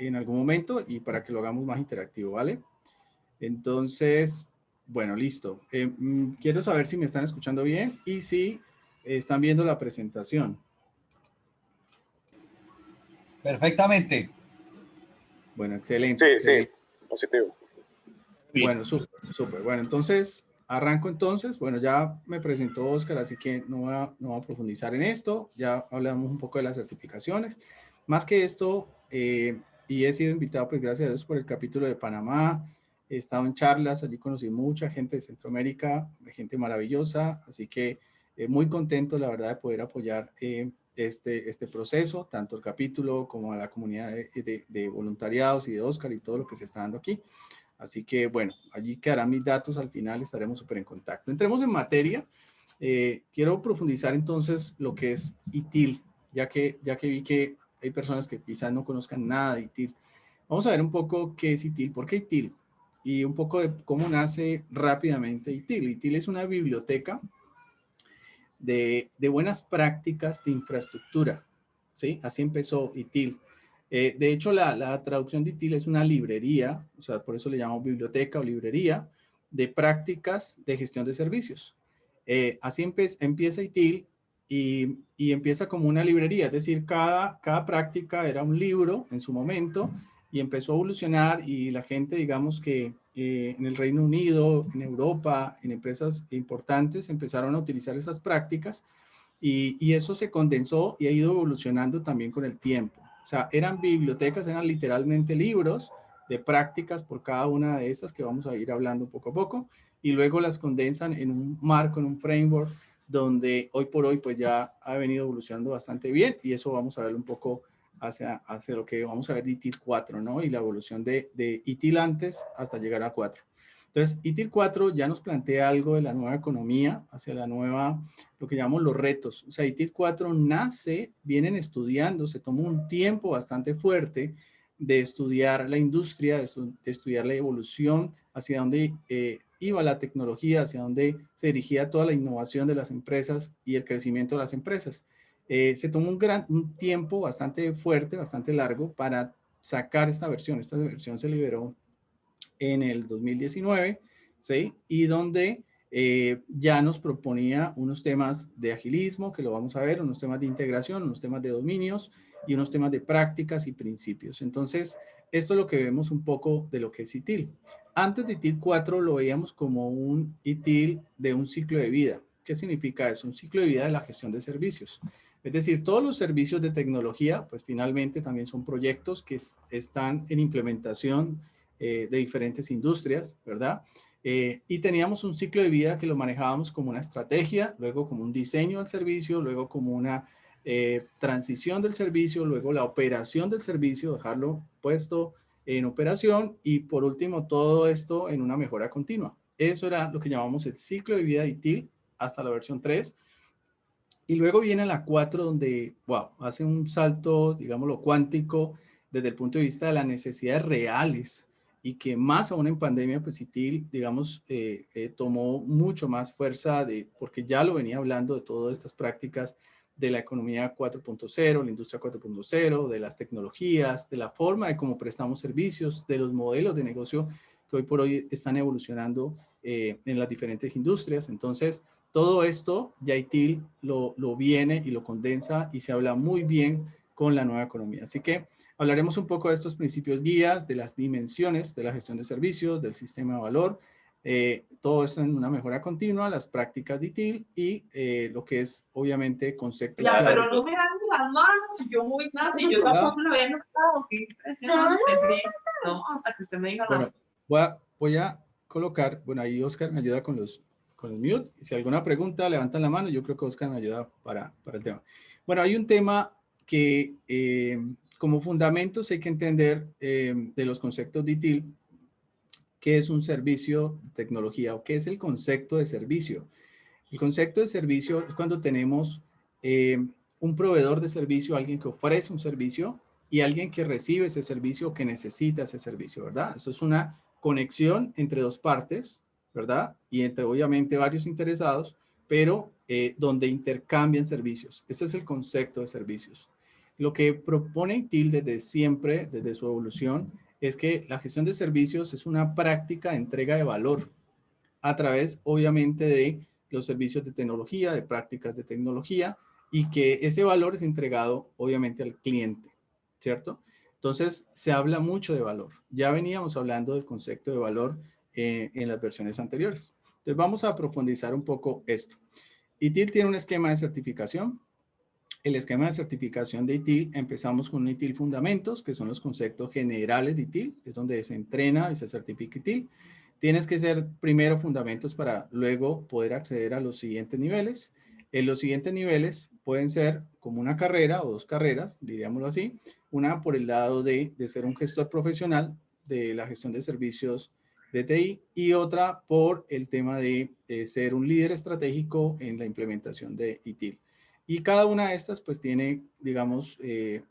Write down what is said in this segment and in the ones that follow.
en algún momento y para que lo hagamos más interactivo, ¿vale? Entonces, bueno, listo. Quiero saber si me están escuchando bien y si están viendo la presentación. Perfectamente. Bueno, excelente, Sí, sí, excelente. positivo. Bueno, súper, súper. Bueno, entonces, arranco entonces. Bueno, ya me presentó Oscar, así que no voy a profundizar en esto. Ya hablamos un poco de las certificaciones. Más que esto, y he sido invitado, pues gracias a Dios, por el capítulo de Panamá. He estado en charlas, allí conocí mucha gente de Centroamérica, gente maravillosa, así que muy contento, la verdad, de poder apoyar este proceso, tanto el capítulo como a la comunidad de voluntariados y de Oscar y todo lo que se está dando aquí. Así que, bueno, allí quedarán mis datos, al final estaremos súper en contacto. Entremos en materia. Quiero profundizar entonces lo que es ITIL, ya que vi que hay personas que quizás no conozcan nada de ITIL. Vamos a ver un poco qué es ITIL, por qué ITIL, y un poco de cómo nace rápidamente ITIL. ITIL es una biblioteca de buenas prácticas de infraestructura, ¿sí? Así empezó ITIL. De hecho, la traducción de ITIL es una librería, o sea, por eso le llamamos biblioteca o librería, de prácticas de gestión de servicios. Así empieza ITIL y empieza como una librería, es decir, cada práctica era un libro en su momento y empezó a evolucionar y la gente, digamos que en el Reino Unido, en Europa, en empresas importantes empezaron a utilizar esas prácticas y eso se condensó y ha ido evolucionando también con el tiempo. O sea, eran bibliotecas, eran literalmente libros de prácticas por cada una de estas que vamos a ir hablando poco a poco y luego las condensan en un marco, en un framework donde hoy por hoy pues ya ha venido evolucionando bastante bien y eso vamos a ver un poco hacia lo que vamos a ver de ITIL 4, ¿no? Y la evolución de ITIL antes hasta llegar a 4. Entonces, ITIL 4 ya nos plantea algo de la nueva economía, hacia la nueva, lo que llamamos los retos. O sea, ITIL 4 nace, vienen estudiando, se tomó un tiempo bastante fuerte de estudiar la industria, de estudiar la evolución, hacia dónde iba la tecnología, hacia dónde se dirigía toda la innovación de las empresas y el crecimiento de las empresas. Se tomó un tiempo bastante fuerte, bastante largo para sacar esta versión. Esta versión se liberó en el 2019, ¿sí? Y donde ya nos proponía unos temas de agilismo, que lo vamos a ver, unos temas de integración, unos temas de dominios y unos temas de prácticas y principios. Entonces, esto es lo que vemos un poco de lo que es ITIL. Antes de ITIL 4 lo veíamos como un ITIL de un ciclo de vida. ¿Qué significa eso? Un ciclo de vida de la gestión de servicios. Es decir, todos los servicios de tecnología, pues finalmente también son proyectos que están en implementación de diferentes industrias, ¿verdad? Y teníamos un ciclo de vida que lo manejábamos como una estrategia, luego como un diseño del servicio, luego como una transición del servicio, luego la operación del servicio, dejarlo puesto en operación y por último todo esto en una mejora continua. Eso era lo que llamamos el ciclo de vida de ITIL hasta la versión 3. Y luego viene la 4 donde, wow, hace un salto, digámoslo, cuántico desde el punto de vista de las necesidades reales y que más aún en pandemia, pues ITIL, digamos, tomó mucho más fuerza porque ya lo venía hablando de todas estas prácticas de la economía 4.0, la industria 4.0, de las tecnologías, de la forma de cómo prestamos servicios, de los modelos de negocio que hoy por hoy están evolucionando en las diferentes industrias. Entonces, todo esto, ya ITIL lo viene y lo condensa y se habla muy bien con la nueva economía. Así que hablaremos un poco de estos principios guías, de las dimensiones de la gestión de servicios, del sistema de valor, todo esto en una mejora continua, las prácticas de ITIL y lo que es obviamente conceptos ya, claros. pero no me dan las manos y yo muy nada y yo tampoco lo había notado. Qué impresionante, sí. No, hasta que usted me diga Bueno, las. voy a colocar, bueno, ahí Oscar me ayuda con los mute. Si alguna pregunta, levantan la mano. Yo creo que Oscar me ayuda para el tema. Bueno, hay un tema que como fundamentos hay que entender de los conceptos de ITIL, qué es un servicio de tecnología o qué es el concepto de servicio. El concepto de servicio es cuando tenemos un proveedor de servicio, alguien que ofrece un servicio y alguien que recibe ese servicio o que necesita ese servicio, ¿verdad? Eso es una conexión entre dos partes, ¿verdad? Y entre obviamente varios interesados, pero donde intercambian servicios. Ese es el concepto de servicios. Lo que propone ITIL desde siempre, desde su evolución, es que la gestión de servicios es una práctica de entrega de valor a través, obviamente, de los servicios de tecnología, de prácticas de tecnología, y que ese valor es entregado, obviamente, al cliente, ¿cierto? Entonces, se habla mucho de valor. Ya veníamos hablando del concepto de valor en las versiones anteriores. Entonces, vamos a profundizar un poco esto. ITIL tiene un esquema de certificación. El esquema de certificación de ITIL, empezamos con un ITIL Fundamentos, que son los conceptos generales de ITIL, es donde se entrena y se certifica ITIL. Tienes que ser primero fundamentos para luego poder acceder a los siguientes niveles. En los siguientes niveles pueden ser como una carrera o dos carreras, diríamoslo así. Una por el lado de ser un gestor profesional de la gestión de servicios de TI y otra por el tema de ser un líder estratégico en la implementación de ITIL. Y cada una de estas pues tiene, digamos,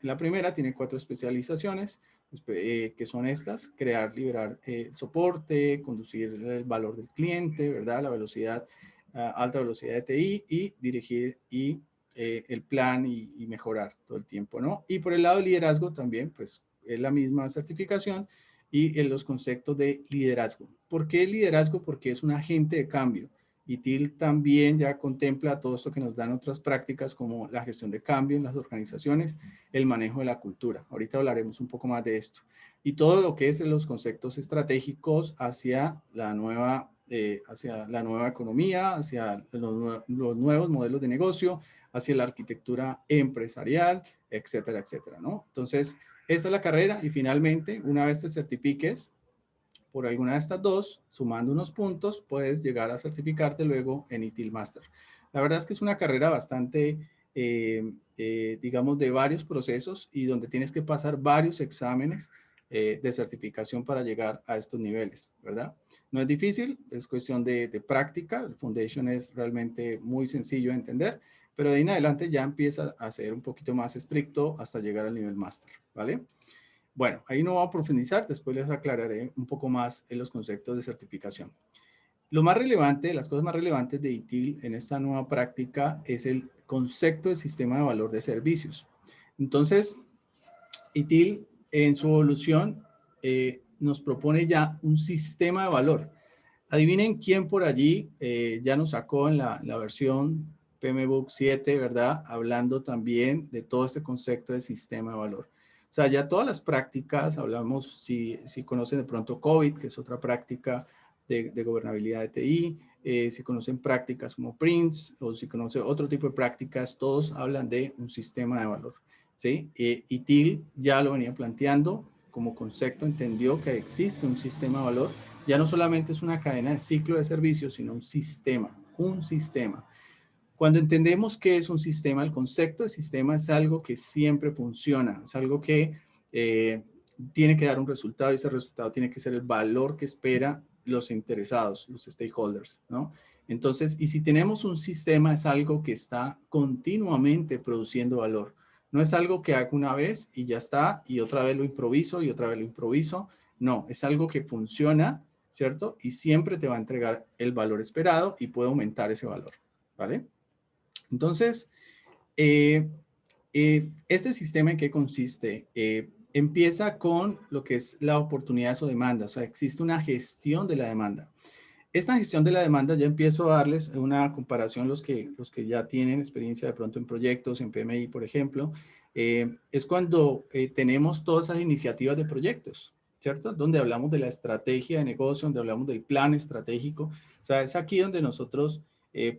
la primera tiene 4 especializaciones, que son estas: crear, liberar soporte, conducir el valor del cliente, ¿verdad? La velocidad, alta velocidad de TI y dirigir el plan y mejorar todo el tiempo, ¿no? Y por el lado de liderazgo también, pues es la misma certificación y en los conceptos de liderazgo. ¿Por qué liderazgo? Porque es un agente de cambio. ITIL también ya contempla todo esto que nos dan otras prácticas como la gestión de cambio en las organizaciones, el manejo de la cultura. Ahorita hablaremos un poco más de esto. Y todo lo que es los conceptos estratégicos hacia la nueva economía, hacia los nuevos modelos de negocio, hacia la arquitectura empresarial, etcétera, etcétera, ¿no? Entonces, esta es la carrera y finalmente, una vez te certifiques por alguna de estas dos, sumando unos puntos, puedes llegar a certificarte luego en ITIL Master. La verdad es que es una carrera bastante, digamos, de varios procesos y donde tienes que pasar varios exámenes de certificación para llegar a estos niveles, ¿verdad? No es difícil, es cuestión de práctica. El Foundation es realmente muy sencillo de entender, pero de ahí en adelante ya empieza a ser un poquito más estricto hasta llegar al nivel Master, ¿vale? Bueno, ahí no voy a profundizar, después les aclararé un poco más en los conceptos de certificación. Lo más relevante, las cosas más relevantes de ITIL en esta nueva práctica es el concepto de sistema de valor de servicios. Entonces, ITIL en su evolución nos propone ya un sistema de valor. Adivinen quién por allí ya nos sacó en la versión PMBOK 7, ¿verdad? Hablando también de todo este concepto de sistema de valor. O sea, ya todas las prácticas, hablamos, si conocen de pronto COVID, que es otra práctica de gobernabilidad de TI, si conocen prácticas como PRINCE o si conocen otro tipo de prácticas, todos hablan de un sistema de valor, ¿sí? ITIL ya lo venía planteando como concepto, entendió que existe un sistema de valor. Ya no solamente es una cadena de ciclo de servicios, sino un sistema, un sistema. Cuando entendemos qué es un sistema, el concepto de sistema es algo que siempre funciona, es algo que tiene que dar un resultado y ese resultado tiene que ser el valor que espera los interesados, los stakeholders, ¿no? Entonces, y si tenemos un sistema, es algo que está continuamente produciendo valor. No es algo que hago una vez y ya está, y otra vez lo improviso y otra vez lo improviso. No, es algo que funciona, ¿cierto? Y siempre te va a entregar el valor esperado y puede aumentar ese valor, ¿vale? Entonces, este sistema, ¿en qué consiste? Empieza con lo que es la oportunidad o demanda, o sea, existe una gestión de la demanda. Esta gestión de la demanda, ya empiezo a darles una comparación, los que ya tienen experiencia de pronto en proyectos, en PMI, por ejemplo, es cuando tenemos todas esas iniciativas de proyectos, ¿cierto? Donde hablamos de la estrategia de negocio, donde hablamos del plan estratégico. O sea, es aquí donde nosotros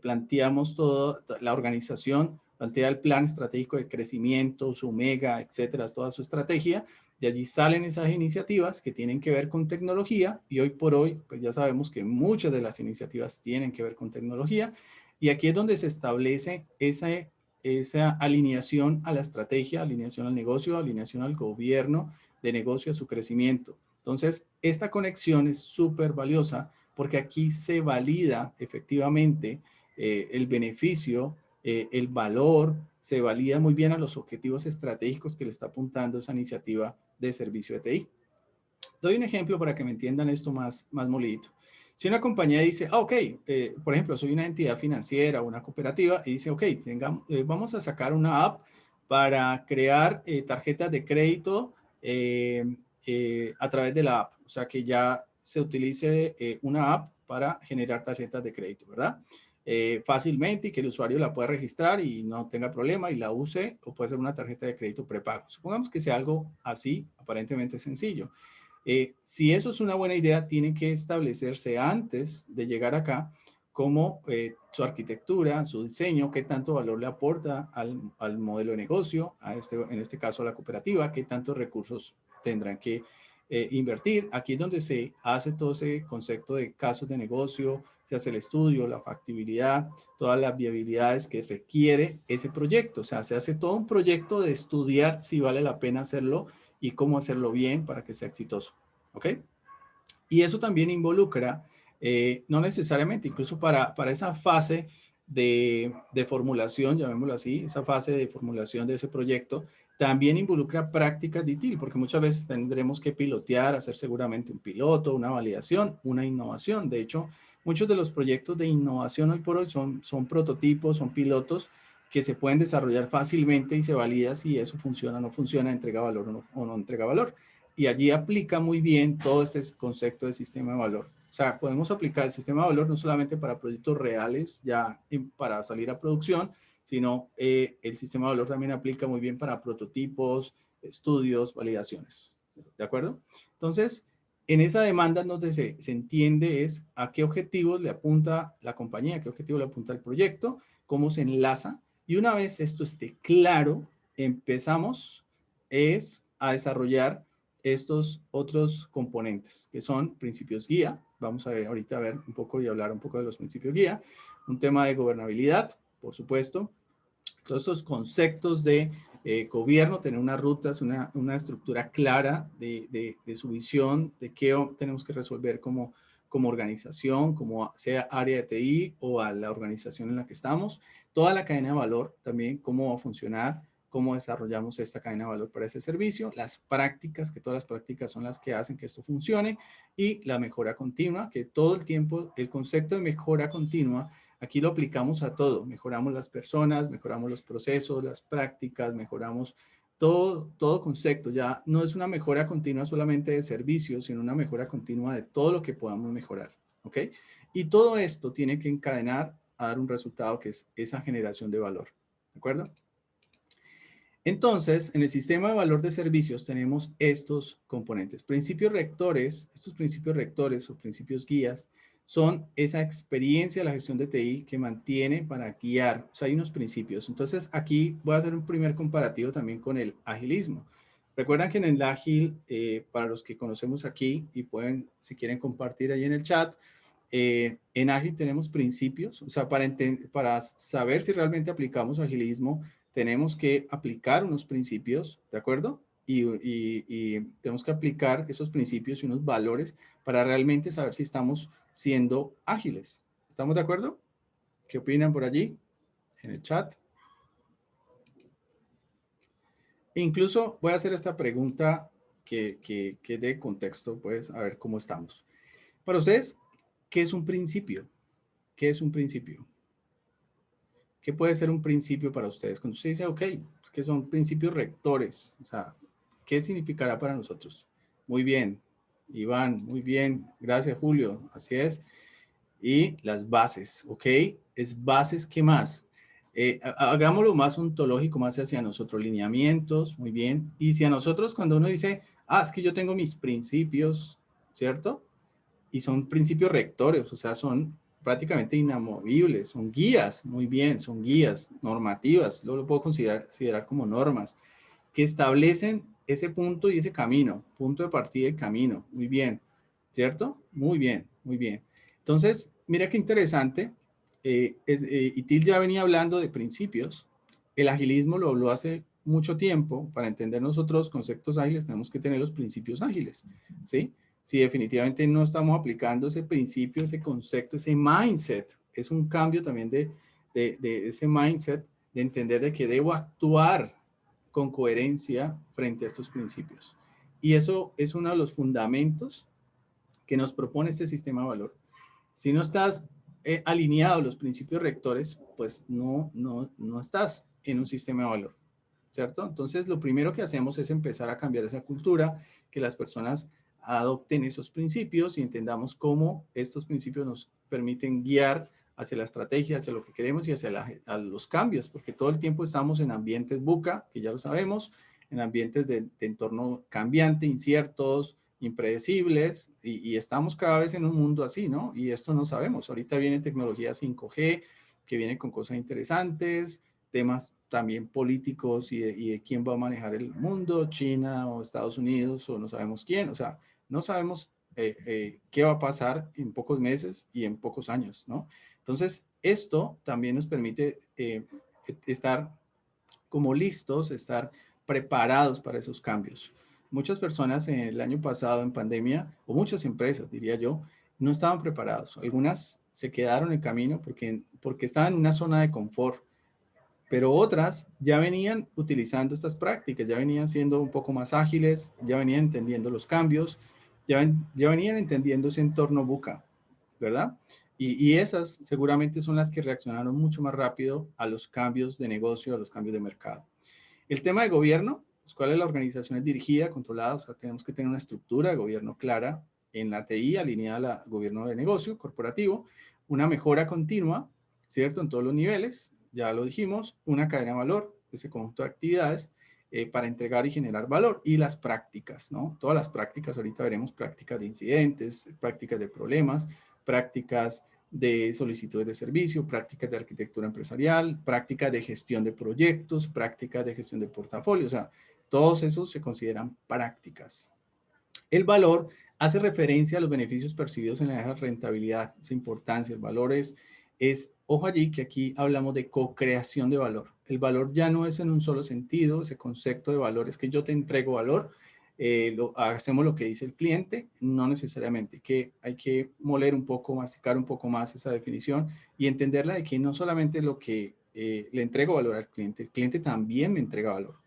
planteamos toda la organización, plantea el plan estratégico de crecimiento, su mega, etcétera, toda su estrategia. De allí salen esas iniciativas que tienen que ver con tecnología y hoy por hoy, pues ya sabemos que muchas de las iniciativas tienen que ver con tecnología y aquí es donde se establece esa alineación a la estrategia, alineación al negocio, alineación al gobierno de negocio, a su crecimiento. Entonces, esta conexión es súper valiosa porque aquí se valida efectivamente el beneficio, el valor, se valida muy bien a los objetivos estratégicos que le está apuntando esa iniciativa de servicio de TI. Doy un ejemplo para que me entiendan esto más molidito. Si una compañía dice, ok, por ejemplo, soy una entidad financiera o una cooperativa y dice, ok, vamos a sacar una app para crear tarjetas de crédito a través de la app. O sea, que ya se utilice una app para generar tarjetas de crédito, ¿verdad? Fácilmente y que el usuario la pueda registrar y no tenga problema y la use, o puede ser una tarjeta de crédito prepago. Supongamos que sea algo así, aparentemente sencillo. Si eso es una buena idea, tiene que establecerse antes de llegar acá como su arquitectura, su diseño, qué tanto valor le aporta al modelo de negocio, en este caso a la cooperativa, qué tantos recursos tendrán que invertir. Aquí es donde se hace todo ese concepto de casos de negocio, se hace el estudio, la factibilidad, todas las viabilidades que requiere ese proyecto. O sea, se hace todo un proyecto de estudiar si vale la pena hacerlo y cómo hacerlo bien para que sea exitoso. ¿Ok? Y eso también involucra, no necesariamente, incluso para esa fase de formulación, llamémoslo así, esa fase de formulación de ese proyecto, también involucra prácticas de ITIL, porque muchas veces tendremos que pilotear, hacer seguramente un piloto, una validación, una innovación. De hecho, muchos de los proyectos de innovación hoy por hoy son prototipos, son pilotos que se pueden desarrollar fácilmente y se valida si eso funciona o no funciona, entrega valor o no entrega valor. Y allí aplica muy bien todo este concepto de sistema de valor. O sea, podemos aplicar el sistema de valor no solamente para proyectos reales, ya para salir a producción, sino el sistema de valor también aplica muy bien para prototipos, estudios, validaciones. ¿De acuerdo? Entonces, en esa demanda donde se entiende es a qué objetivos le apunta la compañía, a qué objetivo le apunta el proyecto, cómo se enlaza. Y una vez esto esté claro, empezamos a desarrollar estos otros componentes que son principios guía. Vamos a ver ahorita un poco y hablar un poco de los principios guía. Un tema de gobernabilidad, por supuesto. Todos estos conceptos de gobierno, tener unas rutas, una estructura clara de su visión, de qué tenemos que resolver como organización, como sea área de TI o a la organización en la que estamos. Toda la cadena de valor también, cómo va a funcionar, cómo desarrollamos esta cadena de valor para ese servicio, las prácticas, que todas las prácticas son las que hacen que esto funcione, y la mejora continua, que todo el tiempo el concepto de mejora continua, aquí lo aplicamos a todo, mejoramos las personas, mejoramos los procesos, las prácticas, mejoramos todo concepto, ya no es una mejora continua solamente de servicios, sino una mejora continua de todo lo que podamos mejorar, ¿ok? Y todo esto tiene que encadenar a dar un resultado que es esa generación de valor, ¿de acuerdo? Entonces, en el sistema de valor de servicios tenemos estos componentes. Principios rectores, estos principios rectores o principios guías son esa experiencia de la gestión de TI que mantiene para guiar. O sea, hay unos principios. Entonces, aquí voy a hacer un primer comparativo también con el agilismo. Recuerdan que en el ágil, para los que conocemos aquí y pueden, si quieren compartir ahí en el chat, en ágil tenemos principios. O sea, para saber si realmente aplicamos agilismo, tenemos que aplicar unos principios, ¿de acuerdo? Y tenemos que aplicar esos principios y unos valores para realmente saber si estamos siendo ágiles. ¿Estamos de acuerdo? ¿Qué opinan por allí en el chat? E incluso voy a hacer esta pregunta que dé contexto, pues, a ver cómo estamos. Para ustedes, ¿qué es un principio? ¿Qué es un principio? ¿Qué puede ser un principio para ustedes? Cuando usted dice, ok, es que son principios rectores, o sea, ¿qué significará para nosotros? Muy bien, Iván, muy bien, gracias Julio, así es. Y las bases, ¿ok? Es bases, ¿qué más? Hagámoslo más ontológico, más hacia nosotros, lineamientos, muy bien. Y si a nosotros cuando uno dice, es que yo tengo mis principios, ¿cierto? Y son principios rectores, o sea, son prácticamente inamovibles, son guías, muy bien, son guías normativas, lo puedo considerar como normas, que establecen ese punto y ese camino, punto de partida y camino, muy bien, ¿cierto? Muy bien, muy bien. Entonces, mira qué interesante, ITIL ya venía hablando de principios, el agilismo lo habló hace mucho tiempo, para entender nosotros conceptos ágiles tenemos que tener los principios ágiles, ¿sí? Si definitivamente no estamos aplicando ese principio, ese concepto, ese mindset, es un cambio también de ese mindset, de entender de que debo actuar con coherencia frente a estos principios. Y eso es uno de los fundamentos que nos propone este sistema de valor. Si no estás alineado a los principios rectores, pues no estás en un sistema de valor. ¿cierto? Entonces, lo primero que hacemos es empezar a cambiar esa cultura, que las personas adopten esos principios y entendamos cómo estos principios nos permiten guiar hacia la estrategia, hacia lo que queremos y hacia a los cambios, porque todo el tiempo estamos en ambientes VUCA, que ya lo sabemos, en ambientes de entorno cambiante, inciertos, impredecibles, y estamos cada vez en un mundo así, ¿no? Y esto no sabemos. Ahorita viene tecnología 5G, que viene con cosas interesantes, temas también políticos y de quién va a manejar el mundo, China o Estados Unidos, o no sabemos quién, o sea, no sabemos qué va a pasar en pocos meses y en pocos años, ¿no? Entonces, esto también nos permite estar como listos, estar preparados para esos cambios. Muchas personas en el año pasado en pandemia, o muchas empresas, diría yo, no estaban preparados. Algunas se quedaron en camino porque estaban en una zona de confort, pero otras ya venían utilizando estas prácticas, ya venían siendo un poco más ágiles, ya venían entendiendo los cambios, ya venían entendiendo ese entorno VUCA, ¿verdad? Y esas seguramente son las que reaccionaron mucho más rápido a los cambios de negocio, a los cambios de mercado. El tema de gobierno, pues, ¿cuál es la organización? Es dirigida, controlada, o sea, tenemos que tener una estructura de gobierno clara en la TI, alineada al gobierno de negocio corporativo, una mejora continua, ¿cierto? En todos los niveles, ya lo dijimos, una cadena de valor, ese conjunto de actividades para entregar y generar valor, y las prácticas, ¿no? Todas las prácticas, ahorita veremos prácticas de incidentes, prácticas de problemas, prácticas de solicitudes de servicio, prácticas de arquitectura empresarial, prácticas de gestión de proyectos, prácticas de gestión de portafolio, o sea, todos esos se consideran prácticas. El valor hace referencia a los beneficios percibidos en la rentabilidad, esa importancia. El valor ojo allí que aquí hablamos de co-creación de valor. El valor ya no es en un solo sentido, ese concepto de valor es que yo te entrego valor, hacemos lo que dice el cliente, no necesariamente, que hay que moler un poco, masticar un poco más esa definición y entenderla de que no solamente lo que le entrego valor al cliente, el cliente también me entrega valor.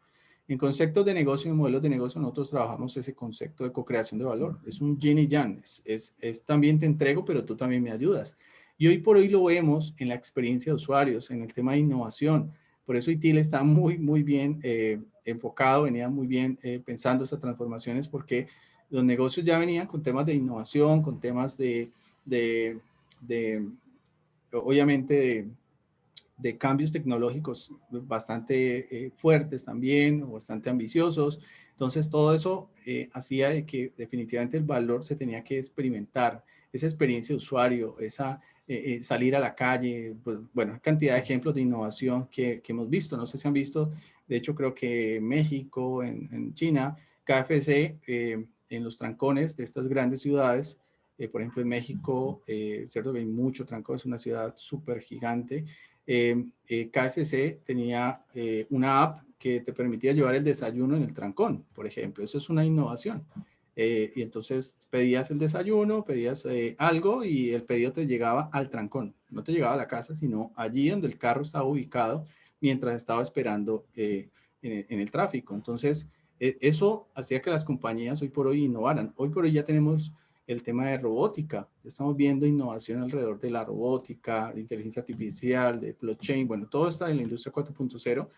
En conceptos de negocio y modelos de negocio, nosotros trabajamos ese concepto de co-creación de valor. Es un yin y yang, es también te entrego, pero tú también me ayudas. Y hoy por hoy lo vemos en la experiencia de usuarios, en el tema de innovación. Por eso ITIL está muy bien enfocado, venía muy bien pensando estas transformaciones porque los negocios ya venían con temas de innovación, con temas obviamente, de cambios tecnológicos bastante fuertes también, o bastante ambiciosos. Entonces, todo eso hacía de que definitivamente el valor se tenía que experimentar, esa experiencia de usuario, salir a la calle, pues, bueno, cantidad de ejemplos de innovación que hemos visto. No sé si han visto, de hecho, creo que en México, en China, KFC, en los trancones de estas grandes ciudades, por ejemplo, en México, cierto que hay mucho trancón, es una ciudad súper gigante. KFC tenía una app que te permitía llevar el desayuno en el trancón, por ejemplo. Eso es una innovación. Y entonces pedías el desayuno, pedías algo y el pedido te llegaba al trancón. No te llegaba a la casa, sino allí donde el carro estaba ubicado mientras estaba esperando en el tráfico. Entonces, eso hacía que las compañías hoy por hoy innovaran. Hoy por hoy ya tenemos el tema de robótica. Estamos viendo innovación alrededor de la robótica, de inteligencia artificial, de blockchain, bueno, todo está en la industria 4.0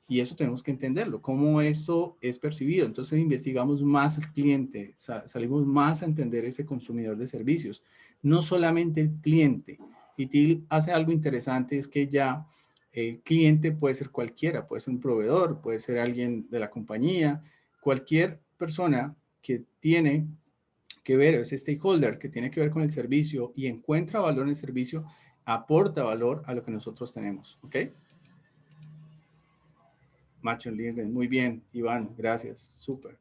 y eso tenemos que entenderlo, cómo esto es percibido. Entonces investigamos más al cliente, salimos más a entender ese consumidor de servicios, no solamente el cliente. Y TIL hace algo interesante, es que ya el cliente puede ser cualquiera, puede ser un proveedor, puede ser alguien de la compañía, cualquier persona que tiene que ver, ese stakeholder que tiene que ver con el servicio y encuentra valor en el servicio, aporta valor a lo que nosotros tenemos, ¿ok? Machine Learning, muy bien, Iván, gracias, súper.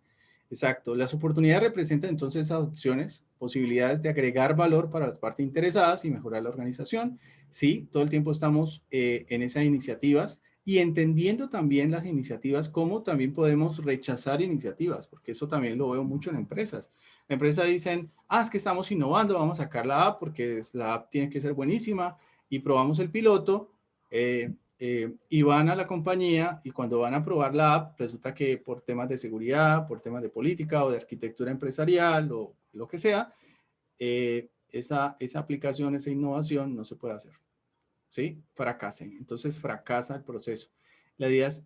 Exacto, las oportunidades representan entonces esas opciones, posibilidades de agregar valor para las partes interesadas y mejorar la organización. Sí, todo el tiempo estamos en esas iniciativas y entendiendo también las iniciativas, cómo también podemos rechazar iniciativas, porque eso también lo veo mucho en empresas. La empresa dicen, es que estamos innovando, vamos a sacar la app porque la app tiene que ser buenísima y probamos el piloto. Y van a la compañía y cuando van a probar la app, resulta que por temas de seguridad, por temas de política o de arquitectura empresarial o lo que sea, esa aplicación, esa innovación no se puede hacer. ¿Sí? Fracasen. Entonces fracasa el proceso. La idea es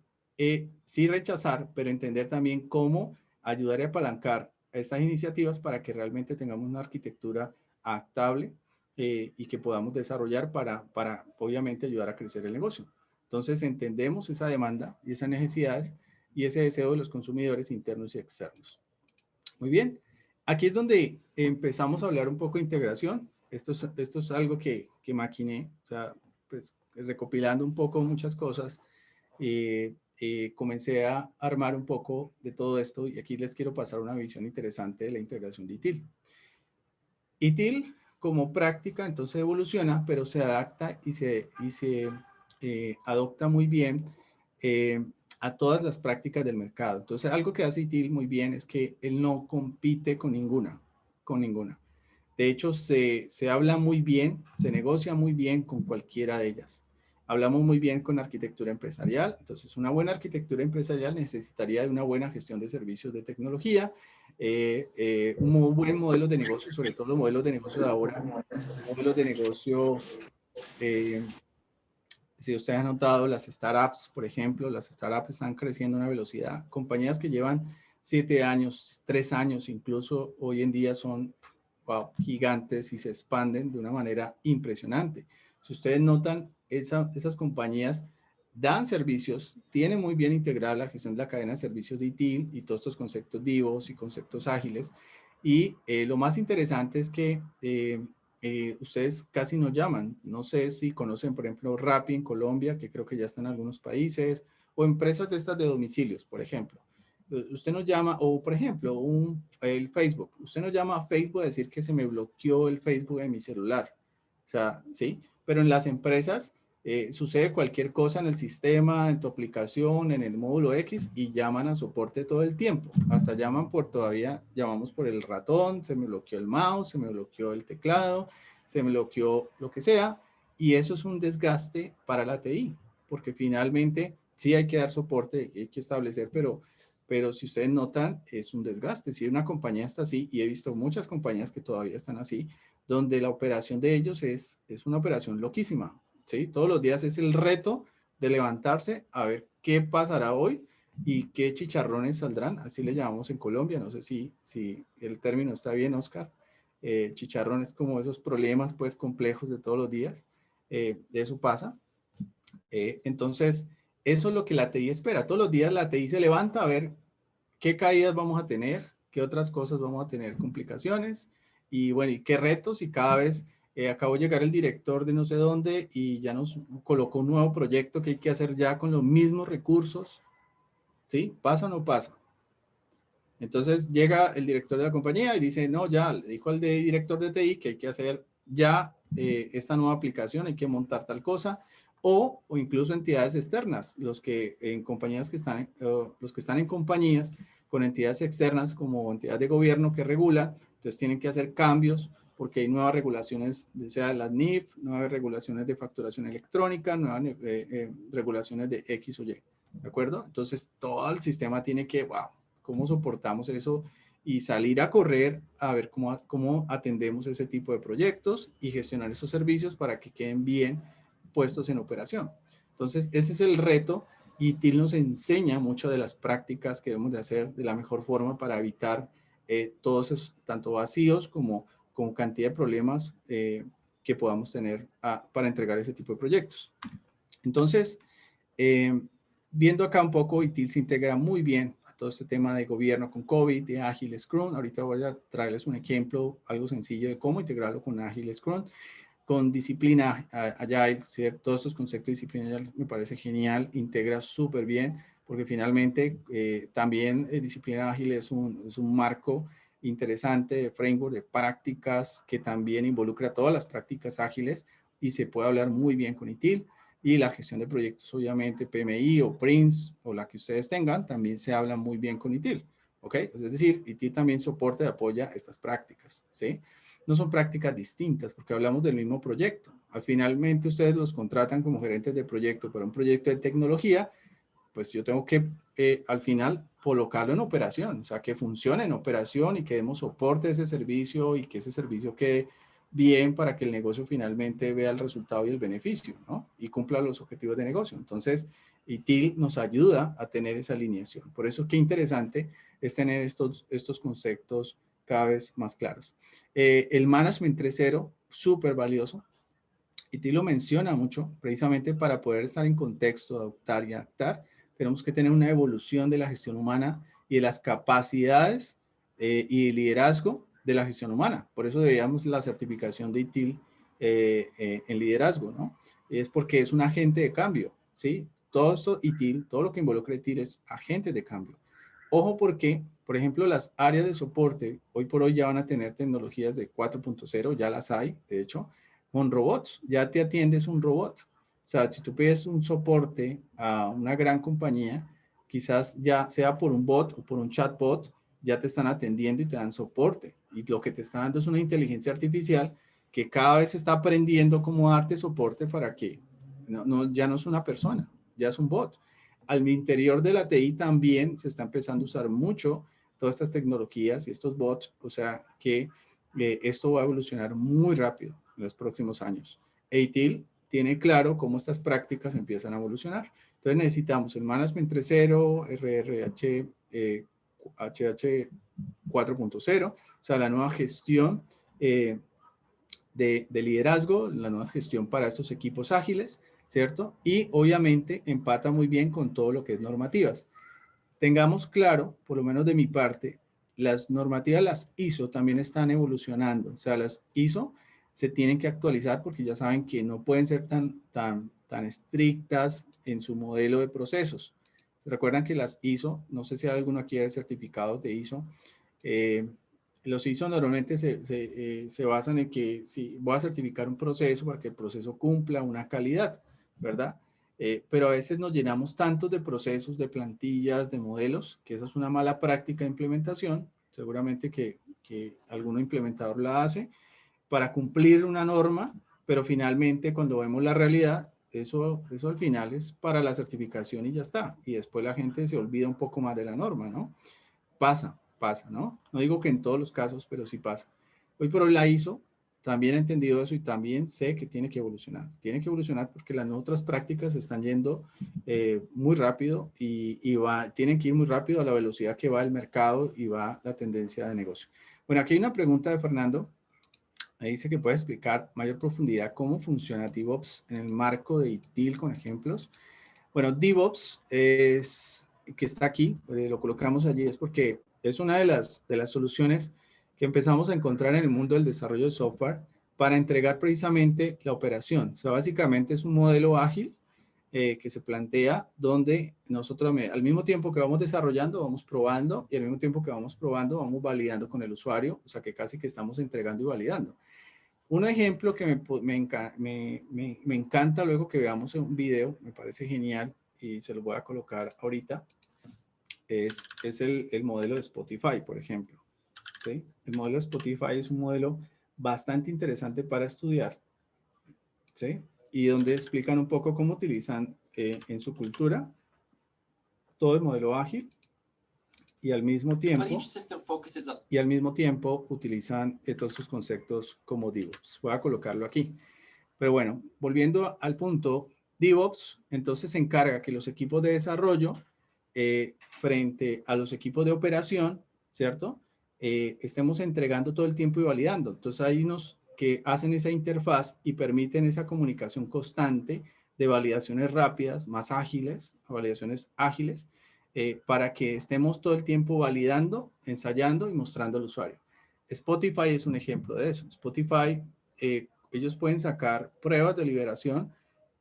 sí rechazar, pero entender también cómo ayudar y apalancar estas iniciativas para que realmente tengamos una arquitectura adaptable y que podamos desarrollar para obviamente ayudar a crecer el negocio. Entonces entendemos esa demanda y esas necesidades y ese deseo de los consumidores internos y externos. Muy bien. Aquí es donde empezamos a hablar un poco de integración. Esto es algo que maquiné, o sea, pues recopilando un poco muchas cosas. Comencé a armar un poco de todo esto y aquí les quiero pasar una visión interesante de la integración de ITIL. ITIL como práctica entonces evoluciona, pero se adapta y se adopta muy bien a todas las prácticas del mercado. Entonces algo que hace ITIL muy bien es que él no compite con ninguna, De hecho, se habla muy bien, se negocia muy bien con cualquiera de ellas. Hablamos muy bien con arquitectura empresarial. Entonces, una buena arquitectura empresarial necesitaría de una buena gestión de servicios de tecnología, un muy buen modelo de negocio, sobre todo los modelos de negocio de ahora, modelos de negocio, si ustedes han notado, las startups, por ejemplo, las startups están creciendo a una velocidad. Compañías que llevan 7 años, 3 años, incluso hoy en día son gigantes y se expanden de una manera impresionante. Si ustedes notan, esas compañías dan servicios, tienen muy bien integrada la gestión de la cadena de servicios de ITIL y todos estos conceptos DIVOS y conceptos ágiles. Y lo más interesante es que ustedes casi no llaman. No sé si conocen, por ejemplo, Rappi en Colombia, que creo que ya está en algunos países, o empresas de estas de domicilios, por ejemplo. Usted nos llama, o por ejemplo, el Facebook. Usted nos llama a Facebook a decir que se me bloqueó el Facebook de mi celular. O sea, ¿sí? Pero en las empresas sucede cualquier cosa en el sistema, en tu aplicación, en el módulo X y llaman a soporte todo el tiempo. Hasta llamamos por el ratón, se me bloqueó el mouse, se me bloqueó el teclado, se me bloqueó lo que sea. Y eso es un desgaste para la TI, porque finalmente sí hay que dar soporte, hay que establecer, pero si ustedes notan, es un desgaste. Si una compañía está así, y he visto muchas compañías que todavía están así, donde la operación de ellos es una operación loquísima, ¿sí? Todos los días es el reto de levantarse a ver qué pasará hoy y qué chicharrones saldrán, así le llamamos en Colombia, no sé si el término está bien, Oscar. Chicharrones como esos problemas pues complejos de todos los días, de eso pasa. Entonces, eso es lo que la TI espera. Todos los días la TI se levanta a ver qué caídas vamos a tener, qué otras cosas vamos a tener complicaciones y bueno, y qué retos y cada vez acabó de llegar el director de no sé dónde y ya nos colocó un nuevo proyecto que hay que hacer ya con los mismos recursos, ¿sí? ¿Pasa o no pasa? Entonces llega el director de la compañía y dice, no, ya, le dijo al director de TI que hay que hacer ya esta nueva aplicación, hay que montar tal cosa, o incluso entidades externas, los que en compañías que están, los que están en compañías con entidades externas como entidades de gobierno que regulan, entonces tienen que hacer cambios porque hay nuevas regulaciones, sea las NIF, nuevas regulaciones de facturación electrónica, nuevas regulaciones de X o Y, ¿de acuerdo? Entonces todo el sistema tiene que, wow, ¿cómo soportamos eso? Y salir a correr a ver cómo atendemos ese tipo de proyectos y gestionar esos servicios para que queden bien puestos en operación. Entonces, ese es el reto y TIL nos enseña mucho de las prácticas que debemos de hacer de la mejor forma para evitar todos esos, tanto vacíos como cantidad de problemas que podamos tener para entregar ese tipo de proyectos. Entonces, viendo acá un poco, ITIL se integra muy bien a todo este tema de gobierno con COVID, de Agile Scrum. Ahorita voy a traerles un ejemplo, algo sencillo de cómo integrarlo con Agile Scrum, con disciplina Agile, ¿cierto? Todos estos conceptos de disciplina Agile me parece genial, integra súper bien, porque finalmente también disciplina Agile es un marco interesante de framework, de prácticas que también involucra todas las prácticas ágiles y se puede hablar muy bien con ITIL. Y la gestión de proyectos, obviamente, PMI o PRINCE o la que ustedes tengan, también se habla muy bien con ITIL, ¿ok? Es decir, ITIL también soporta y apoya estas prácticas, ¿sí? No son prácticas distintas porque hablamos del mismo proyecto. Al finalmente ustedes los contratan como gerentes de proyecto para un proyecto de tecnología, pues yo tengo que al final colocarlo en operación, o sea, que funcione en operación y que demos soporte a ese servicio y que ese servicio quede bien para que el negocio finalmente vea el resultado y el beneficio, ¿no? Y cumpla los objetivos de negocio. Entonces, ITIL nos ayuda a tener esa alineación. Por eso, qué interesante es tener estos conceptos cada vez más claros. El Management 3.0, súper valioso. ITIL lo menciona mucho, precisamente para poder estar en contexto, adoptar y adaptar, tenemos que tener una evolución de la gestión humana y de las capacidades y liderazgo de la gestión humana. Por eso debíamos la certificación de ITIL en liderazgo, ¿no? Es porque es un agente de cambio, ¿sí? Todo esto ITIL, todo lo que involucra ITIL es agente de cambio. Ojo porque, por ejemplo, las áreas de soporte hoy por hoy ya van a tener tecnologías de 4.0, ya las hay, de hecho, con robots, ya te atiendes un robot. O sea, si tú pides un soporte a una gran compañía, quizás ya sea por un bot o por un chatbot, ya te están atendiendo y te dan soporte. Y lo que te está dando es una inteligencia artificial que cada vez está aprendiendo cómo darte soporte para que ya no es una persona, ya es un bot. Al interior de la TI también se está empezando a usar mucho todas estas tecnologías y estos bots, o sea que esto va a evolucionar muy rápido en los próximos años. ITIL tiene claro cómo estas prácticas empiezan a evolucionar. Entonces necesitamos el Management 3.0, RRH, HH 4.0, o sea, la nueva gestión de liderazgo, la nueva gestión para estos equipos ágiles, ¿cierto? Y obviamente empata muy bien con todo lo que es normativas. Tengamos claro, por lo menos de mi parte, las normativas, las ISO también están evolucionando. O sea, las ISO se tienen que actualizar porque ya saben que no pueden ser tan estrictas en su modelo de procesos. Recuerdan que las ISO, no sé si hay alguno aquí de certificados de ISO, los ISO normalmente se basan en que si voy a certificar un proceso para que el proceso cumpla una calidad, ¿verdad? Pero a veces nos llenamos tantos de procesos, de plantillas, de modelos, que esa es una mala práctica de implementación. Seguramente que algún implementador la hace para cumplir una norma, pero finalmente cuando vemos la realidad, eso al final es para la certificación y ya está. Y después la gente se olvida un poco más de la norma, ¿no? Pasa, ¿no? No digo que en todos los casos, pero sí pasa. Hoy por hoy la ISO, también he entendido eso y también sé que tiene que evolucionar. Tiene que evolucionar porque las otras prácticas están yendo muy rápido y tienen que ir muy rápido a la velocidad que va el mercado y va la tendencia de negocio. Bueno, aquí hay una pregunta de Fernando. Ahí dice que puede explicar mayor profundidad cómo funciona DevOps en el marco de ITIL con ejemplos. Bueno, DevOps es que está aquí, lo colocamos allí, es porque es una de las soluciones que empezamos a encontrar en el mundo del desarrollo de software para entregar precisamente la operación. O sea, básicamente es un modelo ágil que se plantea donde nosotros al mismo tiempo que vamos desarrollando, vamos probando y al mismo tiempo que vamos probando, vamos validando con el usuario, o sea que casi que estamos entregando y validando. Un ejemplo que me encanta luego que veamos en un video, me parece genial y se lo voy a colocar ahorita, es el modelo de Spotify, por ejemplo. ¿Sí? El modelo de Spotify es un modelo bastante interesante para estudiar, ¿sí? Y donde explican un poco cómo utilizan en su cultura todo el modelo ágil y al mismo tiempo utilizan todos sus conceptos como DevOps. Voy a colocarlo aquí. Pero bueno, volviendo al punto, DevOps entonces se encarga que los equipos de desarrollo frente a los equipos de operación, ¿cierto? Estemos entregando todo el tiempo y validando. Entonces hay unos que hacen esa interfaz y permiten esa comunicación constante de validaciones rápidas, más ágiles, validaciones ágiles, para que estemos todo el tiempo validando, ensayando y mostrando al usuario. Spotify es un ejemplo de eso. Spotify, ellos pueden sacar pruebas de liberación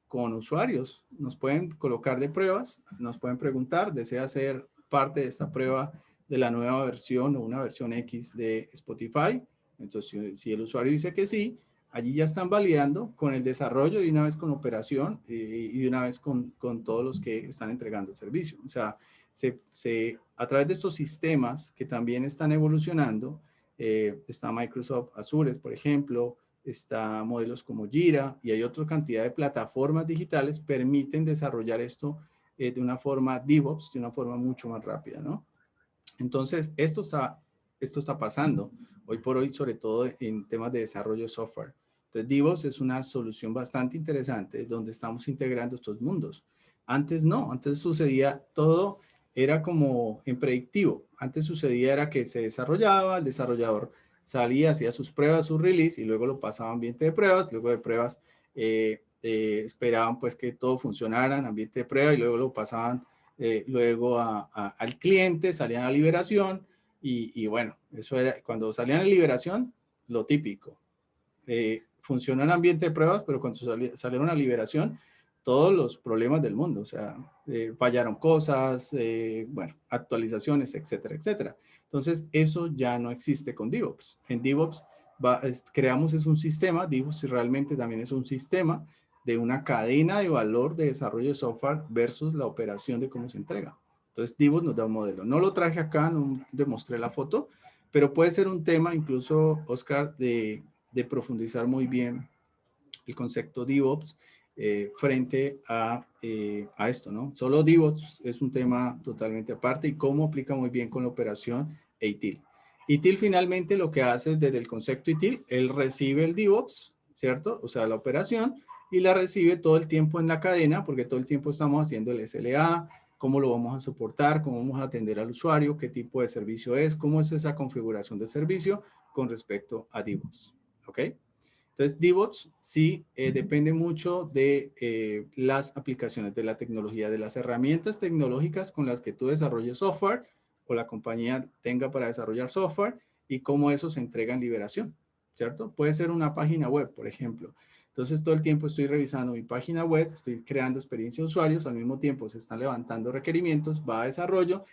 con usuarios. Nos pueden colocar de pruebas, nos pueden preguntar, ¿desea ser parte de esta prueba de la nueva versión o una versión X de Spotify? Entonces, si el usuario dice que sí, allí ya están validando con el desarrollo y una vez con operación y de una vez con todos los que están entregando el servicio. O sea, a través de estos sistemas que también están evolucionando, está Microsoft Azure, por ejemplo, está modelos como Jira y hay otra cantidad de plataformas digitales permiten desarrollar esto de una forma DevOps, de una forma mucho más rápida, ¿no? Entonces, esto está esto está pasando hoy por hoy, sobre todo en temas de desarrollo de software. Entonces, DevOps es una solución bastante interesante donde estamos integrando estos mundos. Antes no, antes sucedía todo, era como en predictivo. Antes sucedía era que se desarrollaba, el desarrollador salía, hacía sus pruebas, su release y luego lo pasaba a ambiente de pruebas, luego de pruebas esperaban pues que todo funcionara en ambiente de prueba y luego lo pasaban luego al cliente, salían a liberación y bueno, eso era, cuando salían a liberación, lo típico. Funcionó en ambiente de pruebas, pero cuando salieron a liberación, todos los problemas del mundo, o sea, fallaron cosas, bueno, actualizaciones, etcétera, etcétera. Entonces, eso ya no existe con DevOps. En DevOps creamos un sistema, DevOps realmente también es un sistema de una cadena de valor de desarrollo de software versus la operación de cómo se entrega. Entonces, DevOps nos da un modelo. No lo traje acá, no demostré la foto, pero puede ser un tema, incluso, Oscar, de profundizar muy bien el concepto DevOps frente a esto, ¿no? Solo DevOps es un tema totalmente aparte y cómo aplica muy bien con la operación ITIL. ITIL finalmente lo que hace desde el concepto ITIL, él recibe el DevOps, ¿cierto? O sea, la operación y la recibe todo el tiempo en la cadena porque todo el tiempo estamos haciendo el SLA, cómo lo vamos a soportar, cómo vamos a atender al usuario, qué tipo de servicio es, cómo es esa configuración de servicio con respecto a DevOps, ¿ok? Entonces, DevOps sí depende mucho de las aplicaciones de la tecnología, de las herramientas tecnológicas con las que tú desarrolles software o la compañía tenga para desarrollar software y cómo eso se entrega en liberación, ¿cierto? Puede ser una página web, por ejemplo. Entonces, todo el tiempo estoy revisando mi página web, estoy creando experiencia de usuarios, al mismo tiempo se están levantando requerimientos, va a desarrollo,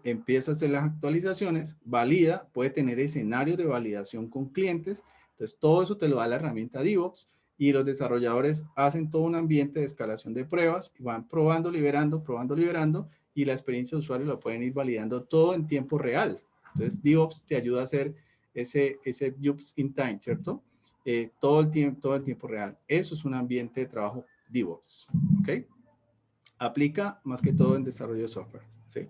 empieza a hacer las actualizaciones, valida, puede tener escenarios de validación con clientes. Entonces, todo eso te lo da la herramienta DevOps y los desarrolladores hacen todo un ambiente de escalación de pruebas y van probando, liberando y la experiencia de usuario la pueden ir validando todo en tiempo real. Entonces, DevOps te ayuda a hacer ese jobs in time, ¿cierto? Todo el tiempo real. Eso es un ambiente de trabajo DevOps, ¿ok? Aplica más que todo en desarrollo de software, ¿sí?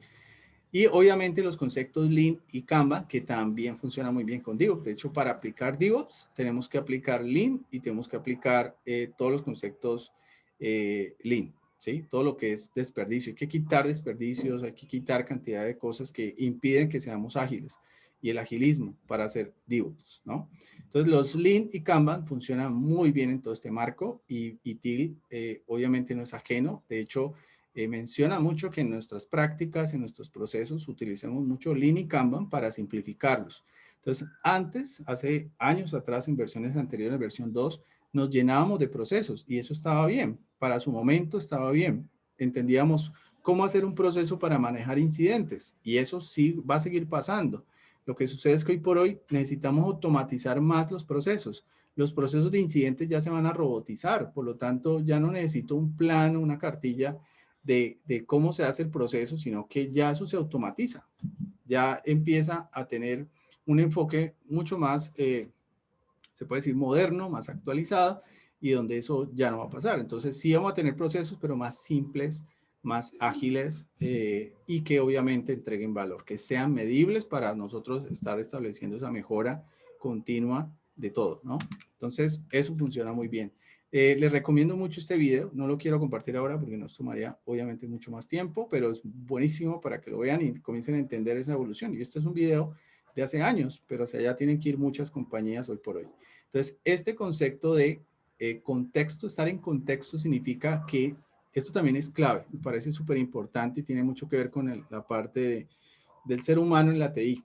Y obviamente los conceptos Lean y Kanban, que también funcionan muy bien con DevOps. De hecho, para aplicar DevOps, tenemos que aplicar Lean y tenemos que aplicar todos los conceptos Lean, ¿sí? Todo lo que es desperdicio. Hay que quitar desperdicios, hay que quitar cantidad de cosas que impiden que seamos ágiles. Y el agilismo para hacer DevOps, ¿no? Entonces, los Lean y Kanban funcionan muy bien en todo este marco y TIL obviamente no es ajeno. De hecho, menciona mucho que en nuestras prácticas, en nuestros procesos, utilizamos mucho Lean y Kanban para simplificarlos. Entonces, antes, hace años atrás, en versiones anteriores, versión 2, nos llenábamos de procesos y eso estaba bien. Para su momento estaba bien. Entendíamos cómo hacer un proceso para manejar incidentes y eso sí va a seguir pasando. Lo que sucede es que hoy por hoy necesitamos automatizar más los procesos. Los procesos de incidentes ya se van a robotizar, por lo tanto ya no necesito un plano, una cartilla de cómo se hace el proceso, sino que ya eso se automatiza. Ya empieza a tener un enfoque mucho más, se puede decir, moderno, más actualizado, y donde eso ya no va a pasar. Entonces sí vamos a tener procesos, pero más simples, más ágiles y que obviamente entreguen valor, que sean medibles para nosotros estar estableciendo esa mejora continua de todo, ¿no? Entonces eso funciona muy bien. Les recomiendo mucho este video, no lo quiero compartir ahora porque nos tomaría obviamente mucho más tiempo, pero es buenísimo para que lo vean y comiencen a entender esa evolución. Y este es un video de hace años, pero hacia allá tienen que ir muchas compañías hoy por hoy. Entonces, este concepto de contexto, estar en contexto significa que esto también es clave, me parece súper importante y tiene mucho que ver con la parte del ser humano en la TI.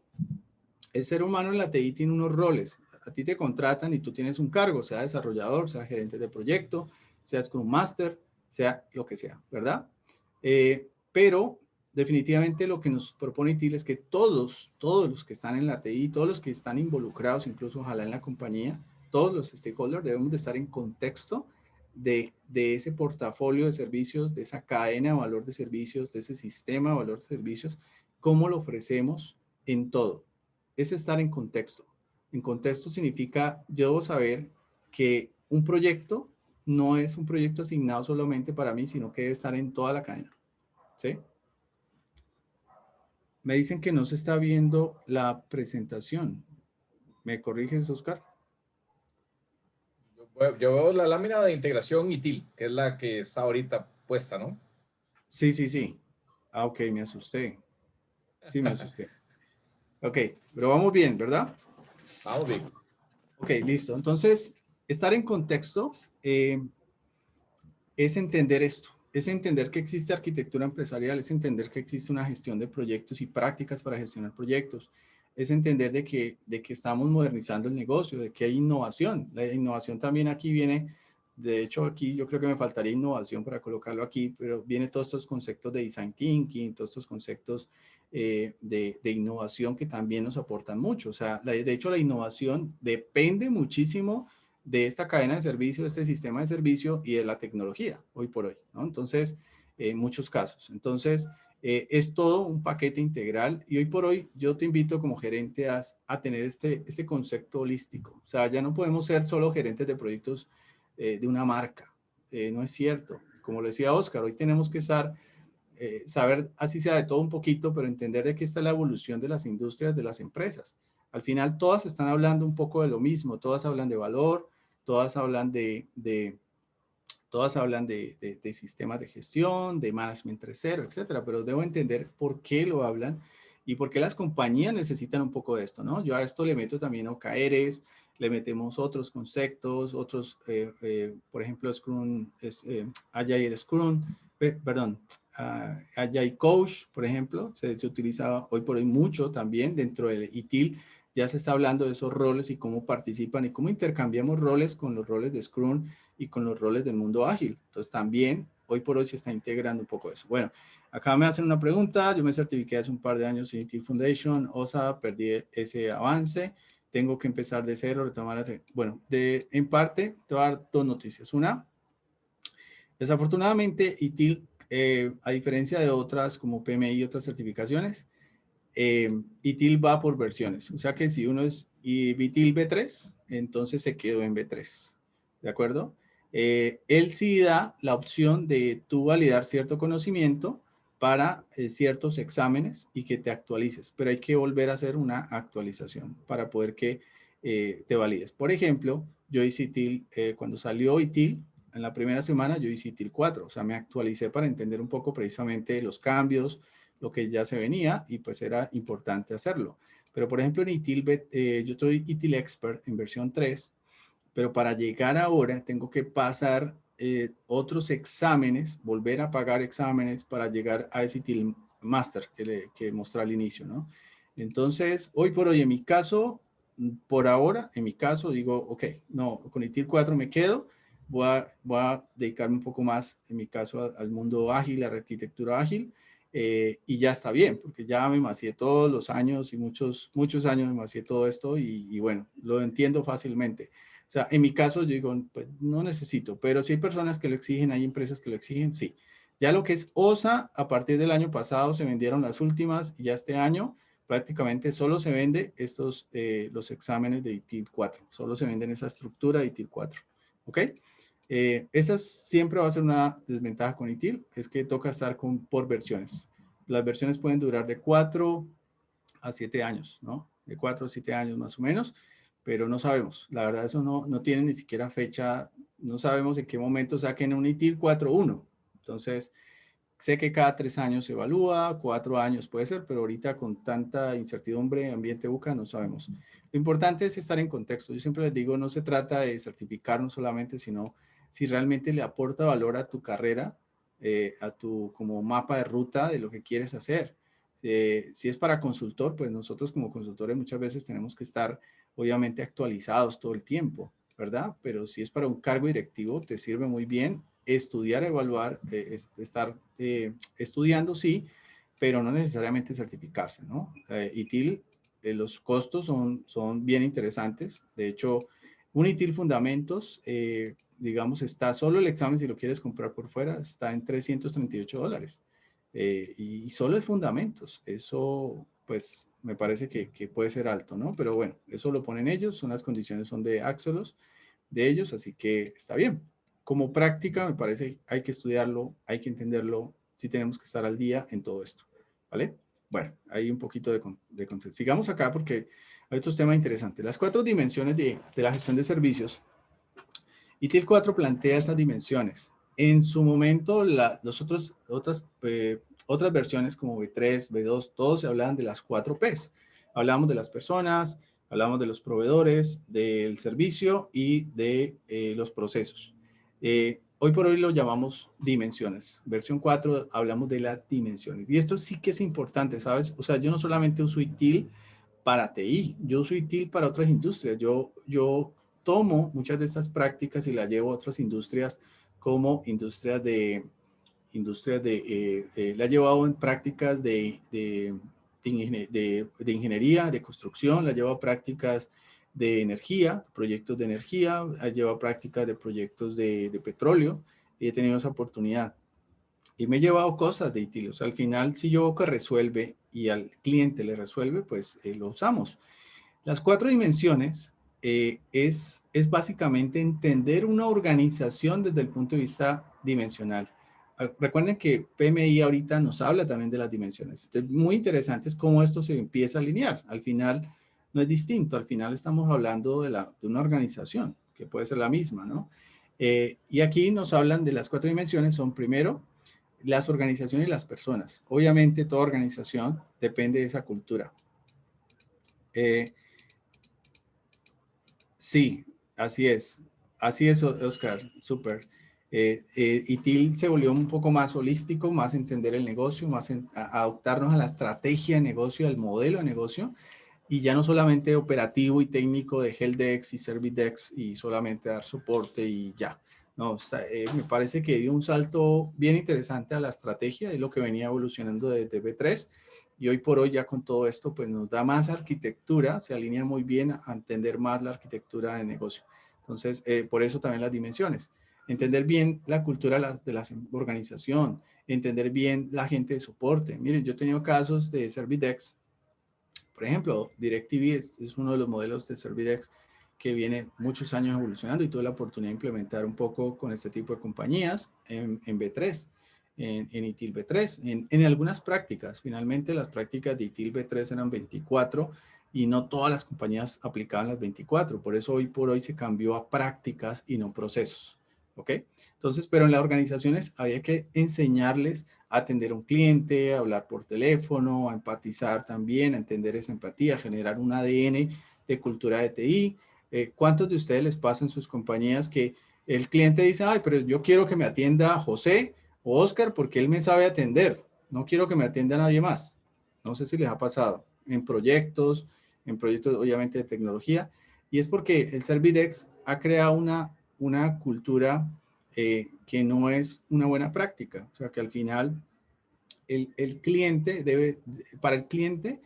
El ser humano en la TI tiene unos roles. A ti te contratan y tú tienes un cargo, sea desarrollador, sea gerente de proyecto, sea Scrum Master, sea lo que sea, ¿verdad? Pero definitivamente lo que nos propone ITIL es que todos los que están en la TI, todos los que están involucrados, incluso ojalá en la compañía, todos los stakeholders debemos de estar en contexto de ese portafolio de servicios, de esa cadena de valor de servicios, de ese sistema de valor de servicios, cómo lo ofrecemos en todo. Es estar en contexto. En contexto significa yo debo saber que un proyecto no es un proyecto asignado solamente para mí, sino que debe estar en toda la cadena. ¿Sí? Me dicen que no se está viendo la presentación. ¿Me corriges, Oscar? Yo veo la lámina de integración ITIL, que es la que está ahorita puesta, ¿no? Sí, sí, sí. Ah, ok, me asusté. Sí, me asusté. Ok, pero vamos bien, ¿verdad? Vamos bien. Ok, listo. Entonces, estar en contexto es entender esto, es entender que existe arquitectura empresarial, es entender que existe una gestión de proyectos y prácticas para gestionar proyectos, es entender de que estamos modernizando el negocio, de que hay innovación. La innovación también aquí viene, de hecho aquí yo creo que me faltaría innovación para colocarlo aquí, pero viene todos estos conceptos de design thinking, todos estos conceptos de innovación que también nos aportan mucho. O sea, de hecho la innovación depende muchísimo de esta cadena de servicio, de este sistema de servicio y de la tecnología, hoy por hoy, ¿no? Entonces, en muchos casos. Entonces, es todo un paquete integral y hoy por hoy yo te invito como gerente a tener este concepto holístico. O sea, ya no podemos ser solo gerentes de proyectos de una marca. No es cierto. Como lo decía Oscar, hoy tenemos que saber, así sea de todo un poquito, pero entender de que esta es la evolución de las industrias, de las empresas. Al final todas están hablando un poco de lo mismo, todas hablan de valor, todas hablan de sistemas de gestión, de management 3.0, etcétera, pero debo entender por qué lo hablan y por qué las compañías necesitan un poco de esto, ¿no? Yo a esto le meto también OKRs, le metemos otros conceptos, por ejemplo, Scrum, Agile Scrum, perdón, Agile Coach, por ejemplo, se utiliza hoy por hoy mucho también dentro del ITIL. Ya se está hablando de esos roles y cómo participan y cómo intercambiamos roles con los roles de Scrum y con los roles del mundo ágil. Entonces también hoy por hoy se está integrando un poco eso. Bueno, acá me hacen una pregunta. Yo me certifiqué hace un par de años en ITIL Foundation, OSA, perdí ese avance. Tengo que empezar de cero, retomar. Bueno, en parte te voy a dar dos noticias. Una, desafortunadamente ITIL, a diferencia de otras como PMI y otras certificaciones, ITIL va por versiones. O sea que si uno es ITIL B3, entonces se quedó en B3. ¿De acuerdo? Él sí da la opción de tú validar cierto conocimiento para ciertos exámenes y que te actualices, pero hay que volver a hacer una actualización para poder que te valides. Por ejemplo, yo hice ITIL, cuando salió ITIL, en la primera semana yo hice ITIL 4, o sea, me actualicé para entender un poco precisamente los cambios, lo que ya se venía y pues era importante hacerlo. Pero por ejemplo en ITIL, yo soy ITIL Expert en versión 3, pero para llegar ahora tengo que pasar otros exámenes, volver a pagar exámenes para llegar a ese ITIL Master que mostré al inicio, ¿no? Entonces, hoy por hoy, en mi caso, por ahora, en mi caso, digo, ok, no, con ITIL 4 me quedo, voy a dedicarme un poco más, en mi caso, al mundo ágil, a la arquitectura ágil, y ya está bien, porque ya me macié todos los años y muchos, muchos años me macié todo esto y bueno, lo entiendo fácilmente. O sea, en mi caso yo digo, pues no necesito, pero si hay personas que lo exigen, hay empresas que lo exigen, sí. Ya lo que es OSA, a partir del año pasado se vendieron las últimas y ya este año prácticamente solo se vende los exámenes de ITIL 4, solo se venden esa estructura de ITIL 4, ¿ok? Esa siempre va a ser una desventaja con ITIL, es que toca estar por versiones. Las versiones pueden durar de 4 a 7 años, ¿no? De 4 a 7 años más o menos, pero no sabemos. La verdad, eso no tiene ni siquiera fecha, no sabemos en qué momento saquen un ITIL 4.1. Entonces, sé que cada 3 años se evalúa, 4 años puede ser, pero ahorita con tanta incertidumbre, ambiente buca, no sabemos. Lo importante es estar en contexto. Yo siempre les digo, no se trata de certificarnos solamente, sino si realmente le aporta valor a tu carrera, a tu como mapa de ruta de lo que quieres hacer. Si es para consultor, pues nosotros como consultores muchas veces tenemos que estar obviamente actualizados todo el tiempo, ¿verdad? Pero si es para un cargo directivo, te sirve muy bien estudiar, evaluar, estar estudiando, sí, pero no necesariamente certificarse, ¿no? ITIL, los costos son bien interesantes. De hecho, un ITIL Fundamentos, digamos, está solo el examen, si lo quieres comprar por fuera, está en $338. Y solo es Fundamentos. Eso, pues, me parece que puede ser alto, ¿no? Pero bueno, eso lo ponen ellos, son las condiciones, son de Axelos, de ellos, así que está bien. Como práctica, me parece hay que estudiarlo, hay que entenderlo, si tenemos que estar al día en todo esto, ¿vale? Bueno, hay un poquito de contexto. Sigamos acá porque hay otros temas interesantes. Las 4 dimensiones de la gestión de servicios. ITIL 4 plantea estas dimensiones. En su momento, otras versiones como V3, V2, todos se hablaban de las 4 Ps. Hablamos de las personas, hablamos de los proveedores, del servicio y de los procesos. Hoy por hoy lo llamamos dimensiones. Versión 4 hablamos de las dimensiones. Y esto sí que es importante, ¿sabes? O sea, yo no solamente uso ITIL para TI, yo uso ITIL para otras industrias. Yo tomo muchas de estas prácticas y las llevo a otras industrias como la he llevado en prácticas de ingeniería, de construcción, la llevo a prácticas de energía, proyectos de energía, la llevo a prácticas de proyectos de petróleo y he tenido esa oportunidad. Y me he llevado cosas de ITIL. O sea, al final, si yo veo que resuelve y al cliente le resuelve, pues lo usamos. Las 4 dimensiones es básicamente entender una organización desde el punto de vista dimensional. Recuerden que PMI ahorita nos habla también de las dimensiones. Entonces, muy interesante es cómo esto se empieza a alinear. Al final no es distinto, al final estamos hablando de una organización, que puede ser la misma, ¿no? Y aquí nos hablan de las 4 dimensiones, son primero las organizaciones y las personas. Obviamente toda organización depende de esa cultura. Sí, así es. Así es, Oscar. Súper. ITIL se volvió un poco más holístico, más entender el negocio, más adaptarnos a la estrategia de negocio, al modelo de negocio, y ya no solamente operativo y técnico de Helpdesk y Servidesk y solamente dar soporte y ya. No, o sea, me parece que dio un salto bien interesante a la estrategia, es lo que venía evolucionando desde V3 y hoy por hoy ya con todo esto pues nos da más arquitectura, se alinea muy bien a entender más la arquitectura de negocio. Entonces, por eso también las dimensiones. Entender bien la cultura de la organización, entender bien la gente de soporte. Miren, yo he tenido casos de Servidesk, por ejemplo, DirecTV es uno de los modelos de Servidesk que viene muchos años evolucionando y tuve la oportunidad de implementar un poco con este tipo de compañías en V3, en ITIL V3, en algunas prácticas. Finalmente, las prácticas de ITIL V3 eran 24 y no todas las compañías aplicaban las 24. Por eso hoy por hoy se cambió a prácticas y no procesos. ¿Ok? Entonces, pero en las organizaciones había que enseñarles a atender a un cliente, a hablar por teléfono, a empatizar también, a entender esa empatía, a generar un ADN de cultura de TI. ¿Cuántos de ustedes les pasa en sus compañías que el cliente dice, ay, pero yo quiero que me atienda José o Oscar porque él me sabe atender, no quiero que me atienda nadie más? No sé si les ha pasado en proyectos obviamente de tecnología, y es porque el Servidesk ha creado una cultura que no es una buena práctica. O sea, que al final el cliente debe, para el cliente,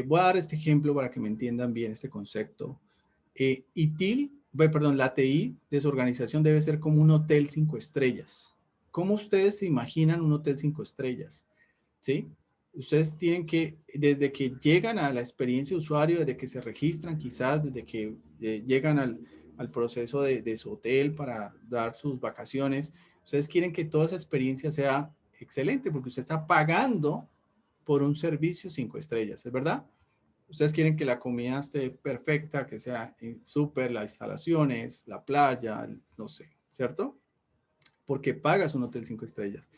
voy a dar este ejemplo para que me entiendan bien este concepto. La TI de su organización debe ser como un hotel 5 estrellas. ¿Cómo ustedes se imaginan un hotel 5 estrellas? ¿Sí? Ustedes tienen que, desde que llegan a la experiencia de usuario, desde que se registran quizás, desde que llegan al proceso de su hotel para dar sus vacaciones, ustedes quieren que toda esa experiencia sea excelente porque usted está pagando por un servicio 5 estrellas, ¿es verdad? Ustedes quieren que la comida esté perfecta, que sea súper, las instalaciones, la playa, no sé, ¿cierto? Porque pagas un hotel 5 estrellas.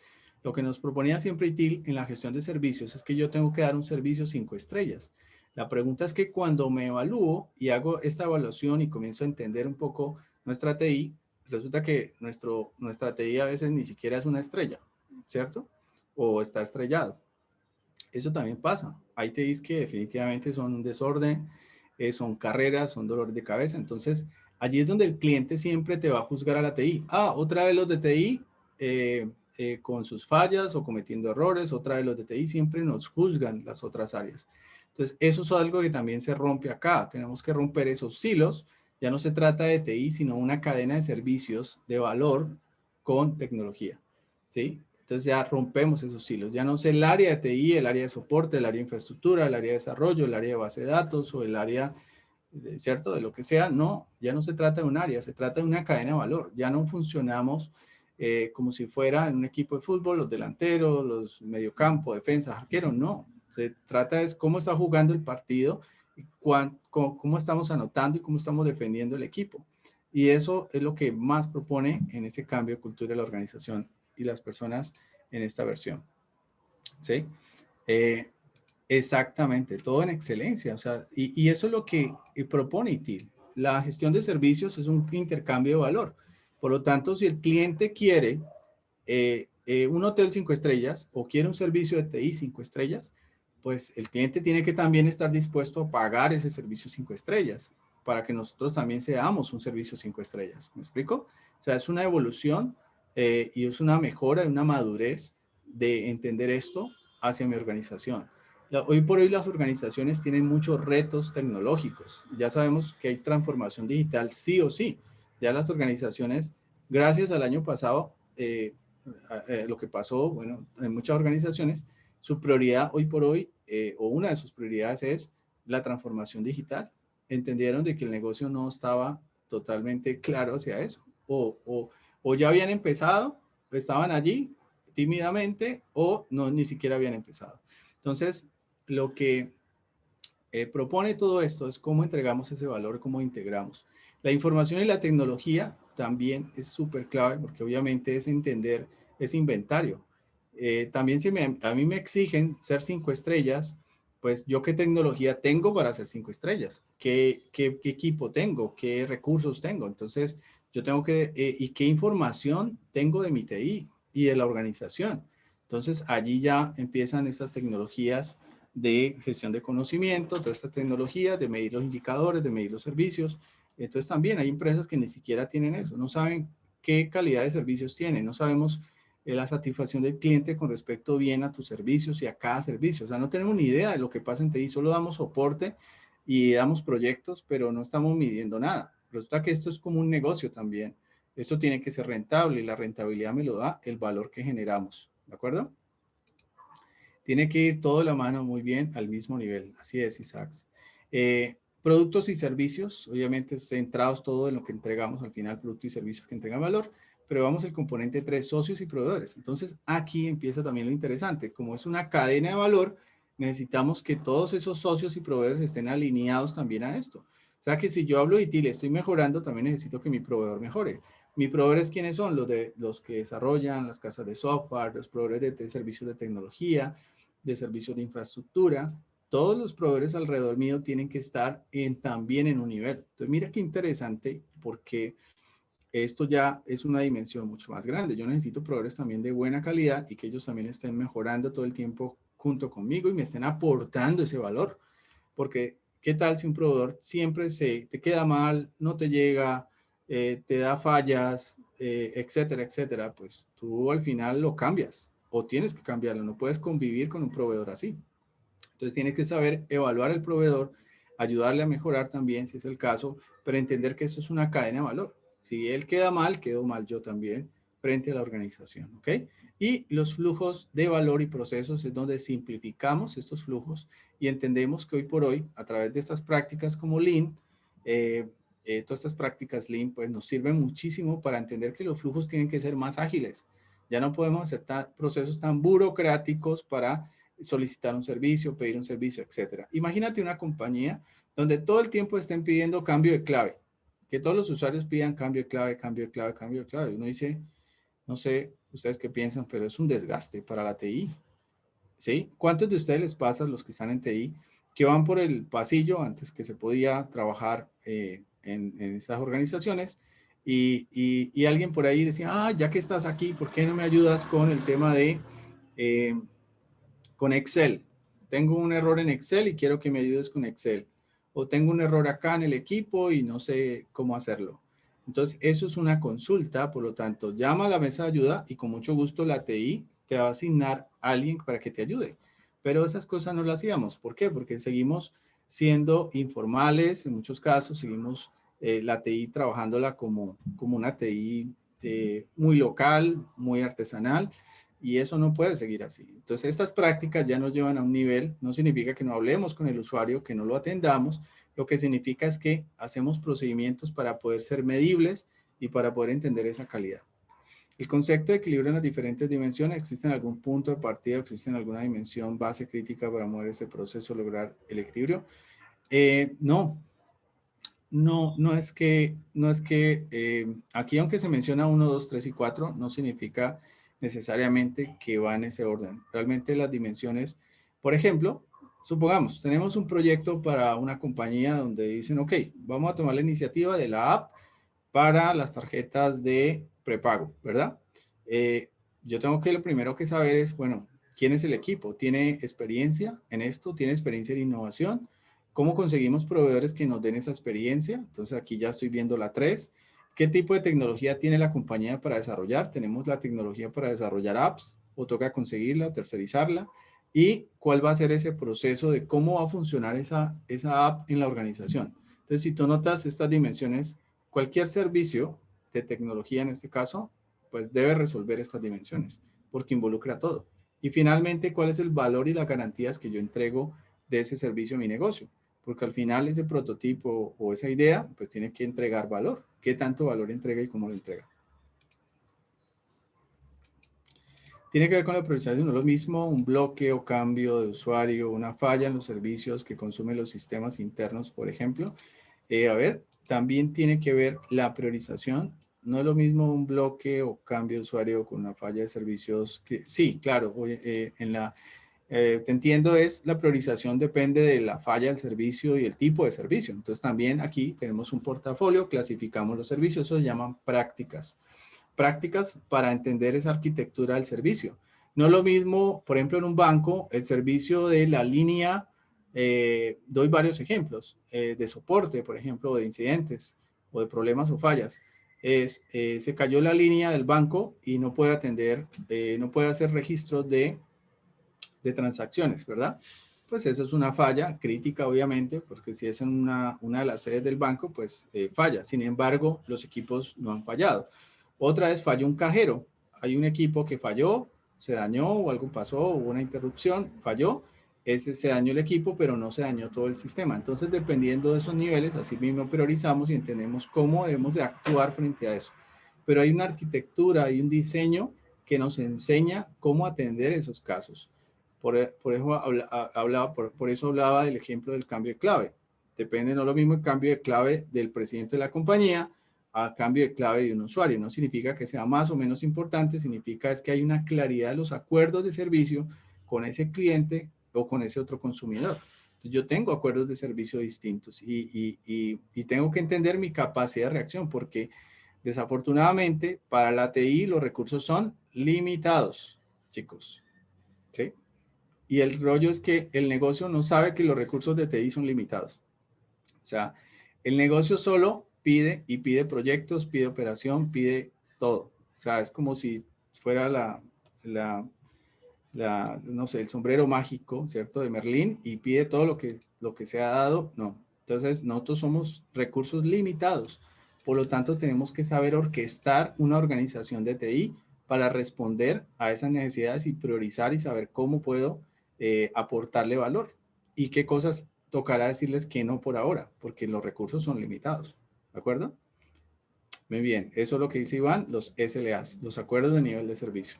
Lo que nos proponía siempre ITIL en la gestión de servicios es que yo tengo que dar un servicio 5 estrellas. La pregunta es que cuando me evalúo y hago esta evaluación y comienzo a entender un poco nuestra TI, resulta que nuestra TI a veces ni siquiera es una estrella, ¿cierto? O está estrellado. Eso también pasa. Hay TIs que definitivamente son un desorden, son carreras, son dolores de cabeza. Entonces, allí es donde el cliente siempre te va a juzgar a la TI. Ah, otra vez los de TI con sus fallas o cometiendo errores. Otra vez los de TI siempre nos juzgan las otras áreas. Entonces, eso es algo que también se rompe acá. Tenemos que romper esos silos. Ya no se trata de TI, sino una cadena de servicios de valor con tecnología. ¿Sí? Entonces ya rompemos esos hilos. Ya no es el área de TI, el área de soporte, el área de infraestructura, el área de desarrollo, el área de base de datos o el área, ¿cierto? De lo que sea. No, ya no se trata de un área, se trata de una cadena de valor. Ya no funcionamos como si fuera en un equipo de fútbol, los delanteros, los mediocampo, defensas, arqueros. No, Se trata de cómo está jugando el partido, y cómo estamos anotando y cómo estamos defendiendo el equipo. Y eso es lo que más propone en ese cambio de cultura de la organización y las personas en esta versión. ¿Sí? Exactamente, todo en excelencia. O sea, y eso es lo que propone ITIL. La gestión de servicios es un intercambio de valor. Por lo tanto, si el cliente quiere un hotel 5 estrellas o quiere un servicio de TI 5 estrellas, pues el cliente tiene que también estar dispuesto a pagar ese servicio 5 estrellas para que nosotros también seamos un servicio 5 estrellas. ¿Me explico? O sea, es una evolución y es una mejora, una madurez de entender esto hacia mi organización. Hoy por hoy las organizaciones tienen muchos retos tecnológicos. Ya sabemos que hay transformación digital sí o sí. Ya las organizaciones, gracias al año pasado, lo que pasó, bueno, en muchas organizaciones, su prioridad hoy por hoy, o una de sus prioridades es la transformación digital. Entendieron de que el negocio no estaba totalmente claro hacia eso. O ya habían empezado, estaban allí tímidamente, o no, ni siquiera habían empezado. Entonces, lo que propone todo esto es cómo entregamos ese valor, cómo integramos. La información y la tecnología también es súper clave porque obviamente es entender ese inventario. También si a mí me exigen ser 5 estrellas, pues yo qué tecnología tengo para ser 5 estrellas, qué equipo tengo, qué recursos tengo. Entonces yo tengo que, y qué información tengo de mi TI y de la organización. Entonces allí ya empiezan estas tecnologías de gestión de conocimiento, todas estas tecnologías, de medir los indicadores, de medir los servicios. Entonces también hay empresas que ni siquiera tienen eso, no saben qué calidad de servicios tienen, no sabemos la satisfacción del cliente con respecto bien a tus servicios y a cada servicio. O sea, no tenemos ni idea de lo que pasa en TI, solo damos soporte y damos proyectos, pero no estamos midiendo nada. Resulta que esto es como un negocio también. Esto tiene que ser rentable y la rentabilidad me lo da el valor que generamos. ¿De acuerdo? Tiene que ir todo de la mano muy bien al mismo nivel. Así es, Isaac. Productos y servicios, obviamente centrados todo en lo que entregamos al final, productos y servicios que entregan valor, pero vamos al componente 3, socios y proveedores. Entonces, aquí empieza también lo interesante. Como es una cadena de valor, necesitamos que todos esos socios y proveedores estén alineados también a esto. O sea que si yo hablo de ITIL, estoy mejorando, también necesito que mi proveedor mejore. ¿Mis proveedores quiénes son? Los que desarrollan las casas de software, los proveedores de servicios de tecnología, de servicios de infraestructura. Todos los proveedores alrededor mío tienen que estar también en un nivel. Entonces, mira qué interesante, porque esto ya es una dimensión mucho más grande. Yo necesito proveedores también de buena calidad y que ellos también estén mejorando todo el tiempo junto conmigo y me estén aportando ese valor. Porque, ¿qué tal si un proveedor siempre te queda mal, no te llega, te da fallas, etcétera, etcétera? Pues tú al final lo cambias o tienes que cambiarlo. No puedes convivir con un proveedor así. Entonces tienes que saber evaluar el proveedor, ayudarle a mejorar también, si es el caso, pero entender que esto es una cadena de valor. Si él queda mal, quedo mal yo también frente a la organización, ¿ok? Y los flujos de valor y procesos es donde simplificamos estos flujos y entendemos que hoy por hoy, a través de estas prácticas como Lean, todas estas prácticas Lean, pues nos sirven muchísimo para entender que los flujos tienen que ser más ágiles. Ya no podemos aceptar procesos tan burocráticos para solicitar un servicio, pedir un servicio, etcétera. Imagínate una compañía donde todo el tiempo estén pidiendo cambio de clave, que todos los usuarios pidan cambio de clave, cambio de clave, cambio de clave. Uno dice, no sé ustedes qué piensan, pero es un desgaste para la TI. ¿Sí? ¿Cuántos de ustedes les pasa, los que están en TI, que van por el pasillo antes que se podía trabajar en esas organizaciones y alguien por ahí decía, ah, ya que estás aquí, ¿por qué no me ayudas con el tema de con Excel? Tengo un error en Excel y quiero que me ayudes con Excel. O tengo un error acá en el equipo y no sé cómo hacerlo. Entonces, eso es una consulta, por lo tanto, llama a la mesa de ayuda y con mucho gusto la TI te va a asignar a alguien para que te ayude. Pero esas cosas no las hacíamos. ¿Por qué? Porque seguimos siendo informales, en muchos casos seguimos la TI trabajándola como una TI muy local, muy artesanal, y eso no puede seguir así. Entonces, estas prácticas ya nos llevan a un nivel, no significa que no hablemos con el usuario, que no lo atendamos, lo que significa es que hacemos procedimientos para poder ser medibles y para poder entender esa calidad. El concepto de equilibrio en las diferentes dimensiones, ¿existe en algún punto de partida, existe en alguna dimensión base crítica para mover ese proceso, lograr el equilibrio? No, no es que aquí aunque se menciona 1, 2, 3 y 4, no significa necesariamente que va en ese orden. Realmente las dimensiones, por ejemplo, supongamos, tenemos un proyecto para una compañía donde dicen, ok, vamos a tomar la iniciativa de la app para las tarjetas de prepago, ¿verdad? Yo tengo que lo primero que saber es, bueno, ¿quién es el equipo? ¿Tiene experiencia en esto? ¿Tiene experiencia en innovación? ¿Cómo conseguimos proveedores que nos den esa experiencia? Entonces aquí ya estoy viendo la 3. ¿Qué tipo de tecnología tiene la compañía para desarrollar? ¿Tenemos la tecnología para desarrollar apps o toca conseguirla o tercerizarla? ¿Y cuál va a ser ese proceso de cómo va a funcionar esa app en la organización? Entonces, si tú notas estas dimensiones, cualquier servicio de tecnología en este caso, pues debe resolver estas dimensiones porque involucra todo. Y finalmente, ¿cuál es el valor y las garantías que yo entrego de ese servicio a mi negocio? Porque al final ese prototipo o esa idea, pues tiene que entregar valor. ¿Qué tanto valor entrega y cómo lo entrega? Tiene que ver con la priorización, no es lo mismo un bloque o cambio de usuario, una falla en los servicios que consumen los sistemas internos, por ejemplo. A ver, también tiene que ver la priorización. No es lo mismo un bloque o cambio de usuario con una falla de servicios. Que, sí, claro, te entiendo, es la priorización depende de la falla del servicio y el tipo de servicio. Entonces también aquí tenemos un portafolio, clasificamos los servicios, eso se llaman prácticas. Prácticas para entender esa arquitectura del servicio. No es lo mismo, por ejemplo, en un banco, el servicio de la línea, doy varios ejemplos, de soporte, por ejemplo, de incidentes o de problemas o fallas. Se cayó la línea del banco y no puede atender, no puede hacer registros de transacciones, ¿verdad? Pues eso es una falla crítica, obviamente, porque si es en una de las sedes del banco, pues falla. Sin embargo, los equipos no han fallado. Otra vez falló un cajero. Hay un equipo que falló, se dañó o algo pasó, hubo una interrupción, falló. Se dañó el equipo, pero no se dañó todo el sistema. Entonces, dependiendo de esos niveles, así mismo priorizamos y entendemos cómo debemos de actuar frente a eso. Pero hay una arquitectura, hay un diseño que nos enseña cómo atender esos casos. Por eso hablaba del ejemplo del cambio de clave. Depende, no lo mismo el cambio de clave del presidente de la compañía a cambio de clave de un usuario. No significa que sea más o menos importante, significa es que hay una claridad de los acuerdos de servicio con ese cliente o con ese otro consumidor. Entonces, yo tengo acuerdos de servicio distintos y tengo que entender mi capacidad de reacción porque desafortunadamente para la TI los recursos son limitados, chicos. ¿Sí? Y el rollo es que el negocio no sabe que los recursos de TI son limitados. O sea, el negocio solo pide y pide proyectos, pide operación, pide todo. O sea, es como si fuera no sé, el sombrero mágico, ¿cierto? De Merlín y pide todo lo que se ha dado. No. Entonces, nosotros somos recursos limitados. Por lo tanto, tenemos que saber orquestar una organización de TI para responder a esas necesidades y priorizar y saber cómo puedo aportarle valor y qué cosas tocará decirles que no por ahora, porque los recursos son limitados. ¿De acuerdo? Muy bien, eso es lo que dice Iván, los SLAs, los acuerdos de nivel de servicio.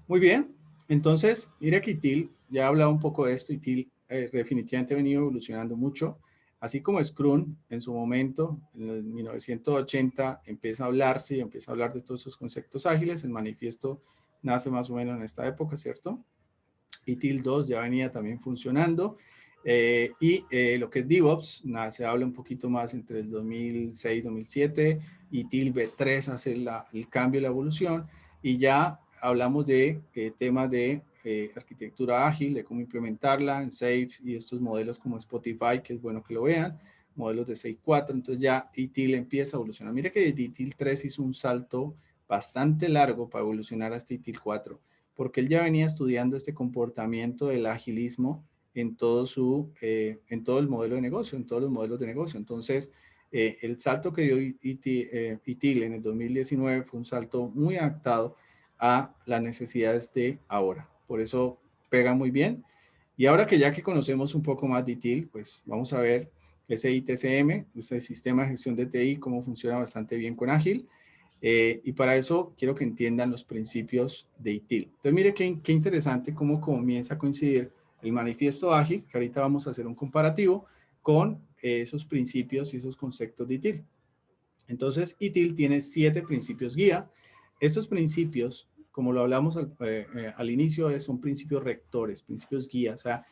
Muy bien, entonces, mira que ITIL, ya he hablado un poco de esto, ITIL definitivamente ha venido evolucionando mucho, así como Scrum en su momento, en el 1980, empieza a hablarse y empieza a hablar de todos esos conceptos ágiles, el manifiesto nace más o menos en esta época, ¿cierto? ITIL 2 ya venía también funcionando, lo que es DevOps, se habla un poquito más entre el 2006 2007, ITIL V3 hace el cambio y la evolución, y ya hablamos de temas de arquitectura ágil, de cómo implementarla en SAFe y estos modelos como Spotify, que es bueno que lo vean, modelos de 6.4, entonces ya ITIL empieza a evolucionar. Mira que de ITIL 3 hizo un salto bastante largo para evolucionar hasta ITIL 4, porque él ya venía estudiando este comportamiento del agilismo en todo el modelo de negocio, en todos los modelos de negocio. Entonces, el salto que dio ITIL en el 2019 fue un salto muy adaptado a las necesidades de ahora. Por eso pega muy bien. Y ahora que ya que conocemos un poco más de ITIL, pues vamos a ver ese ITCM, este sistema de gestión de TI, cómo funciona bastante bien con Ágil. Y para eso quiero que entiendan los principios de ITIL. Entonces, mire qué interesante cómo comienza a coincidir el manifiesto ágil, que ahorita vamos a hacer un comparativo, con esos principios y esos conceptos de ITIL. Entonces, ITIL tiene 7 principios guía. Estos principios, como lo hablamos al inicio, son principios rectores, principios guía. O sea,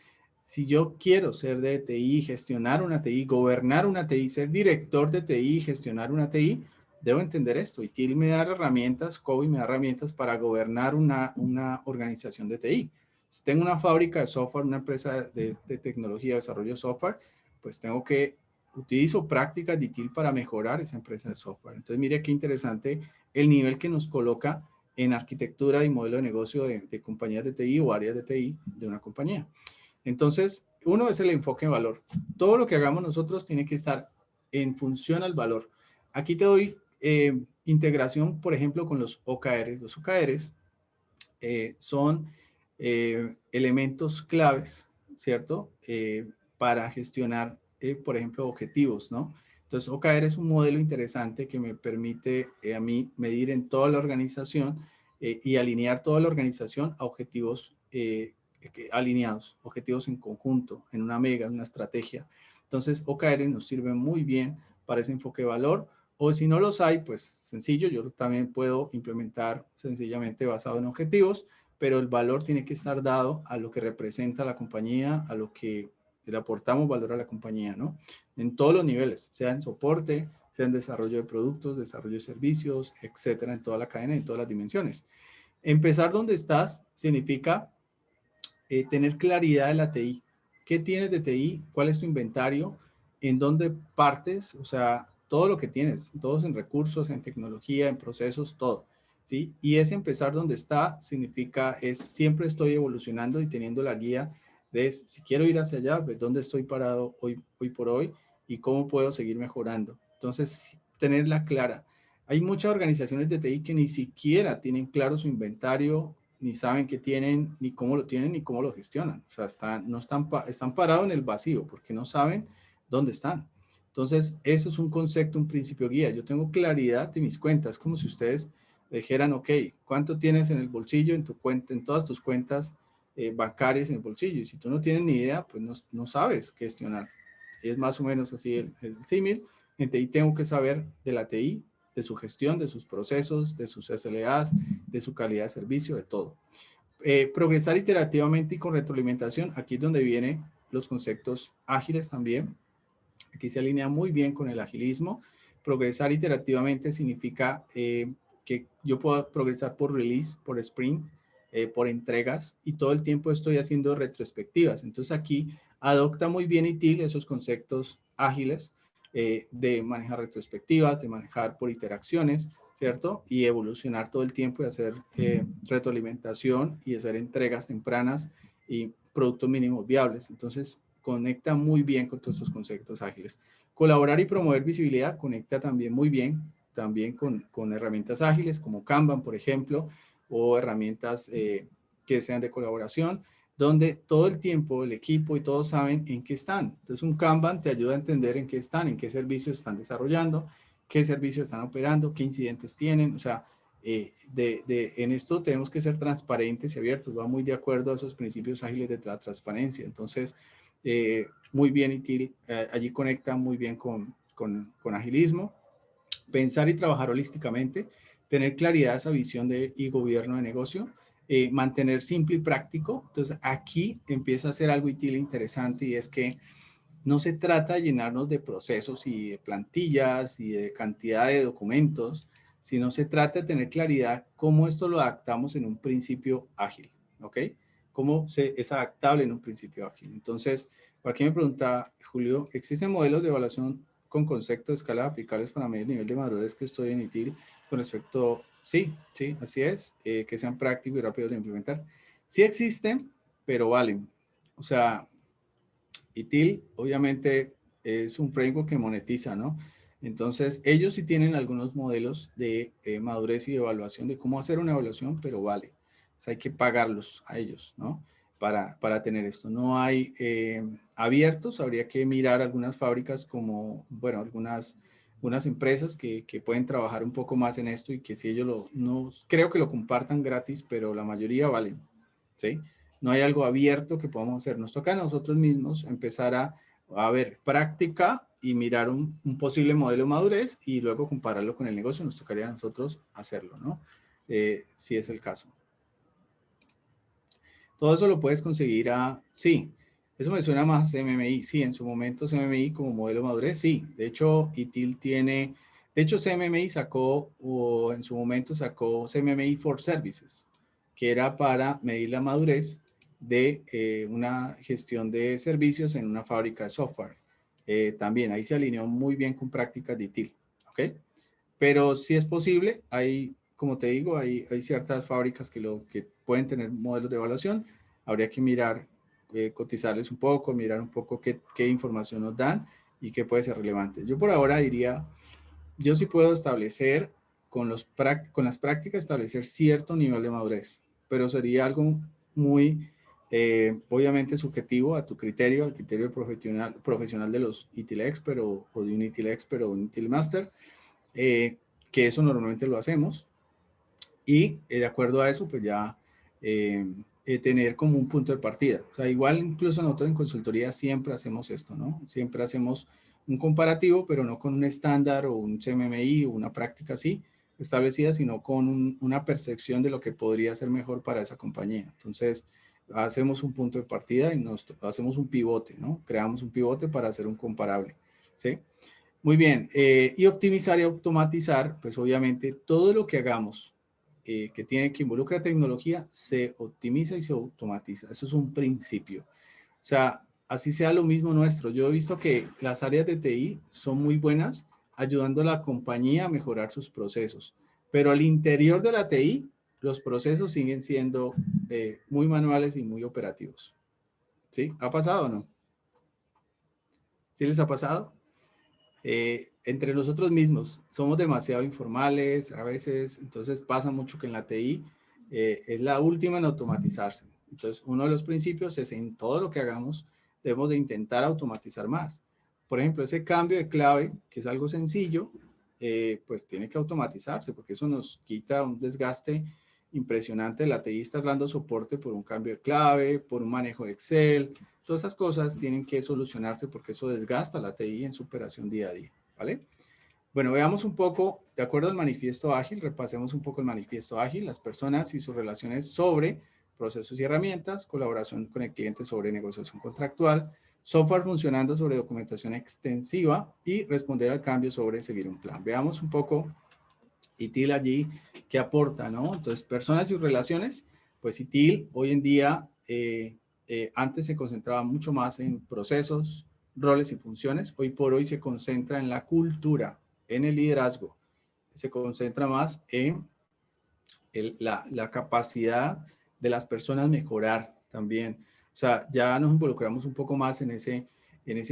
si yo quiero ser de TI, gestionar una TI, gobernar una TI, ser director de TI, gestionar una TI, debo entender esto. ITIL me da herramientas, COBI me da herramientas para gobernar una organización de TI. Si tengo una fábrica de software, una empresa de tecnología, de desarrollo de software, pues utilizo prácticas de ITIL para mejorar esa empresa de software. Entonces, mire qué interesante el nivel que nos coloca en arquitectura y modelo de negocio de compañías de TI o áreas de TI de una compañía. Entonces, uno es el enfoque en valor. Todo lo que hagamos nosotros tiene que estar en función al valor. Aquí te doy integración, por ejemplo, con los OKRs. Los OKRs son elementos claves, ¿cierto? Para gestionar, por ejemplo, objetivos, ¿no? Entonces, OKR es un modelo interesante que me permite a mí medir en toda la organización y alinear toda la organización a objetivos alineados, objetivos en conjunto, en una mega, en una estrategia. Entonces, OKR nos sirve muy bien para ese enfoque de valor. O si no los hay, pues sencillo, yo también puedo implementar sencillamente basado en objetivos, pero el valor tiene que estar dado a lo que representa la compañía, a lo que le aportamos valor a la compañía, ¿no? En todos los niveles, sea en soporte, sea en desarrollo de productos, desarrollo de servicios, etcétera, en toda la cadena, en todas las dimensiones. Empezar donde estás significa tener claridad de la TI. ¿Qué tienes de TI? ¿Cuál es tu inventario? ¿En dónde partes? O sea, todo lo que tienes, todos en recursos, en tecnología, en procesos, todo. ¿Sí? Y ese empezar donde está significa siempre estoy evolucionando y teniendo la guía de si quiero ir hacia allá, pues dónde estoy parado hoy por hoy y cómo puedo seguir mejorando. Entonces, tenerla clara. Hay muchas organizaciones de TI que ni siquiera tienen claro su inventario, ni saben qué tienen, ni cómo lo tienen, ni cómo lo gestionan. O sea, están parados en el vacío porque no saben dónde están. Entonces, eso es un concepto, un principio guía. Yo tengo claridad de mis cuentas, como si ustedes dijeran, ok, ¿cuánto tienes en el bolsillo, en tu cuenta, en todas tus cuentas bancarias en el bolsillo? Y si tú no tienes ni idea, pues no sabes qué gestionar. Es más o menos así el símil. En TI tengo que saber de la TI, de su gestión, de sus procesos, de sus SLAs, de su calidad de servicio, de todo. Progresar iterativamente y con retroalimentación, aquí es donde vienen los conceptos ágiles también. Aquí se alinea muy bien con el agilismo. Progresar iterativamente significa que yo puedo progresar por release, por sprint, por entregas y todo el tiempo estoy haciendo retrospectivas. Entonces aquí adopta muy bien ITIL esos conceptos ágiles de manejar retrospectivas, de manejar por interacciones, ¿cierto? Y evolucionar todo el tiempo y hacer retroalimentación y hacer entregas tempranas y productos mínimos viables. Entonces, conecta muy bien con todos estos conceptos ágiles. Colaborar y promover visibilidad conecta también muy bien, también con herramientas ágiles como Kanban, por ejemplo, o herramientas que sean de colaboración, donde todo el tiempo el equipo y todos saben en qué están. Entonces, un Kanban te ayuda a entender en qué están, en qué servicios están desarrollando, qué servicios están operando, qué incidentes tienen, o sea, en esto tenemos que ser transparentes y abiertos, va muy de acuerdo a esos principios ágiles de la transparencia. Entonces, muy bien ITIL, allí conecta muy bien con agilismo. Pensar y trabajar holísticamente, tener claridad de esa visión y gobierno de negocio, mantener simple y práctico. Entonces, aquí empieza a ser algo ITIL interesante y es que no se trata de llenarnos de procesos y de plantillas y de cantidad de documentos, sino se trata de tener claridad cómo esto lo adaptamos en un principio ágil, ¿ok? Cómo es adaptable en un principio ágil. Entonces, por aquí me pregunta Julio, ¿existen modelos de evaluación con concepto de escala aplicables para medir el nivel de madurez que estoy en ITIL con respecto? Sí, así es, que sean prácticos y rápidos de implementar. Sí existen, pero valen. O sea, ITIL obviamente es un framework que monetiza, ¿no? Entonces, ellos sí tienen algunos modelos de madurez y de evaluación de cómo hacer una evaluación, pero vale. O sea, hay que pagarlos a ellos, ¿no? Para tener esto. No hay abiertos, habría que mirar algunas fábricas como, bueno, algunas unas empresas que pueden trabajar un poco más en esto y que si ellos no creo que lo compartan gratis, pero la mayoría valen, ¿sí? No hay algo abierto que podamos hacer. Nos toca a nosotros mismos empezar a ver práctica y mirar un posible modelo de madurez y luego compararlo con el negocio. Nos tocaría a nosotros hacerlo, ¿no? Si es el caso. Todo eso lo puedes conseguir sí, eso me suena más a CMMI, sí, en su momento CMMI como modelo de madurez, sí, de hecho ITIL tiene, de hecho CMMI sacó, o en su momento sacó CMMI for Services, que era para medir la madurez de una gestión de servicios en una fábrica de software. También ahí se alineó muy bien con prácticas de ITIL, ¿ok? Pero si es posible, hay, como te digo, hay ciertas fábricas que pueden tener modelos de evaluación. Habría que mirar, cotizarles un poco, mirar un poco qué información nos dan y qué puede ser relevante. Yo por ahora diría, yo sí puedo establecer con las prácticas, establecer cierto nivel de madurez, pero sería algo muy, obviamente, subjetivo a tu criterio, al criterio profesional de los ITIL Expert o de un ITIL Expert o un ITIL Master. Que eso normalmente lo hacemos y de acuerdo a eso pues ya tener como un punto de partida. O sea, igual incluso nosotros en consultoría siempre hacemos esto, ¿no? Siempre hacemos un comparativo, pero no con un estándar o un CMMI o una práctica así establecida, sino con una percepción de lo que podría ser mejor para esa compañía. Entonces, hacemos un punto de partida y hacemos un pivote, ¿no? Creamos un pivote para hacer un comparable, ¿sí? Muy bien, y optimizar y automatizar, pues obviamente todo lo que hagamos que involucra tecnología se optimiza y se automatiza. Eso es un principio. O sea, así sea lo mismo nuestro. Yo he visto que las áreas de TI son muy buenas ayudando a la compañía a mejorar sus procesos, pero al interior de la TI los procesos siguen siendo muy manuales y muy operativos. ¿Sí? ¿Ha pasado o no? ¿Sí les ha pasado? Entre nosotros mismos somos demasiado informales a veces, entonces pasa mucho que en la TI es la última en automatizarse. Entonces, uno de los principios es en todo lo que hagamos, debemos de intentar automatizar más. Por ejemplo, ese cambio de clave, que es algo sencillo, pues tiene que automatizarse, porque eso nos quita un desgaste impresionante. La TI está dando soporte por un cambio de clave, por un manejo de Excel. Todas esas cosas tienen que solucionarse porque eso desgasta la TI en su operación día a día, ¿vale? Bueno, veamos un poco, de acuerdo al manifiesto ágil, repasemos un poco el manifiesto ágil, las personas y sus relaciones sobre procesos y herramientas, colaboración con el cliente sobre negociación contractual, software funcionando sobre documentación extensiva y responder al cambio sobre seguir un plan. Veamos un poco ITIL allí qué aporta, ¿no? Entonces, personas y relaciones, pues ITIL hoy en día antes se concentraba mucho más en procesos, roles y funciones. Hoy por hoy se concentra en la cultura, en el liderazgo. Se concentra más en la capacidad de las personas mejorar también. O sea, ya nos involucramos un poco más en ese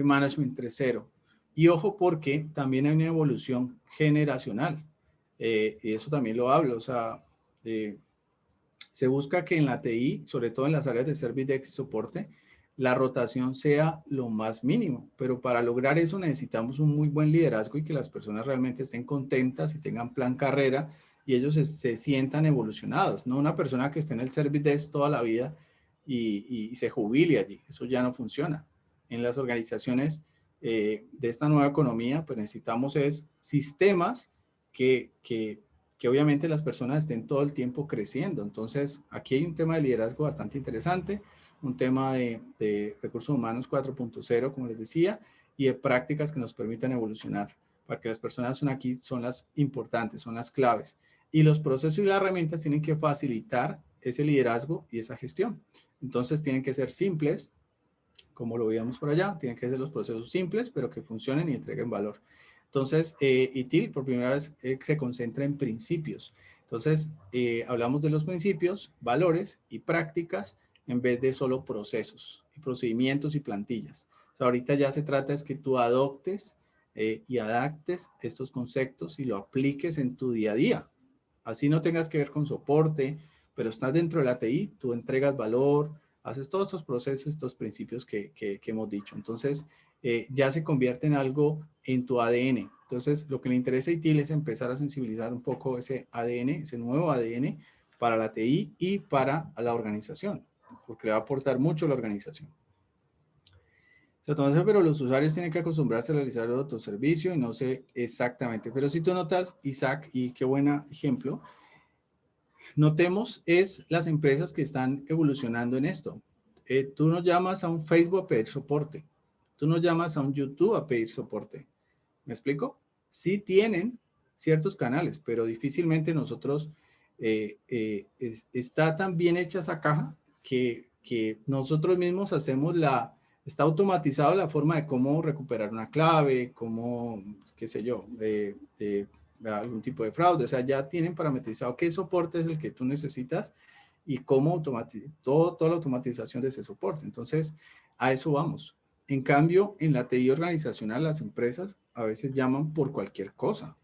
management 3.0. Y ojo porque también hay una evolución generacional. Y eso también lo hablo. O sea, se busca que en la TI, sobre todo en las áreas de Service Desk y soporte, la rotación sea lo más mínimo. Pero para lograr eso necesitamos un muy buen liderazgo y que las personas realmente estén contentas y tengan plan carrera y ellos se sientan evolucionados. No una persona que esté en el Service Desk toda la vida y se jubile allí. Eso ya no funciona. En las organizaciones de esta nueva economía, pues necesitamos sistemas que obviamente las personas estén todo el tiempo creciendo. Entonces, aquí hay un tema de liderazgo bastante interesante, un tema de recursos humanos 4.0, como les decía, y de prácticas que nos permitan evolucionar, para que las personas son las importantes, son las claves. Y los procesos y las herramientas tienen que facilitar ese liderazgo y esa gestión. Entonces, tienen que ser simples, como lo veíamos por allá, tienen que ser los procesos simples, pero que funcionen y entreguen valor. Entonces, ITIL por primera vez se concentra en principios. Entonces, hablamos de los principios, valores y prácticas en vez de solo procesos, y procedimientos y plantillas. O sea, ahorita ya se trata es que tú adoptes y adaptes estos conceptos y lo apliques en tu día a día. Así no tengas que ver con soporte, pero estás dentro de la TI, tú entregas valor, haces todos estos procesos, estos principios que hemos dicho. Entonces, ya se convierte en algo en tu ADN. Entonces, lo que le interesa a ITIL es empezar a sensibilizar un poco ese ADN, ese nuevo ADN para la TI y para la organización, porque le va a aportar mucho a la organización. Entonces, pero los usuarios tienen que acostumbrarse a realizar el autoservicio y no sé exactamente. Pero si tú notas, Isaac, y qué buen ejemplo, notemos es las empresas que están evolucionando en esto. Tú no llamas a un Facebook a pedir soporte. Tú no llamas a un YouTube a pedir soporte. ¿Me explico? Sí tienen ciertos canales, pero difícilmente nosotros está tan bien hecha esa caja que nosotros mismos hacemos está automatizado la forma de cómo recuperar una clave, cómo, qué sé yo, algún tipo de fraude. O sea, ya tienen parametrizado qué soporte es el que tú necesitas y cómo automatizar toda la automatización de ese soporte. Entonces, a eso vamos. En cambio, en la TI organizacional, las empresas a veces llaman por cualquier cosa.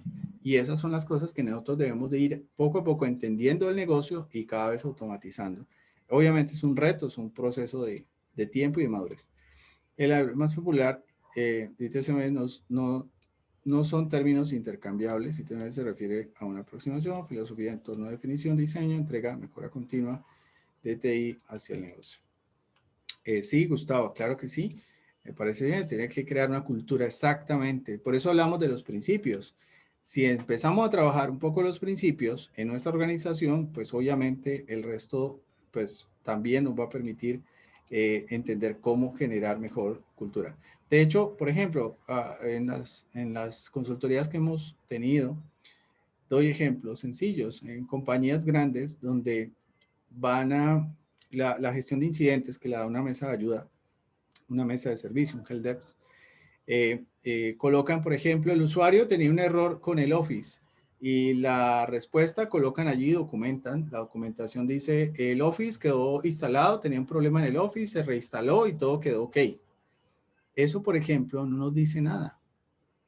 Y esas son las cosas que nosotros debemos de ir poco a poco entendiendo el negocio y cada vez automatizando. Obviamente es un reto, es un proceso de tiempo y de madurez. El más popular, ITSM no son términos intercambiables. ITSM se refiere a una aproximación, filosofía, entorno, definición, diseño, entrega, mejora continua de TI hacia el negocio. Sí, Gustavo, claro que sí. Me parece bien, tiene que crear una cultura exactamente. Por eso hablamos de los principios. Si empezamos a trabajar un poco los principios en nuestra organización, pues obviamente el resto, pues también nos va a permitir entender cómo generar mejor cultura. De hecho, por ejemplo, en las consultorías que hemos tenido, doy ejemplos sencillos en compañías grandes donde van a la gestión de incidentes que le da una mesa de ayuda, una mesa de servicio, un helpdesk. Colocan, por ejemplo, el usuario tenía un error con el Office y la respuesta colocan allí, documentan, la documentación dice, el Office quedó instalado, tenía un problema en el Office, se reinstaló y todo quedó ok. Eso, por ejemplo, no nos dice nada,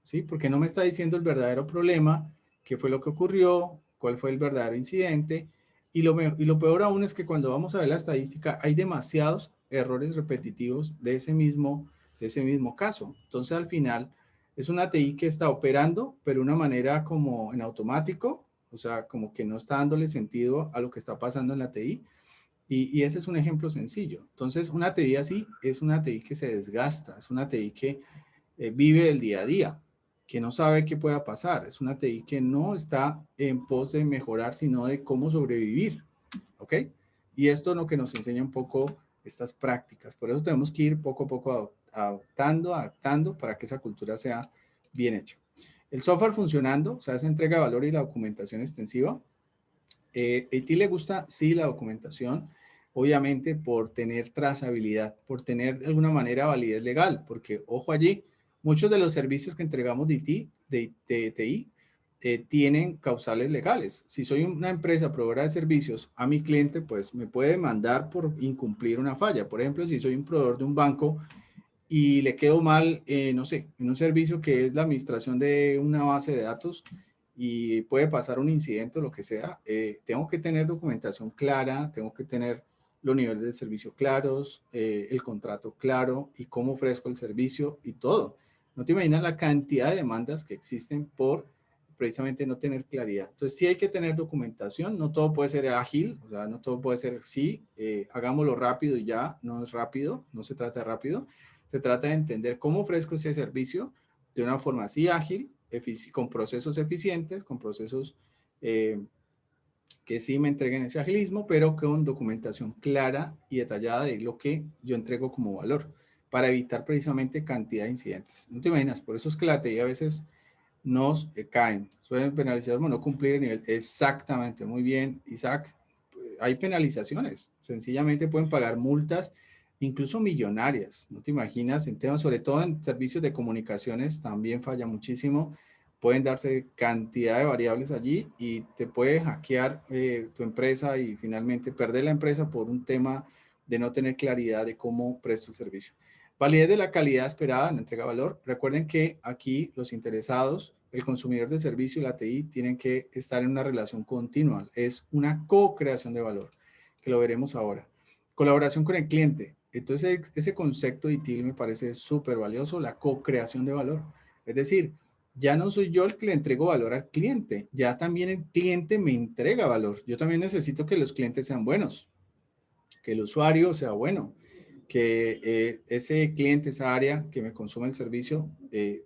¿sí? Porque no me está diciendo el verdadero problema, qué fue lo que ocurrió, cuál fue el verdadero incidente. Y lo peor aún es que cuando vamos a ver la estadística, hay demasiados errores repetitivos de ese mismo caso. Entonces, al final, es una TI que está operando, pero de una manera como en automático, o sea, como que no está dándole sentido a lo que está pasando en la TI. Y ese es un ejemplo sencillo. Entonces, una TI así es una TI que se desgasta, es una TI que vive el día a día, que no sabe qué pueda pasar. Es una TI que no está en pos de mejorar, sino de cómo sobrevivir. ¿Ok? Y esto es lo que nos enseña un poco estas prácticas. Por eso tenemos que ir poco a poco adaptando para que esa cultura sea bien hecha. El software funcionando, o sea, esa entrega de valor y la documentación extensiva. ¿A ti le gusta? Sí, la documentación, obviamente por tener trazabilidad, por tener de alguna manera validez legal, porque ojo allí, muchos de los servicios que entregamos de TI tienen causales legales. Si soy una empresa proveedora de servicios a mi cliente, pues me puede demandar por incumplir una falla. Por ejemplo, si soy un proveedor de un banco y le quedo mal, no sé, en un servicio que es la administración de una base de datos y puede pasar un incidente o lo que sea, tengo que tener documentación clara, tengo que tener los niveles de servicio claros, el contrato claro y cómo ofrezco el servicio y todo. No te imaginas la cantidad de demandas que existen por precisamente no tener claridad. Entonces sí hay que tener documentación, no todo puede ser ágil, o sea, no todo puede ser, sí, hagámoslo rápido y ya, no es rápido, no se trata de rápido, se trata de entender cómo ofrezco ese servicio de una forma así ágil, con procesos eficientes, con procesos que sí me entreguen ese agilismo, pero con documentación clara y detallada de lo que yo entrego como valor, para evitar precisamente cantidad de incidentes. No te imaginas, por eso es que la TI a veces nos caen, suelen penalizar por no cumplir el nivel. Exactamente, muy bien, Isaac. Hay penalizaciones, sencillamente pueden pagar multas, incluso millonarias. No te imaginas, en temas, sobre todo en servicios de comunicaciones, también falla muchísimo. Pueden darse cantidad de variables allí y te puede hackear tu empresa y finalmente perder la empresa por un tema de no tener claridad de cómo presto el servicio. Validez de la calidad esperada en la entrega de valor. Recuerden que aquí los interesados, el consumidor de servicio y la TI tienen que estar en una relación continua. Es una co-creación de valor, que lo veremos ahora. Colaboración con el cliente. Entonces, ese concepto de ITIL me parece súper valioso, la co-creación de valor. Es decir, ya no soy yo el que le entrego valor al cliente, ya también el cliente me entrega valor. Yo también necesito que los clientes sean buenos, que el usuario sea bueno, que ese cliente, esa área que me consume el servicio,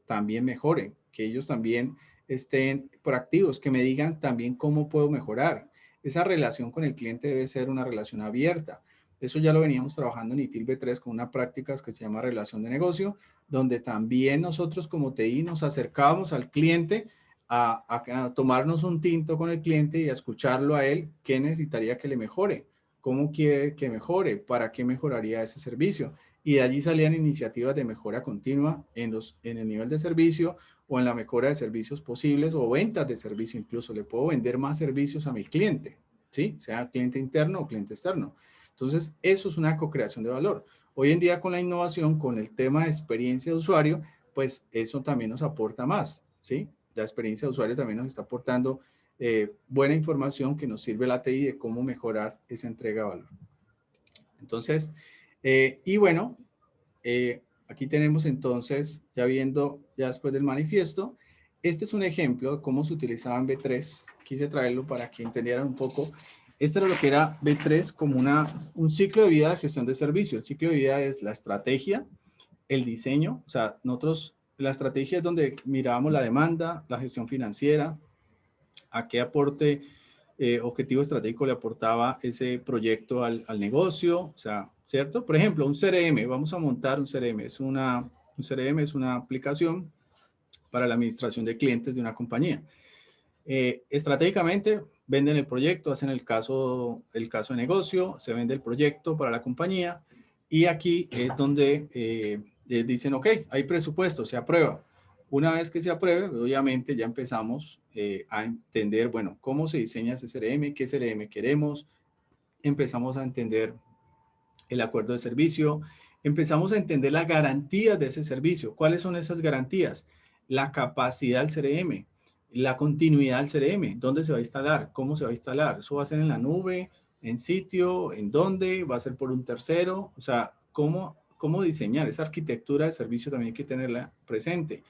también mejore, que ellos también estén proactivos, que me digan también cómo puedo mejorar. Esa relación con el cliente debe ser una relación abierta. Eso ya lo veníamos trabajando en ITIL V3 con una práctica que se llama relación de negocio, donde también nosotros como TI nos acercábamos al cliente a tomarnos un tinto con el cliente y a escucharlo a él, qué necesitaría que le mejore, cómo quiere que mejore, para qué mejoraría ese servicio. Y de allí salían iniciativas de mejora continua en el nivel de servicio o en la mejora de servicios posibles o ventas de servicio incluso. Le puedo vender más servicios a mi cliente, ¿sí? Sea cliente interno o cliente externo. Entonces, eso es una co-creación de valor. Hoy en día con la innovación, con el tema de experiencia de usuario, pues eso también nos aporta más, ¿sí? La experiencia de usuario también nos está aportando buena información que nos sirve la TI de cómo mejorar esa entrega de valor. Entonces, y bueno, aquí tenemos entonces, ya viendo, ya después del manifiesto, este es un ejemplo de cómo se utilizaba en B3. Quise traerlo para que entendieran un poco. Este era lo que era B3 como un ciclo de vida de gestión de servicio. El ciclo de vida es la estrategia, el diseño, o sea, nosotros, la estrategia es donde mirábamos la demanda, la gestión financiera, a qué aporte, objetivo estratégico le aportaba ese proyecto al negocio, o sea, ¿cierto? Por ejemplo, un CRM, vamos a montar un CRM, un CRM es una aplicación para la administración de clientes de una compañía. Estratégicamente venden el proyecto, hacen el caso de negocio, se vende el proyecto para la compañía y aquí es donde dicen, ok, hay presupuesto, se aprueba. Una vez que se apruebe, obviamente ya empezamos a entender, bueno, cómo se diseña ese CRM, qué CRM queremos, empezamos a entender el acuerdo de servicio, empezamos a entender las garantías de ese servicio. ¿Cuáles son esas garantías? La capacidad del CRM, la continuidad del CRM, dónde se va a instalar, cómo se va a instalar. Eso va a ser en la nube, en sitio, en dónde, va a ser por un tercero. O sea, cómo diseñar esa arquitectura de servicio también hay que tenerla presente.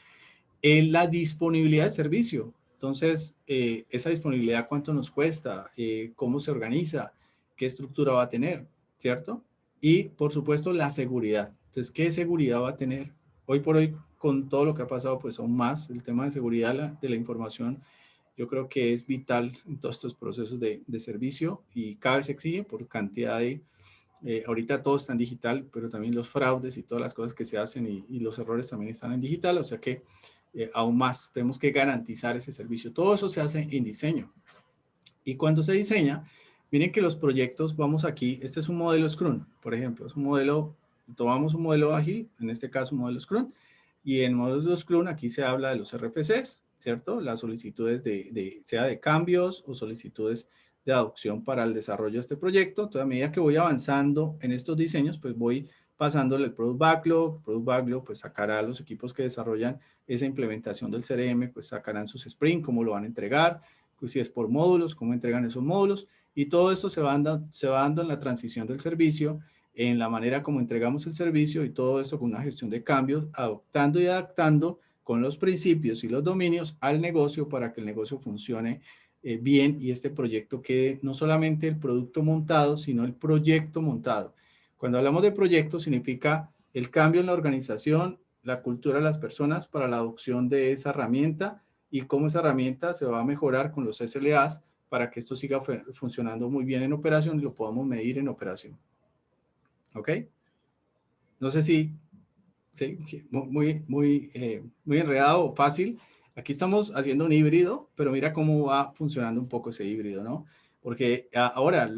La disponibilidad del servicio. Entonces, esa disponibilidad, ¿cuánto nos cuesta? ¿Cómo se organiza? ¿Qué estructura va a tener? ¿Cierto? Y, por supuesto, la seguridad. Entonces, ¿qué seguridad va a tener? Hoy por hoy, con todo lo que ha pasado, pues aún más, el tema de seguridad de la información, yo creo que es vital en todos estos procesos de servicio y cada vez se exige por cantidad de... ahorita todo está en digital, pero también los fraudes y todas las cosas que se hacen y los errores también están en digital, o sea que aún más tenemos que garantizar ese servicio. Todo eso se hace en diseño. Y cuando se diseña, miren que los proyectos, vamos aquí, este es un modelo Scrum, por ejemplo, es un modelo, tomamos un modelo ágil, en este caso un modelo Scrum, y en modelo Scrum aquí se habla de los RFCs, ¿cierto? Las solicitudes sea de cambios o solicitudes de adopción para el desarrollo de este proyecto. Entonces, a medida que voy avanzando en estos diseños, pues voy pasándole el Product Backlog pues sacará a los equipos que desarrollan esa implementación del CRM, pues sacarán sus sprint, cómo lo van a entregar, pues si es por módulos, cómo entregan esos módulos, y todo esto se va dando en la transición del servicio, en la manera como entregamos el servicio y todo esto con una gestión de cambios, adoptando y adaptando con los principios y los dominios al negocio para que el negocio funcione bien y este proyecto quede no solamente el producto montado, sino el proyecto montado. Cuando hablamos de proyecto significa el cambio en la organización, la cultura de las personas para la adopción de esa herramienta y cómo esa herramienta se va a mejorar con los SLAs para que esto siga funcionando muy bien en operación y lo podamos medir en operación. ¿Ok? No sé si sí, muy enredado o fácil. Aquí estamos haciendo un híbrido, pero mira cómo va funcionando un poco ese híbrido, ¿no? Porque ahora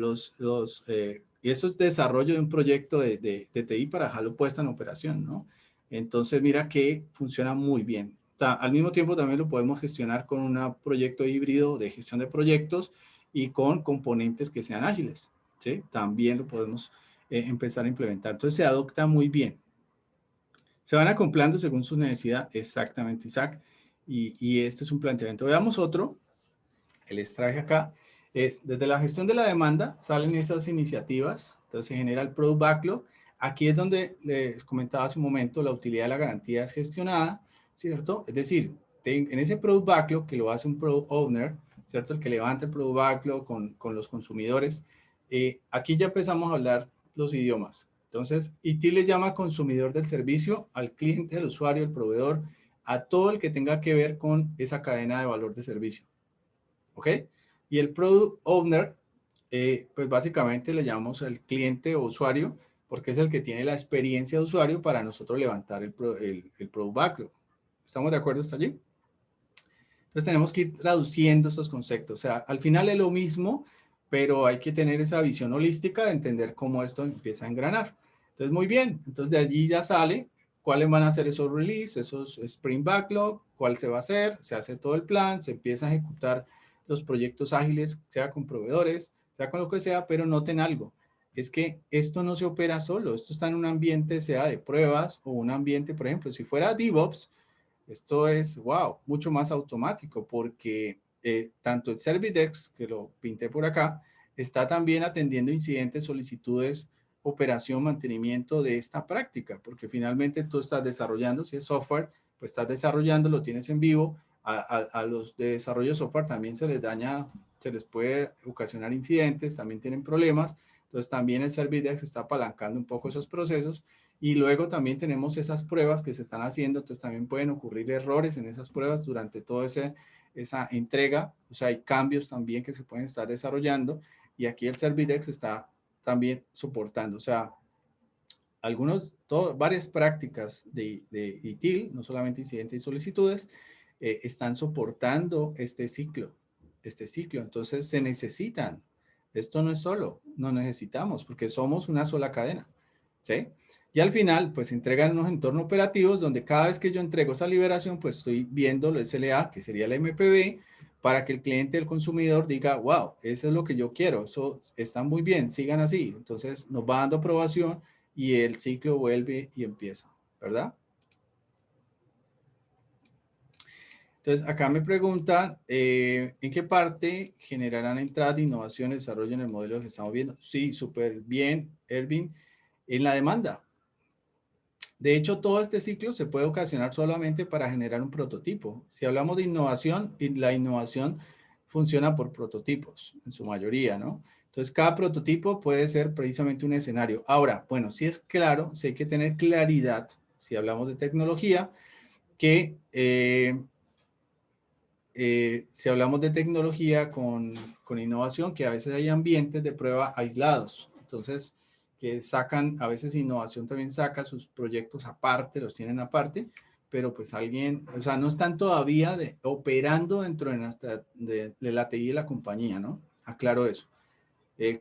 y esto es desarrollo de un proyecto de TI para dejarlo puesta en operación, ¿no? Entonces mira que funciona muy bien. Al mismo tiempo también lo podemos gestionar con un proyecto híbrido de gestión de proyectos y con componentes que sean ágiles, ¿sí? También lo podemos empezar a implementar. Entonces se adopta muy bien. Se van acoplando según su necesidad, exactamente, Isaac. Y este es un planteamiento. Veamos otro, que les traje acá. Es desde la gestión de la demanda salen esas iniciativas. Entonces se genera el Product Backlog. Aquí es donde les comentaba hace un momento, la utilidad de la garantía es gestionada, ¿cierto? Es decir, en ese Product Backlog que lo hace un Product Owner, ¿cierto? El que levanta el Product Backlog con los consumidores. Aquí ya empezamos a hablar los idiomas. Entonces, ITIL le llama consumidor del servicio al cliente, al usuario, al proveedor, a todo el que tenga que ver con esa cadena de valor de servicio. ¿Ok? Y el Product Owner, pues básicamente le llamamos al cliente o usuario, porque es el que tiene la experiencia de usuario para nosotros levantar el Product Backlog. ¿Estamos de acuerdo hasta allí? Entonces tenemos que ir traduciendo estos conceptos. O sea, al final es lo mismo, pero hay que tener esa visión holística de entender cómo esto empieza a engranar. Entonces, muy bien. Entonces, de allí ya sale cuáles van a ser esos release, esos Sprint Backlog, cuál se va a hacer, se hace todo el plan, se empieza a ejecutar los proyectos ágiles, sea con proveedores, sea con lo que sea, pero noten algo. Es que esto no se opera solo, esto está en un ambiente, sea de pruebas o un ambiente, por ejemplo, si fuera DevOps, esto es, wow, mucho más automático porque tanto el Servidex, que lo pinté por acá, está también atendiendo incidentes, solicitudes, operación, mantenimiento de esta práctica, porque finalmente tú estás desarrollando, si es software, pues estás desarrollando, lo tienes en vivo, a los de desarrollo de software también se les daña, se les puede ocasionar incidentes, también tienen problemas, entonces también el Servidex está apalancando un poco esos procesos. Y luego también tenemos esas pruebas que se están haciendo, entonces también pueden ocurrir errores en esas pruebas durante toda esa entrega, o sea, hay cambios también que se pueden estar desarrollando y aquí el Servidex está también soportando, o sea, varias prácticas de ITIL, no solamente incidentes y solicitudes, están soportando este ciclo, entonces se necesitan, esto no es solo, no necesitamos porque somos una sola cadena, ¿sí? Y al final, pues entregan unos entornos operativos donde cada vez que yo entrego esa liberación, pues estoy viendo el SLA, que sería el MPV, para que el cliente, el consumidor diga, wow, eso es lo que yo quiero, eso está muy bien, sigan así. Entonces nos va dando aprobación y el ciclo vuelve y empieza, ¿verdad? Entonces acá me preguntan, ¿en qué parte generarán entrada de innovación y desarrollo en el modelo que estamos viendo? Sí, súper bien, Ervin, en la demanda. De hecho, todo este ciclo se puede ocasionar solamente para generar un prototipo. Si hablamos de innovación, la innovación funciona por prototipos, en su mayoría, ¿no? Entonces, cada prototipo puede ser precisamente un escenario. Ahora, bueno, si es claro, si hay que tener claridad, si hablamos de tecnología, que si hablamos de tecnología con innovación, que a veces hay ambientes de prueba aislados. Entonces, que sacan, a veces innovación también saca sus proyectos aparte, los tienen aparte, pero pues alguien, o sea, no están todavía operando dentro de la TI de la compañía, ¿no? Aclaro eso.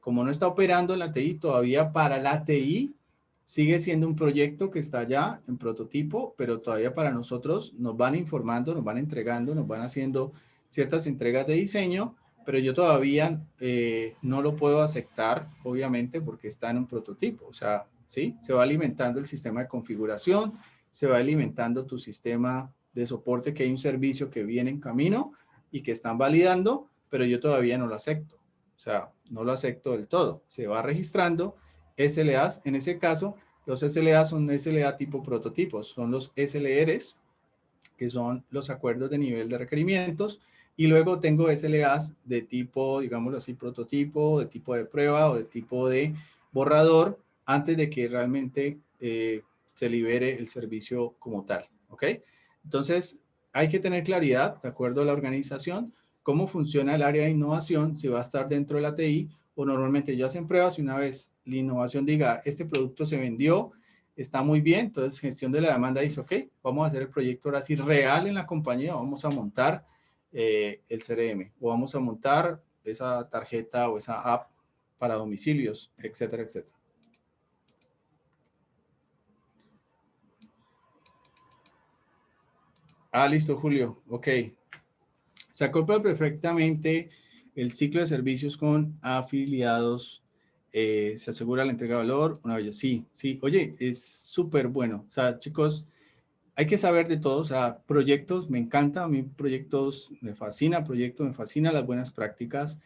Como no está operando en la TI, todavía para la TI sigue siendo un proyecto que está ya en prototipo, pero todavía para nosotros nos van informando, nos van entregando, nos van haciendo ciertas entregas de diseño, pero yo todavía no lo puedo aceptar, obviamente, porque está en un prototipo. O sea, ¿sí? Se va alimentando el sistema de configuración, se va alimentando tu sistema de soporte, que hay un servicio que viene en camino y que están validando, pero yo todavía no lo acepto. O sea, no lo acepto del todo. Se va registrando SLAs. En ese caso, los SLAs son SLA tipo prototipos. Son los SLRs, que son los acuerdos de nivel de requerimientos. Y luego tengo SLAs de tipo, digámoslo así, prototipo, de tipo de prueba o de tipo de borrador, antes de que realmente se libere el servicio como tal. ¿Ok? Entonces, hay que tener claridad, de acuerdo a la organización, cómo funciona el área de innovación, si va a estar dentro de la TI o normalmente ellos hacen pruebas y una vez la innovación diga, este producto se vendió, está muy bien, entonces gestión de la demanda dice, ok, vamos a hacer el proyecto ahora sí real en la compañía, vamos a montar el CRM o vamos a montar esa tarjeta o esa app para domicilios, etcétera, etcétera. Ah, listo, Julio, ok. Se acopla perfectamente el ciclo de servicios con afiliados. Se asegura la entrega de valor. Una vez, sí, sí. Oye, es súper bueno. O sea, chicos, hay que saber de todo. O sea, proyectos, me encanta. A mí proyectos me fascina, las buenas prácticas.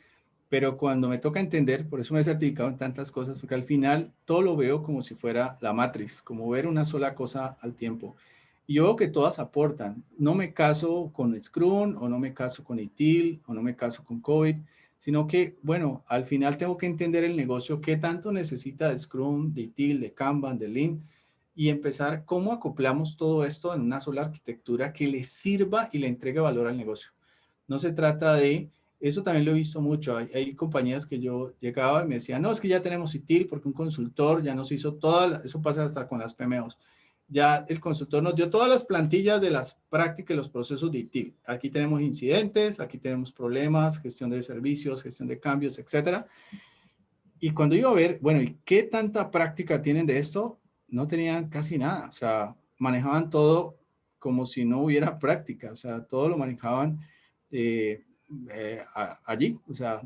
pero cuando me toca entender, por eso me he certificado en tantas cosas, porque al final todo lo veo como si fuera la matriz, como ver una sola cosa al tiempo. Y yo veo que todas aportan. No me caso con Scrum, o no me caso con ITIL, o no me caso con COVID, sino que, bueno, al final tengo que entender el negocio, qué tanto necesita de Scrum, de ITIL, de Kanban, de Lean, y empezar cómo acoplamos todo esto en una sola arquitectura que le sirva y le entregue valor al negocio. No se trata de, eso también lo he visto mucho, hay compañías que yo llegaba y me decían, no, es que ya tenemos ITIL porque un consultor ya nos hizo toda, eso pasa hasta con las PMOs, ya el consultor nos dio todas las plantillas de las prácticas y los procesos de ITIL. Aquí tenemos incidentes, aquí tenemos problemas, gestión de servicios, gestión de cambios, etcétera. Y cuando iba a ver, bueno, ¿y qué tanta práctica tienen de esto? No tenían casi nada, o sea, manejaban todo como si no hubiera práctica, o sea, todo lo manejaban allí, o sea,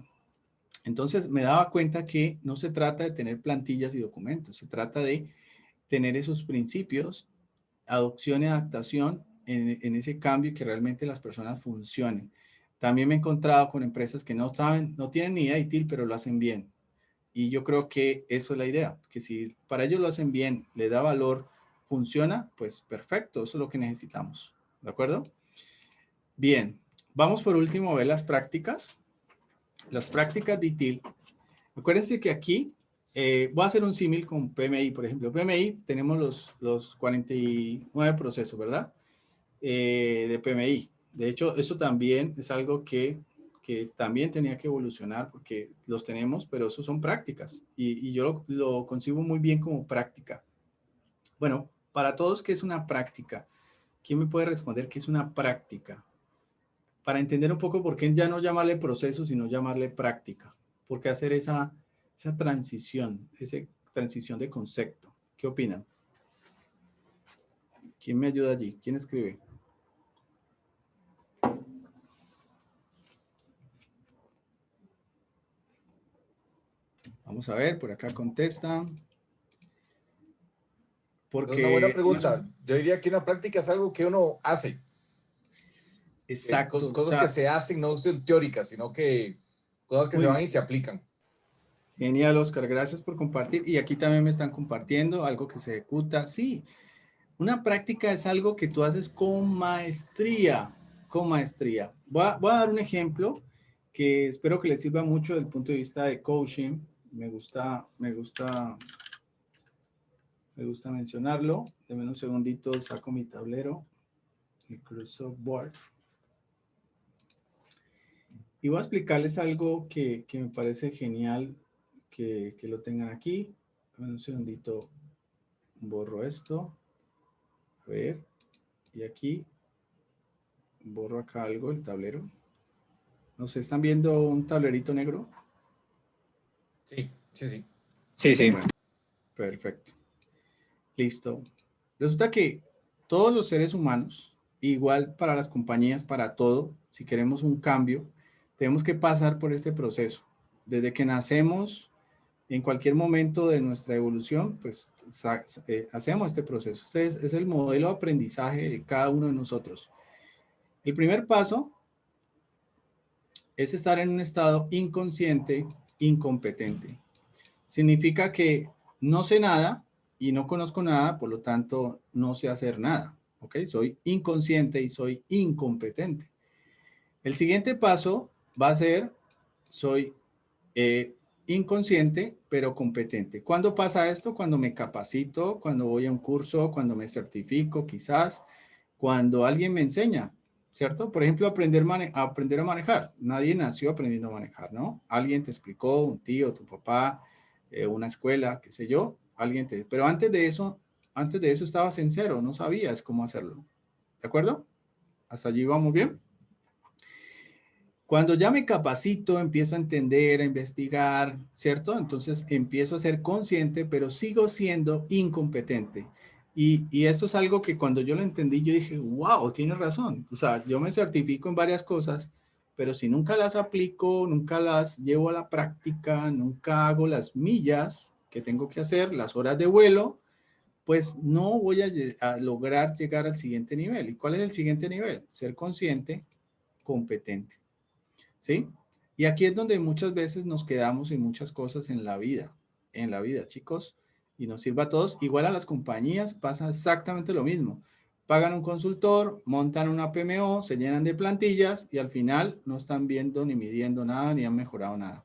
entonces me daba cuenta que no se trata de tener plantillas y documentos, se trata de tener esos principios, adopción y adaptación en ese cambio y que realmente las personas funcionen. También me he encontrado con empresas que no saben, no tienen ni idea de ITIL, pero lo hacen bien. Y yo creo que eso es la idea, que si para ellos lo hacen bien, le da valor, funciona, pues perfecto, eso es lo que necesitamos. ¿De acuerdo? Bien, vamos por último a ver las prácticas. Las prácticas de ITIL. Acuérdense que aquí voy a hacer un símil con PMI, por ejemplo. PMI tenemos los 49 procesos, ¿verdad? De PMI. De hecho, eso también es algo que también tenía que evolucionar porque los tenemos, pero eso son prácticas y yo lo concibo muy bien como práctica. Bueno, para todos, ¿qué es una práctica? ¿Quién me puede responder qué es una práctica? Para entender un poco por qué ya no llamarle proceso, sino llamarle práctica. ¿Por qué hacer esa transición de concepto? ¿Qué opinan? ¿Quién me ayuda allí? ¿Quién escribe? Vamos a ver, por acá contestan. Es una buena Porque pregunta. Yo diría que una práctica es algo que uno hace. exacto. Cosas O sea, que se hacen, no son teóricas, sino que cosas que se muy van y se aplican. genial, Oscar. Gracias por compartir. Y aquí también me están compartiendo algo que se ejecuta. Sí, una práctica es algo que tú haces con maestría. Con maestría. Voy a dar un ejemplo que espero que les sirva mucho desde el punto de vista de coaching. Me gusta mencionarlo. Deme un segundito, saco mi tablero, Microsoft Word. Y voy a explicarles algo que me parece genial que lo tengan aquí. Un segundito, borro esto. A ver, y aquí borro acá algo, el tablero. ¿No se están viendo un tablerito negro? Sí, sí, sí. Sí, sí. Bueno, perfecto. Listo. Resulta que todos los seres humanos, igual para las compañías, para todo, si queremos un cambio, tenemos que pasar por este proceso. Desde que nacemos, en cualquier momento de nuestra evolución, pues hacemos este proceso. Este es el modelo de aprendizaje de cada uno de nosotros. El primer paso es estar en un estado inconsciente, incompetente. Significa que no sé nada y no conozco nada, por lo tanto no sé hacer nada. ¿Ok? Soy inconsciente y soy incompetente. El siguiente paso va a ser, soy inconsciente, pero competente. ¿Cuándo pasa esto? Cuando me capacito, cuando voy a un curso, cuando me certifico, quizás, cuando alguien me enseña, ¿cierto? Por ejemplo, aprender a manejar. Nadie nació aprendiendo a manejar, ¿no? Alguien te explicó, un tío, tu papá, una escuela, qué sé yo, alguien te... Pero antes de eso estabas en cero, no sabías cómo hacerlo. ¿De acuerdo? ¿Hasta allí vamos bien? Cuando ya me capacito, empiezo a entender, a investigar, ¿cierto? Entonces empiezo a ser consciente, pero sigo siendo incompetente. Y esto es algo que cuando yo lo entendí, yo dije, wow, tienes razón. O sea, yo me certifico en varias cosas, pero si nunca las aplico, nunca las llevo a la práctica, nunca hago las millas que tengo que hacer, las horas de vuelo, pues no voy a lograr llegar al siguiente nivel. ¿Y cuál es el siguiente nivel? Ser consciente, competente. ¿Sí? Y aquí es donde muchas veces nos quedamos en muchas cosas en la vida, chicos, y nos sirva a todos. Igual a las compañías pasa exactamente lo mismo. Pagan un consultor, montan una PMO, se llenan de plantillas y al final no están viendo ni midiendo nada ni han mejorado nada.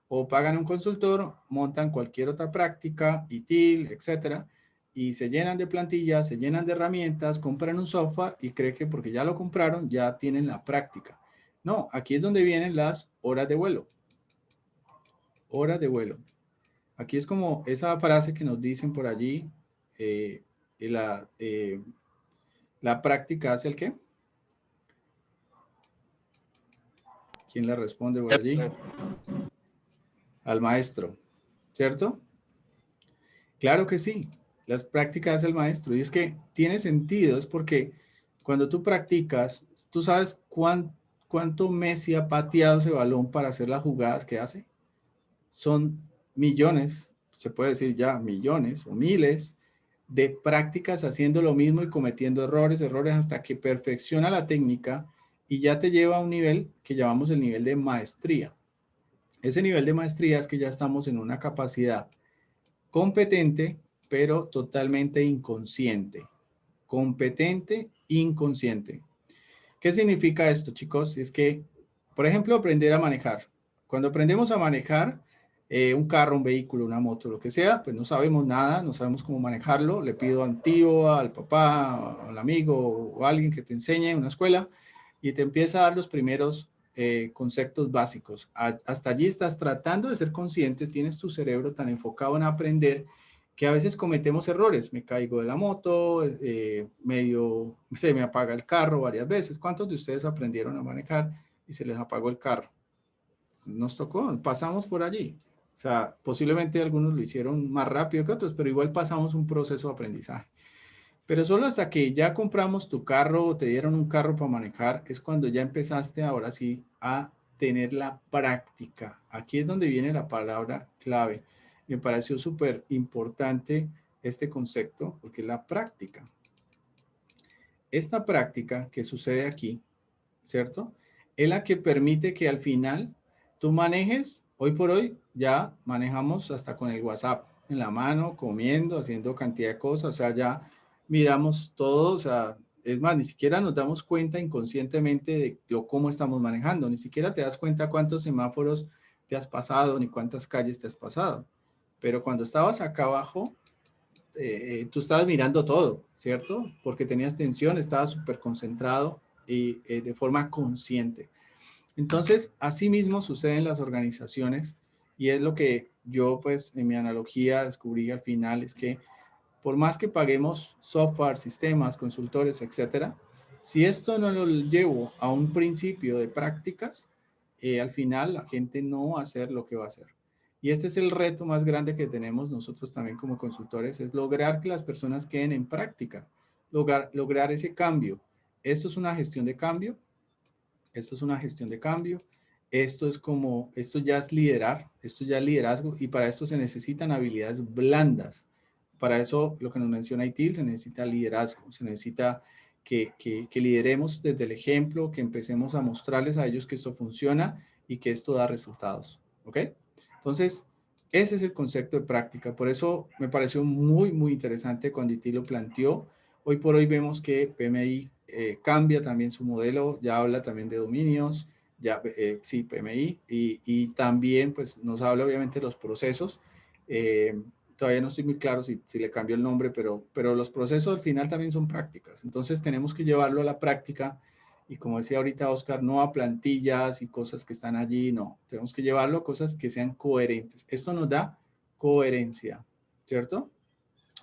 O pagan un consultor, montan cualquier otra práctica, ITIL, etcétera, y se llenan de plantillas, se llenan de herramientas, compran un software y creen que porque ya lo compraron ya tienen la práctica. No, aquí es donde vienen las horas de vuelo. Horas de vuelo. Aquí es como esa frase que nos dicen por allí, la práctica hace el qué. ¿Quién la responde por allí? Al maestro, ¿cierto? Claro que sí, las prácticas hace el maestro. Y es que tiene sentido, es porque cuando tú practicas, tú sabes cuánto Messi ha pateado ese balón para hacer las jugadas que hace. Son millones, se puede decir ya millones o miles de prácticas haciendo lo mismo y cometiendo errores hasta que perfecciona la técnica y ya te lleva a un nivel que llamamos el nivel de maestría. Ese nivel de maestría es que ya estamos en una capacidad competente, pero totalmente inconsciente. Competente, inconsciente. ¿Qué significa esto, chicos? Es que, por ejemplo, aprender a manejar. Cuando aprendemos a manejar un carro, un vehículo, una moto, lo que sea, pues no sabemos nada, no sabemos cómo manejarlo. Le pido al tío, al papá, al amigo o a alguien que te enseñe en una escuela y te empieza a dar los primeros conceptos básicos. Hasta allí estás tratando de ser consciente, tienes tu cerebro tan enfocado en aprender que a veces cometemos errores. Me caigo de la moto, se me apaga el carro varias veces. ¿Cuántos de ustedes aprendieron a manejar y se les apagó el carro? Nos tocó, pasamos por allí. O sea, posiblemente algunos lo hicieron más rápido que otros, pero igual pasamos un proceso de aprendizaje. Pero solo hasta que ya compramos tu carro o te dieron un carro para manejar, es cuando ya empezaste ahora sí a tener la práctica. Aquí es donde viene la palabra clave. Me pareció súper importante este concepto porque es la práctica. Esta práctica que sucede aquí, ¿cierto? Es la que permite que al final tú manejes. Hoy por hoy ya manejamos hasta con el WhatsApp en la mano, comiendo, haciendo cantidad de cosas, o sea, ya miramos todo, o sea, es más, ni siquiera nos damos cuenta inconscientemente de cómo estamos manejando, ni siquiera te das cuenta cuántos semáforos te has pasado, ni cuántas calles te has pasado. Pero cuando estabas acá abajo, tú estabas mirando todo, ¿cierto? Porque tenías tensión, estabas súper concentrado y de forma consciente. Entonces, así mismo sucede en las organizaciones y es lo que yo, pues, en mi analogía descubrí al final, es que por más que paguemos software, sistemas, consultores, etcétera, si esto no lo llevo a un principio de prácticas, al final la gente no va a hacer lo que va a hacer. Y este es el reto más grande que tenemos nosotros también como consultores, es lograr que las personas queden en práctica, lograr ese cambio. Esto es una gestión de cambio, esto es una gestión de cambio, esto ya es liderar, esto ya es liderazgo y para esto se necesitan habilidades blandas. Para eso, lo que nos menciona ITIL, se necesita liderazgo, se necesita que lideremos desde el ejemplo, que empecemos a mostrarles a ellos que esto funciona y que esto da resultados, ¿ok? Entonces, ese es el concepto de práctica. Por eso me pareció muy, muy interesante cuando ITIL lo planteó. Hoy por hoy vemos que PMI cambia también su modelo, ya habla también de dominios, ya sí, PMI, y también pues nos habla obviamente de los procesos. Todavía no estoy muy claro si le cambió el nombre, pero los procesos al final también son prácticas. Entonces tenemos que llevarlo a la práctica y como decía ahorita Oscar, no a plantillas y cosas que están allí, no. Tenemos que llevarlo a cosas que sean coherentes. Esto nos da coherencia, ¿cierto?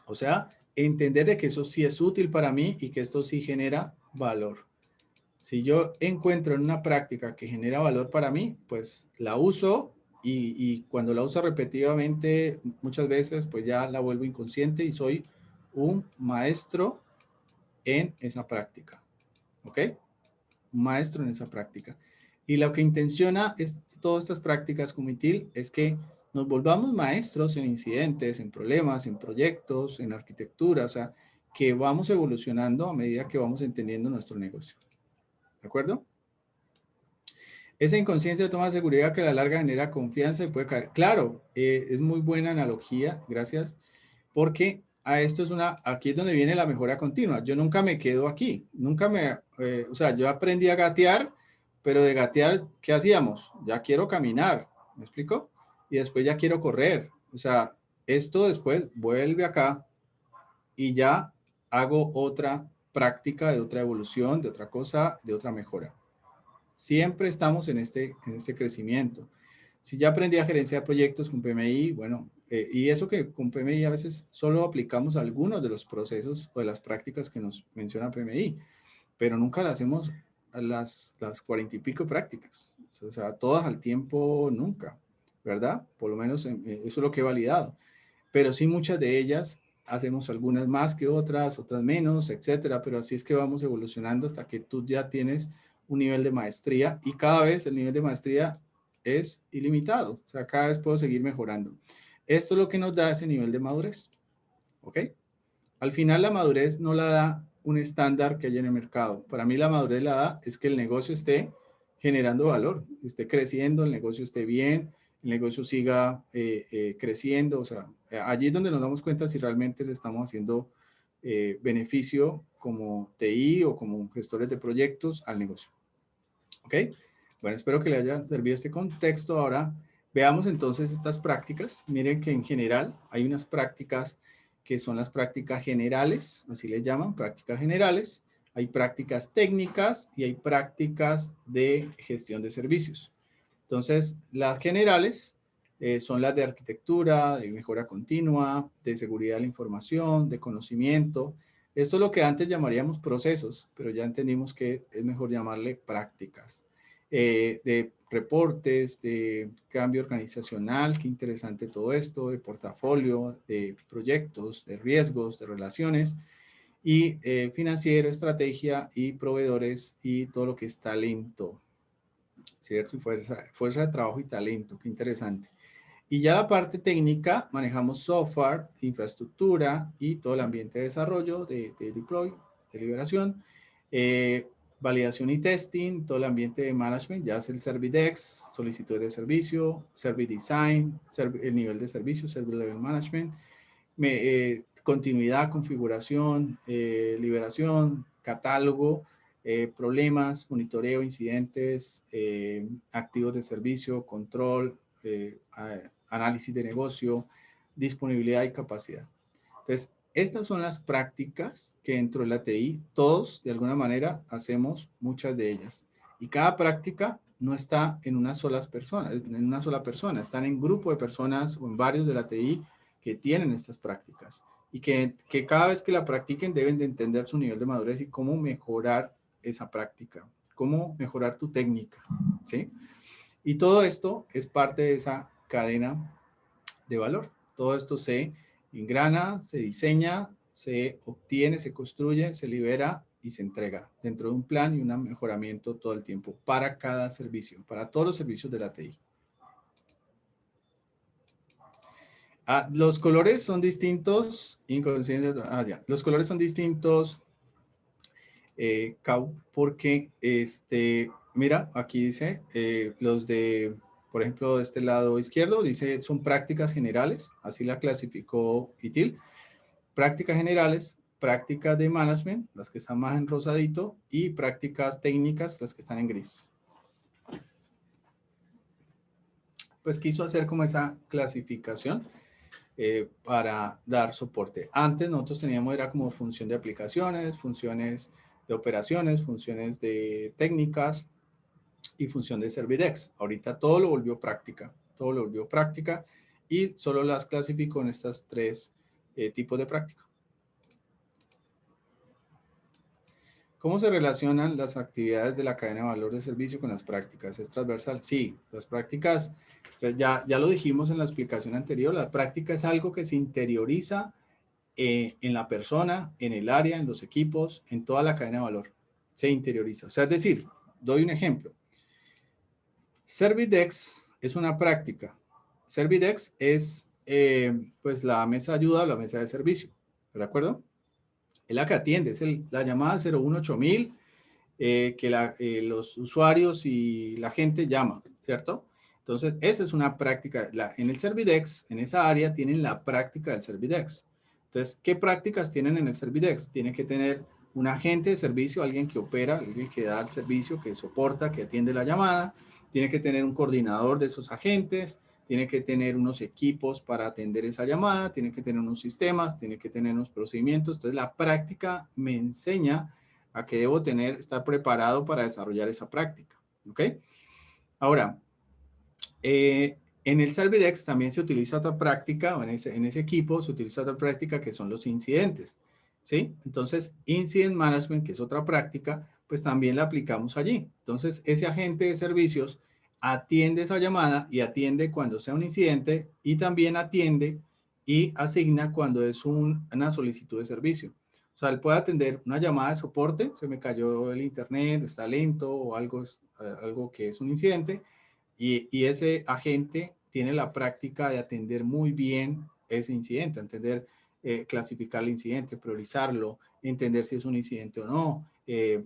O sea, entender de que eso sí es útil para mí y que esto sí genera valor. Si yo encuentro en una práctica que genera valor para mí, pues la uso y cuando la uso repetitivamente, muchas veces, pues ya la vuelvo inconsciente y soy un maestro en esa práctica. ¿Ok? Un maestro en esa práctica. Y lo que intenciona es todas estas prácticas como ITIL es que nos volvamos maestros en incidentes, en problemas, en proyectos, en arquitectura, o sea, que vamos evolucionando a medida que vamos entendiendo nuestro negocio. ¿De acuerdo? Esa inconsciencia de toma de seguridad que a la larga genera confianza y puede caer. Claro, es muy buena analogía, gracias, porque aquí es donde viene la mejora continua. Yo nunca me quedo aquí, o sea, yo aprendí a gatear, pero de gatear, ¿qué hacíamos? Ya quiero caminar, ¿me explico? Y después ya quiero correr. O sea, esto después vuelve acá y ya hago otra práctica de otra evolución, de otra cosa, de otra mejora. Siempre estamos en este crecimiento. Si ya aprendí a gerenciar proyectos con PMI, bueno, y eso que con PMI a veces solo aplicamos algunos de los procesos o de las prácticas que nos menciona PMI, pero nunca las hacemos a las 40 y pico prácticas. O sea, todas al tiempo, nunca, ¿verdad? Por lo menos eso es lo que he validado. Pero sí muchas de ellas hacemos algunas más que otras, otras menos, etcétera, pero así es que vamos evolucionando hasta que tú ya tienes un nivel de maestría y cada vez el nivel de maestría es ilimitado, o sea, cada vez puedo seguir mejorando. Esto es lo que nos da ese nivel de madurez, ¿ok? Al final la madurez no la da un estándar que haya en el mercado. Para mí la madurez la da es que el negocio esté generando valor, esté creciendo, el negocio esté bien, el negocio siga creciendo. O sea, allí es donde nos damos cuenta si realmente le estamos haciendo beneficio como TI o como gestores de proyectos al negocio. ¿Ok? Bueno, espero que le haya servido este contexto. Ahora veamos entonces estas prácticas. Miren que en general hay unas prácticas que son las prácticas generales, así le llaman, prácticas generales. Hay prácticas técnicas y hay prácticas de gestión de servicios. Entonces, las generales son las de arquitectura, de mejora continua, de seguridad de la información, de conocimiento. Esto es lo que antes llamaríamos procesos, pero ya entendimos que es mejor llamarle prácticas. De reportes, de cambio organizacional, qué interesante todo esto, de portafolio, de proyectos, de riesgos, de relaciones, y financiero, estrategia y proveedores y todo lo que es talento, ¿cierto? Y fuerza de trabajo y talento, qué interesante. Y ya la parte técnica, manejamos software, infraestructura y todo el ambiente de desarrollo, de deploy, de liberación, validación y testing, todo el ambiente de management, ya es el Servidex, solicitud de servicio, Service Design, el nivel de servicio, Service Level Management, continuidad, configuración, liberación, catálogo, problemas, monitoreo, incidentes, activos de servicio, control, análisis de negocio, disponibilidad y capacidad. Entonces, estas son las prácticas que dentro de la TI todos, de alguna manera, hacemos muchas de ellas. Y cada práctica no está en una sola persona, están en grupo de personas o en varios de la TI que tienen estas prácticas y que cada vez que la practiquen deben de entender su nivel de madurez y cómo mejorar esa práctica, cómo mejorar tu técnica, ¿sí? Y todo esto es parte de esa cadena de valor. Todo esto se engrana, se diseña, se obtiene, se construye, se libera y se entrega dentro de un plan y un mejoramiento todo el tiempo para cada servicio, para todos los servicios de la TI. Los colores son distintos, los colores son distintos, porque mira, aquí dice los de, por ejemplo, de este lado izquierdo, dice son prácticas generales, así la clasificó ITIL, prácticas generales, prácticas de management, las que están más en rosadito, y prácticas técnicas, las que están en gris. Pues quiso hacer como esa clasificación para dar soporte. Antes nosotros teníamos, era como función de aplicaciones, funciones de operaciones, funciones de técnicas y función de Servidex. Ahorita todo lo volvió práctica, y solo las clasificó en estas tres tipos de práctica. ¿Cómo se relacionan las actividades de la cadena de valor de servicio con las prácticas? ¿Es transversal? Sí, las prácticas, pues ya lo dijimos en la explicación anterior, la práctica es algo que se interioriza en la persona, en el área, en los equipos, en toda la cadena de valor. Se interioriza. O sea, es decir, doy un ejemplo. Servidex es una práctica. Servidex es pues la mesa de ayuda o la mesa de servicio. ¿De acuerdo? Es la que atiende, es la llamada 018000 los usuarios y la gente llaman, ¿cierto? Entonces, esa es una práctica. En el Servidex, en esa área, tienen la práctica del Servidex. Entonces, ¿qué prácticas tienen en el Servidex? Tienen que tener un agente de servicio, alguien que opera, alguien que da el servicio, que soporta, que atiende la llamada. Tiene que tener un coordinador de esos agentes. Tiene que tener unos equipos para atender esa llamada. Tiene que tener unos sistemas. Tiene que tener unos procedimientos. Entonces, la práctica me enseña a que debo estar preparado para desarrollar esa práctica. ¿Ok? Ahora, en el Servidex también se utiliza otra práctica, o en ese equipo se utiliza otra práctica que son los incidentes, ¿sí? Entonces, Incident Management, que es otra práctica, pues también la aplicamos allí. Entonces, ese agente de servicios atiende esa llamada y atiende cuando sea un incidente y también atiende y asigna cuando es una solicitud de servicio. O sea, él puede atender una llamada de soporte, se me cayó el internet, está lento o algo que es un incidente, y ese agente tiene la práctica de atender muy bien ese incidente, clasificar el incidente, priorizarlo, entender si es un incidente o no,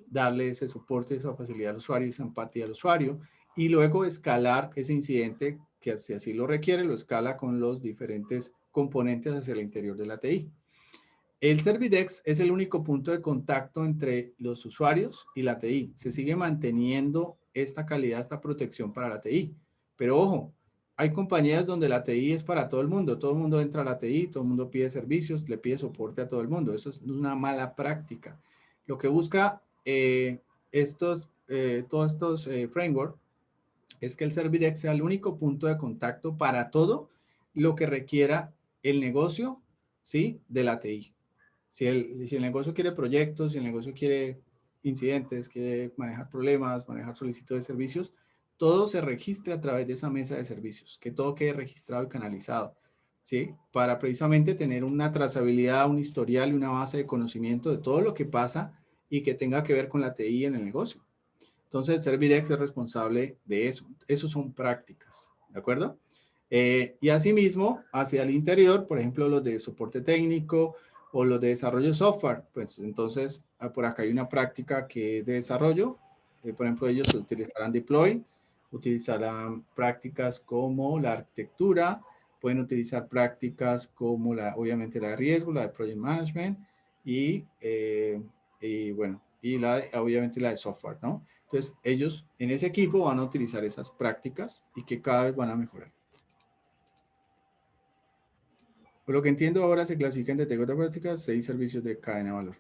darle ese soporte, esa facilidad al usuario, esa empatía al usuario, y luego escalar ese incidente que si así lo requiere, lo escala con los diferentes componentes hacia el interior de la TI. El Servidex es el único punto de contacto entre los usuarios y la TI. Se sigue manteniendo esta calidad, esta protección para la TI. Pero ojo, hay compañías donde la TI es para todo el mundo entra a la TI, todo el mundo pide servicios, le pide soporte a todo el mundo. Eso es una mala práctica. Lo que busca todos estos frameworks es que el Servidex sea el único punto de contacto para todo lo que requiera el negocio, ¿sí?, de la TI. Si el negocio quiere proyectos, si el negocio quiere incidentes, quiere manejar problemas, manejar solicitudes de servicios, todo se registre a través de esa mesa de servicios, que todo quede registrado y canalizado, ¿sí? Para precisamente tener una trazabilidad, un historial y una base de conocimiento de todo lo que pasa y que tenga que ver con la TI en el negocio. Entonces, el Servidex es responsable de eso. Eso son prácticas, ¿de acuerdo? Y asimismo, hacia el interior, por ejemplo, los de soporte técnico o los de desarrollo de software, pues entonces por acá hay una práctica que es de desarrollo. Por ejemplo, ellos utilizarán deploy, utilizarán prácticas como la arquitectura, pueden utilizar prácticas como obviamente la de riesgo, la de project management y bueno, obviamente la de software, ¿no? Entonces, ellos en ese equipo van a utilizar esas prácticas y que cada vez van a mejorar. Por lo que entiendo, ahora se clasifican de cuatro prácticas 6 servicios de cadena de valor.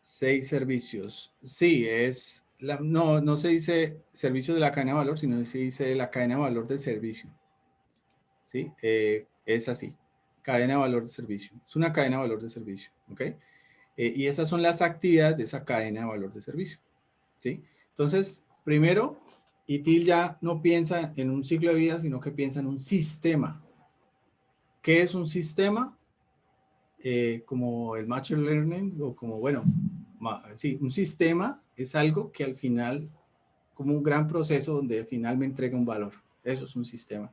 6 servicios. Sí, no se dice servicio de la cadena de valor, sino se dice la cadena de valor del servicio. ¿Sí? Es así. Cadena de valor de servicio. Es una cadena de valor de servicio. ¿Ok? Y esas son las actividades de esa cadena de valor de servicio. ¿Sí? Entonces, primero, ITIL ya no piensa en un ciclo de vida, sino que piensa en un sistema. ¿Qué es un sistema? Como el Machine Learning o como, bueno, sí, un sistema es algo que al final, como un gran proceso donde al final me entrega un valor. Eso es un sistema.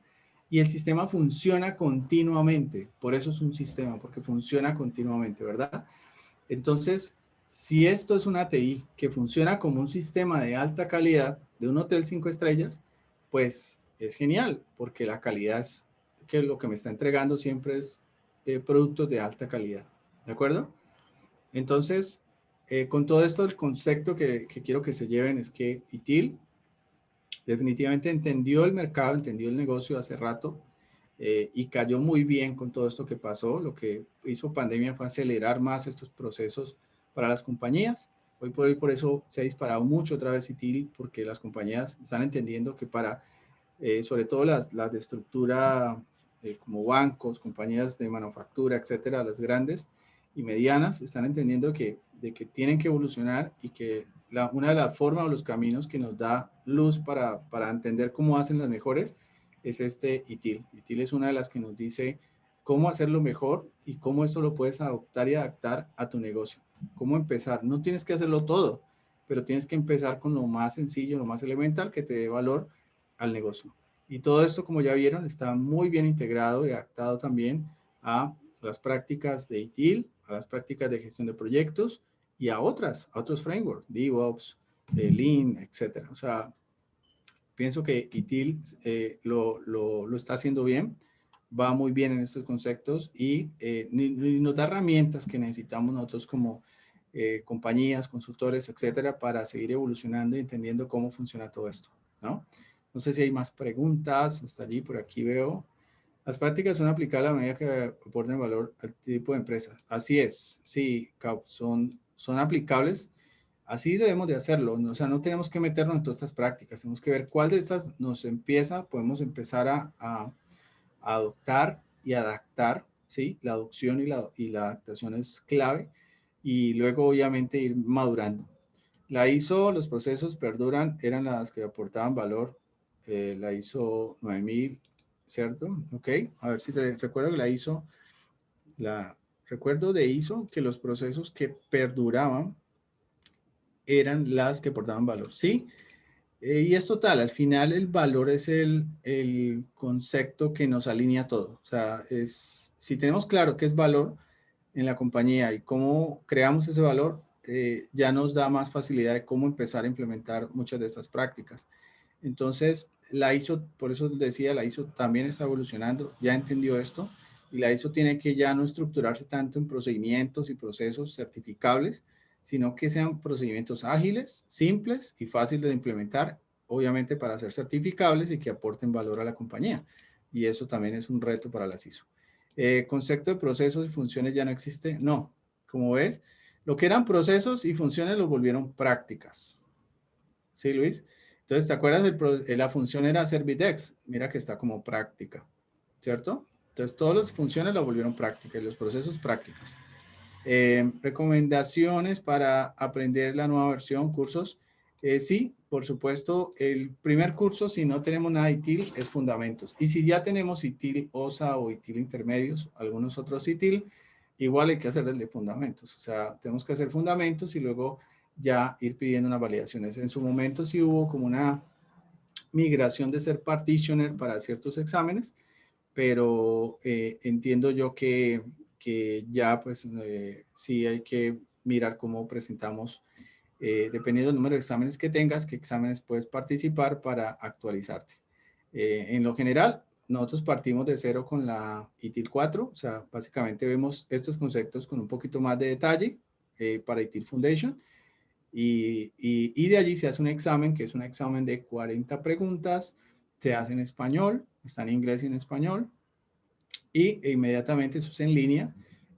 Y el sistema funciona continuamente. Por eso es un sistema, porque funciona continuamente, ¿verdad? Entonces, si esto es una TI que funciona como un sistema de alta calidad de un hotel 5 estrellas, pues es genial, porque la calidad es que lo que me está entregando siempre es productos de alta calidad. ¿De acuerdo? Entonces, con todo esto, el concepto que quiero que se lleven es que ITIL definitivamente entendió el mercado, entendió el negocio hace rato y cayó muy bien con todo esto que pasó. Lo que hizo pandemia fue acelerar más estos procesos para las compañías. Hoy por eso se ha disparado mucho otra vez ITIL, porque las compañías están entendiendo que sobre todo las de estructura como bancos, compañías de manufactura, etcétera, las grandes y medianas, están entendiendo de que tienen que evolucionar y que una de las formas o los caminos que nos da luz para entender cómo hacen las mejores es este ITIL. ITIL es una de las que nos dice cómo hacerlo mejor y cómo esto lo puedes adoptar y adaptar a tu negocio. Cómo empezar. No tienes que hacerlo todo, pero tienes que empezar con lo más sencillo, lo más elemental que te dé valor al negocio. Y todo esto, como ya vieron, está muy bien integrado y adaptado también a las prácticas de ITIL, a las prácticas de gestión de proyectos y a otros frameworks, DevOps, Lean, etcétera. O sea, pienso que ITIL lo está haciendo bien, va muy bien en estos conceptos y nos da herramientas que necesitamos nosotros como compañías, consultores, etcétera, para seguir evolucionando y entendiendo cómo funciona todo esto, ¿no? No sé si hay más preguntas, hasta allí, por aquí veo. Las prácticas son aplicables a medida que aporten valor al tipo de empresa. Así es, sí, Cap, son aplicables. Así debemos de hacerlo. O sea, no tenemos que meternos en todas estas prácticas. Tenemos que ver cuál de estas podemos empezar a adoptar y adaptar, ¿sí? La adopción y la adaptación es clave. Y luego, obviamente, ir madurando. La ISO, los procesos perduran, eran las que aportaban valor. La ISO 9000, ¿cierto? Ok, a ver si te recuerdo que recuerdo de ISO que los procesos que perduraban eran las que aportaban valor, ¿sí? Y es total, al final el valor es el concepto que nos alinea todo. O sea, si tenemos claro qué es valor en la compañía y cómo creamos ese valor, ya nos da más facilidad de cómo empezar a implementar muchas de estas prácticas. Entonces, la ISO, por eso decía, la ISO también está evolucionando, ya entendió esto, y la ISO tiene que ya no estructurarse tanto en procedimientos y procesos certificables, sino que sean procedimientos ágiles, simples y fáciles de implementar, obviamente para ser certificables y que aporten valor a la compañía. Y eso también es un reto para las ISO. Concepto de procesos y funciones ya no existe. No, como ves, lo que eran procesos y funciones los volvieron prácticas. ¿Sí, Luis? Entonces, ¿te acuerdas? La función era Servidex. Mira que está como práctica, ¿cierto? Entonces, todas las funciones la volvieron práctica y los procesos prácticas. Recomendaciones para aprender la nueva versión, cursos. Sí, por supuesto, el primer curso, si no tenemos nada de ITIL, es fundamentos. Y si ya tenemos ITIL OSA o ITIL intermedios, algunos otros ITIL, igual hay que hacer el de fundamentos. O sea, tenemos que hacer fundamentos y luego ya ir pidiendo unas validaciones. En su momento sí hubo como una migración de ser partitioner para ciertos exámenes, pero entiendo yo que ya pues sí hay que mirar cómo presentamos, dependiendo del número de exámenes que tengas, qué exámenes puedes participar para actualizarte. En lo general, nosotros partimos de cero con la ITIL 4, o sea, básicamente vemos estos conceptos con un poquito más de detalle para ITIL Foundation, y de allí se hace un examen, que es un examen de 40 preguntas, se hace en español, está en inglés y en español, y inmediatamente eso es en línea,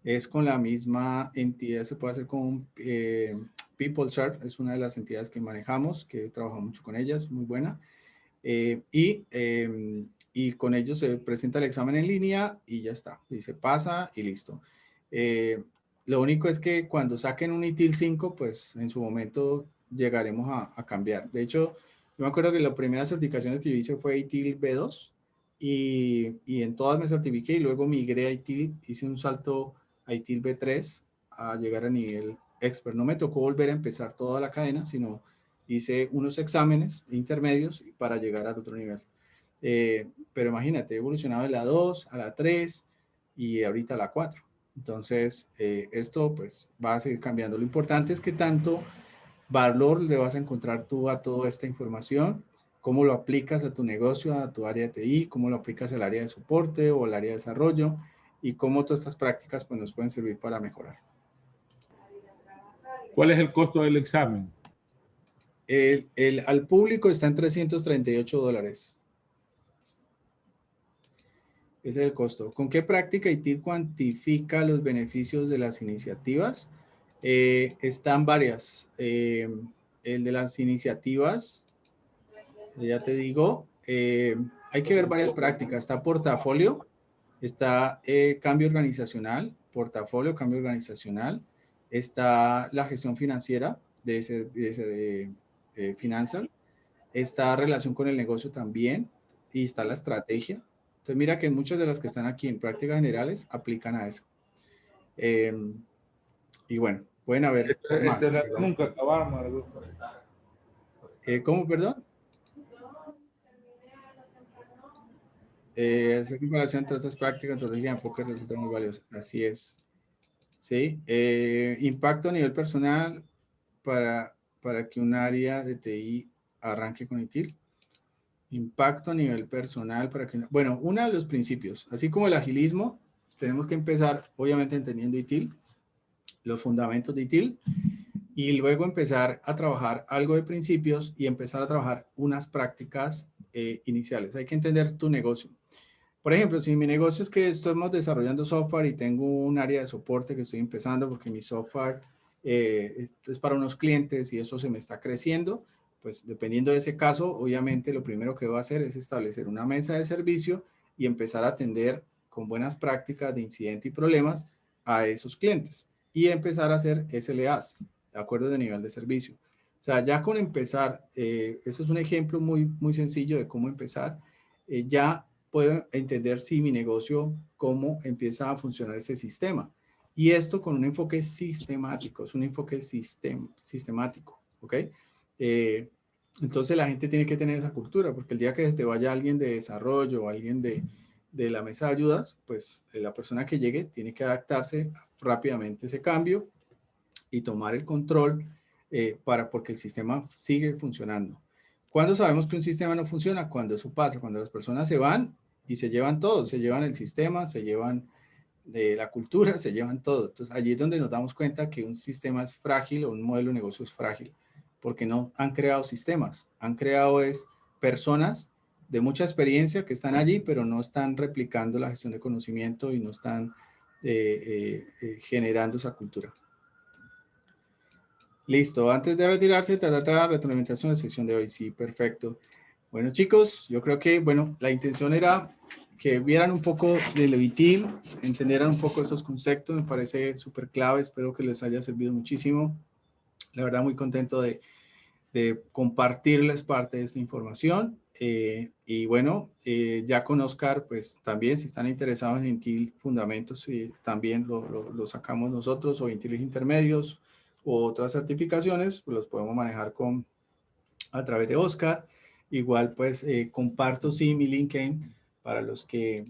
es con la misma entidad, se puede hacer con PeopleCert, es una de las entidades que manejamos, que trabajamos mucho con ellas, muy buena, y con ellos se presenta el examen en línea y ya está, y se pasa y listo. Lo único es que cuando saquen un ITIL 5, pues en su momento llegaremos a cambiar. De hecho, yo me acuerdo que las primeras certificaciones que yo hice fue ITIL B2 y en todas me certifiqué y luego migré a ITIL, hice un salto a ITIL B3 a llegar a nivel expert. No me tocó volver a empezar toda la cadena, sino hice unos exámenes intermedios para llegar al otro nivel. Pero imagínate, he evolucionado de la 2 a la 3 y ahorita a la 4. Entonces, esto pues va a seguir cambiando. Lo importante es que tanto valor le vas a encontrar tú a toda esta información, cómo lo aplicas a tu negocio, a tu área de TI, cómo lo aplicas al área de soporte o al área de desarrollo y cómo todas estas prácticas pues, nos pueden servir para mejorar. ¿Cuál es el costo del examen? Al público está en $338. Ese es el costo. ¿Con qué práctica ITIL cuantifica los beneficios de las iniciativas? Están varias. El de las iniciativas, ya te digo, hay que ver varias prácticas. Está portafolio, está cambio organizacional, portafolio, cambio organizacional. Está la gestión financiera de finanzas. Está relación con el negocio también y está la estrategia. Entonces mira que muchas de las que están aquí en prácticas generales aplican a eso. Y bueno, pueden haber más. Nunca acabamos. ¿Cómo, perdón? Esa comparación entre otras prácticas, metodología de enfoque resulta muy valiosa. Así es. ¿sí? Impacto a nivel personal para que un área de TI arranque con ITIL. Impacto a nivel personal para que... Bueno, uno de los principios, así como el agilismo, tenemos que empezar, obviamente, entendiendo ITIL, los fundamentos de ITIL, y luego empezar a trabajar algo de principios y empezar a trabajar unas prácticas iniciales. Hay que entender tu negocio. Por ejemplo, si mi negocio es que estamos desarrollando software y tengo un área de soporte que estoy empezando porque mi software es para unos clientes y eso se me está creciendo, pues dependiendo de ese caso, obviamente lo primero que voy a hacer es establecer una mesa de servicio y empezar a atender con buenas prácticas de incidente y problemas a esos clientes y empezar a hacer SLAs, acuerdos de nivel de servicio. O sea, ya con empezar, eso es un ejemplo muy sencillo de cómo empezar, ya puedo entender si mi negocio, cómo empieza a funcionar ese sistema. Y esto con un enfoque sistemático, es un enfoque sistemático, ¿ok? Entonces la gente tiene que tener esa cultura, porque el día que te vaya alguien de desarrollo o alguien de la mesa de ayudas, pues la persona que llegue tiene que adaptarse rápidamente a ese cambio y tomar el control porque el sistema sigue funcionando. ¿Cuándo sabemos que un sistema no funciona? Cuando eso pasa, cuando las personas se van y se llevan todo, se llevan el sistema, se llevan de la cultura, se llevan todo. Entonces allí es donde nos damos cuenta que un sistema es frágil o un modelo de negocio es frágil, porque no han creado sistemas, han creado personas de mucha experiencia que están allí, pero no están replicando la gestión de conocimiento y no están generando esa cultura. Listo, antes de retirarse, retroalimentación de sección de hoy. Sí, perfecto. Bueno, chicos, yo creo que, bueno, la intención era que vieran un poco de lo ITIL, entendieran un poco estos conceptos, me parece súper clave, espero que les haya servido muchísimo. La verdad, muy contento de compartirles parte de esta información. Y bueno, ya con Oscar, pues también, si están interesados en ITIL Fundamentos, también lo sacamos nosotros, o ITIL Intermedios, o otras certificaciones, pues los podemos manejar a través de Oscar. Igual, pues, comparto, sí, mi LinkedIn para los que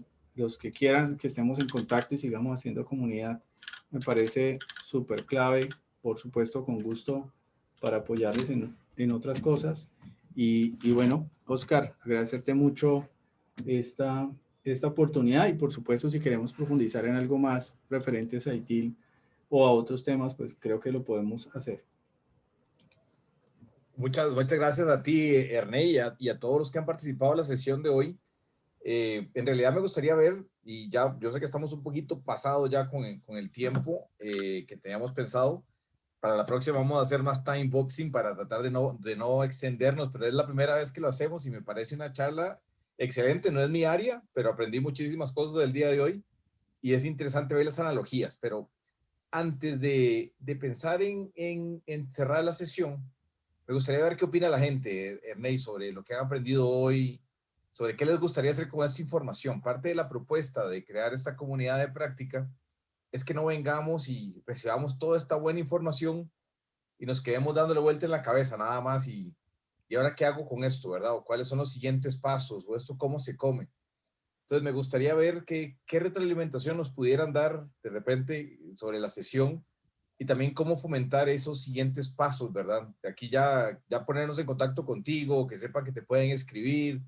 quieran que estemos en contacto y sigamos haciendo comunidad. Me parece súper clave, por supuesto, con gusto para apoyarles en otras cosas. Y bueno, Oscar, agradecerte mucho esta oportunidad y por supuesto, si queremos profundizar en algo más referentes a ITIL o a otros temas, pues creo que lo podemos hacer. Muchas gracias a ti, Ernei, y a todos los que han participado en la sesión de hoy. En realidad me gustaría ver, y ya yo sé que estamos un poquito pasados ya con el tiempo que teníamos pensado. Para la próxima vamos a hacer más time boxing para tratar de no extendernos, pero es la primera vez que lo hacemos y me parece una charla excelente. No es mi área, pero aprendí muchísimas cosas del día de hoy y es interesante ver las analogías. Pero antes de pensar en cerrar la sesión, me gustaría ver qué opina la gente, Ernei, sobre lo que han aprendido hoy, sobre qué les gustaría hacer con esta información. Parte de la propuesta de crear esta comunidad de práctica es que no vengamos y recibamos toda esta buena información y nos quedemos dándole vuelta en la cabeza nada más y ahora qué hago con esto, ¿verdad? O cuáles son los siguientes pasos, o esto cómo se come. Entonces me gustaría ver qué retroalimentación nos pudieran dar de repente sobre la sesión y también cómo fomentar esos siguientes pasos, ¿verdad? De aquí ya ponernos en contacto contigo, que sepan que te pueden escribir,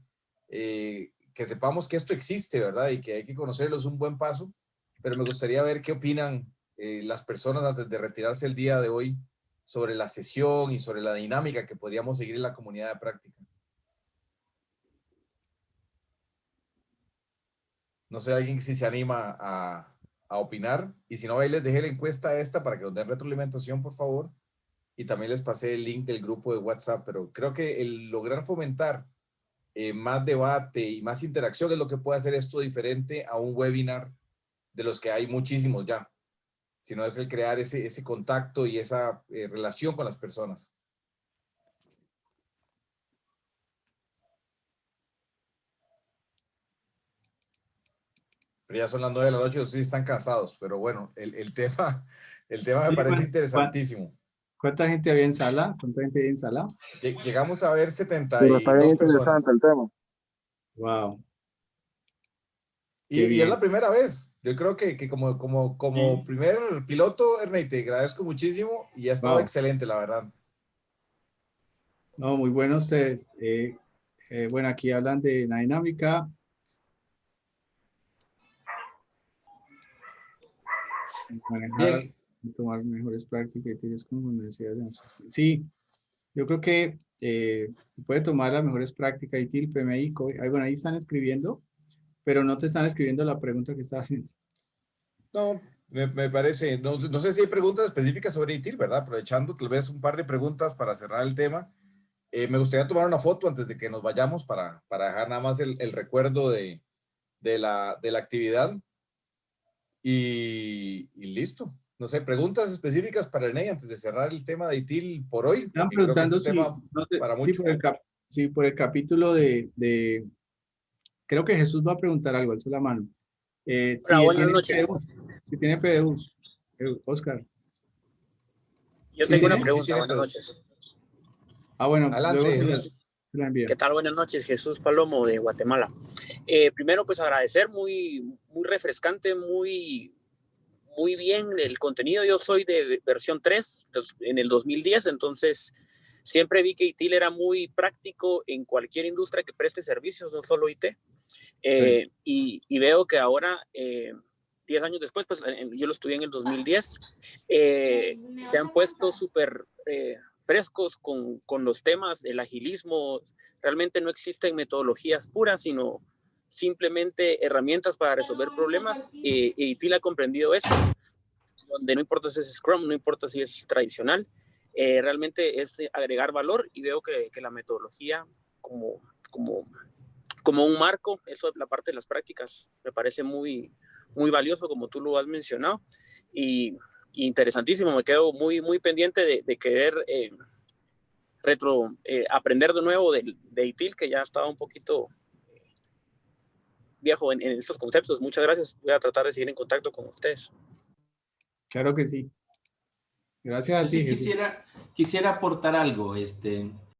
que sepamos que esto existe, ¿verdad? Y que hay que conocerlo, es un buen paso, pero me gustaría ver qué opinan las personas antes de retirarse el día de hoy sobre la sesión y sobre la dinámica que podríamos seguir en la comunidad de práctica. No sé, alguien si se anima a opinar, y si no, ahí les dejé la encuesta esta para que nos den retroalimentación, por favor, y también les pasé el link del grupo de WhatsApp, pero creo que el lograr fomentar más debate y más interacción es lo que puede hacer esto diferente a un webinar de los que hay muchísimos ya, sino es el crear ese contacto y esa relación con las personas. Pero ya son las 9 de la noche, no sé si están cansados, pero bueno, el tema me parece interesantísimo. ¿Cuánta gente había en sala? ¿Cuánta gente había en sala? Llegamos a ver Pero está bien 72 interesante personas. el tema. Wow. Qué Y es bien. la primera vez. Yo creo que como primer piloto, Ernei, te agradezco muchísimo y ha estado Wow. excelente, la verdad. No, muy buenos ustedes. Bueno, aquí hablan de la dinámica. Manejar, Bien, tomar mejores prácticas y tienes como universidades de nosotros. Sí, yo creo que se puede tomar las mejores prácticas ITIL, PMI, COVID. Bueno, ahí están escribiendo, pero no te están escribiendo la pregunta que estás haciendo. no, me parece, no sé si hay preguntas específicas sobre ITIL, ¿verdad? Aprovechando tal vez un par de preguntas para cerrar el tema. Me gustaría tomar una foto antes de que nos vayamos para dejar nada más el recuerdo de la actividad y listo. No sé, preguntas específicas para el Ney antes de cerrar el tema de ITIL por hoy, Están porque creo que preguntando este si, tema no sé, para sí, mucho. sí, por el capítulo creo que Jesús va a preguntar algo, alzó la mano. Hola, Si él buenas tiene noches. PDUs, si tiene PDUs, Oscar, Yo ¿sí tengo Sí, una tiene? sí pregunta. tiene Buenas pedos. noches. Ah, bueno, luego Adelante, Jesús. se la envía. ¿Qué tal? Buenas noches. Jesús Palomo de Guatemala. Primero, pues agradecer, muy refrescante, muy bien el contenido. Yo soy de versión 3 en el 2010, entonces siempre vi que ITIL era muy práctico en cualquier industria que preste servicios, no solo IT. Sí. Y veo que ahora, 10 años después, pues yo lo estudié en el 2010, se han puesto súper frescos con los temas, el agilismo. Realmente no existen metodologías puras, sino simplemente herramientas para resolver problemas. Y ITIL ha comprendido eso, donde no importa si es Scrum, no importa si es tradicional, realmente es agregar valor, y veo que la metodología como un marco, eso, la parte de las prácticas, me parece muy valioso, como tú lo has mencionado, y interesantísimo. Me quedo muy pendiente de querer aprender de nuevo de ITIL, que ya estaba un poquito viejo en estos conceptos. Muchas gracias. Voy a tratar de seguir en contacto con ustedes. Claro que sí. Gracias Yo a ti, sí Jesús. quisiera aportar algo.